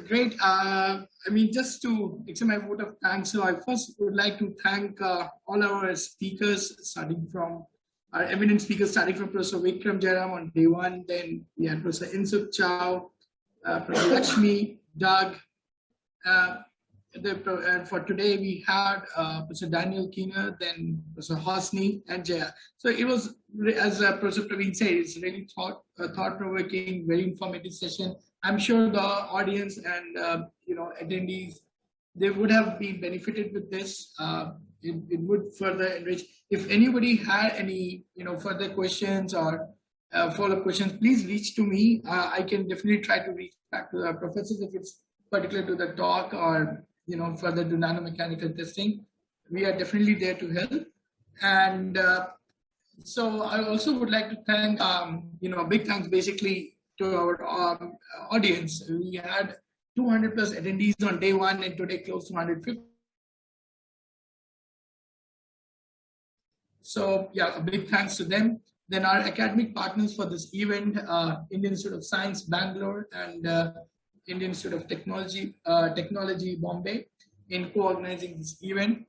great. I mean, just to extend my vote of thanks, so I first would like to thank all our speakers, starting from our eminent speakers, starting from Professor Vikram Jairam on day one. Then we had Professor Insuk Chow, Professor Lakshmi, Doug. And for today, we had Professor Daniel Keener, then Professor Hosni, and Jaya. So it was, as Professor Praveen said, it's really thought-provoking, very informative session. I'm sure the audience and attendees, they would have been benefited with this. It would further enrich. If anybody had any further questions or follow-up questions, please reach to me. I can definitely try to reach back to the professors if it's particular to the talk or further to nanomechanical testing. We are definitely there to help. And so I also would like to thank, big thanks basically to our audience. We had 200 plus attendees on day one, and today close to 150. So yeah, a big thanks to them. Then our academic partners for this event, Indian Institute of Science, Bangalore, and Indian Institute of Technology, Bombay, in co-organizing this event.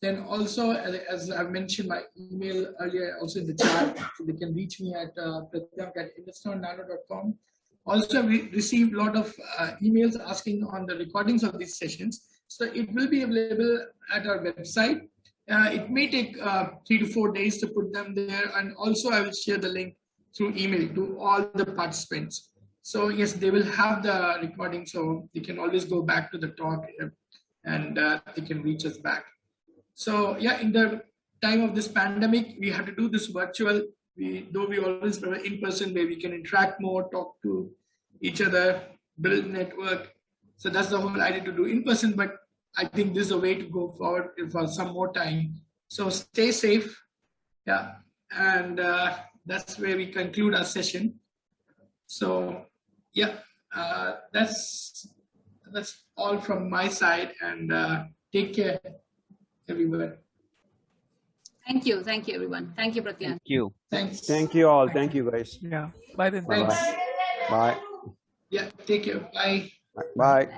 Then also, as I mentioned my email earlier, also in the chat, so they can reach me at pratyank@investornano.com. Also, we received a lot of emails asking on the recordings of these sessions. So it will be available at our website. It may take 3 to 4 days to put them there. And also I will share the link through email to all the participants. So yes, they will have the recording, so they can always go back to the talk and they can reach us back. So yeah, in the time of this pandemic, we have to do this virtual. Though we always prefer in person, where we can interact more, talk to each other, build network. So that's the whole idea, to do in person, but I think this is a way to go forward for some more time. So stay safe. Yeah. And that's where we conclude our session. So yeah, that's all from my side, and take care, everyone. Thank you everyone. Thank you, Pratyank. Thank you. Thanks. Thank you all. Thank you, guys. Yeah. Bye then. Thanks. Bye. Yeah. Take care. Bye. Bye. Bye.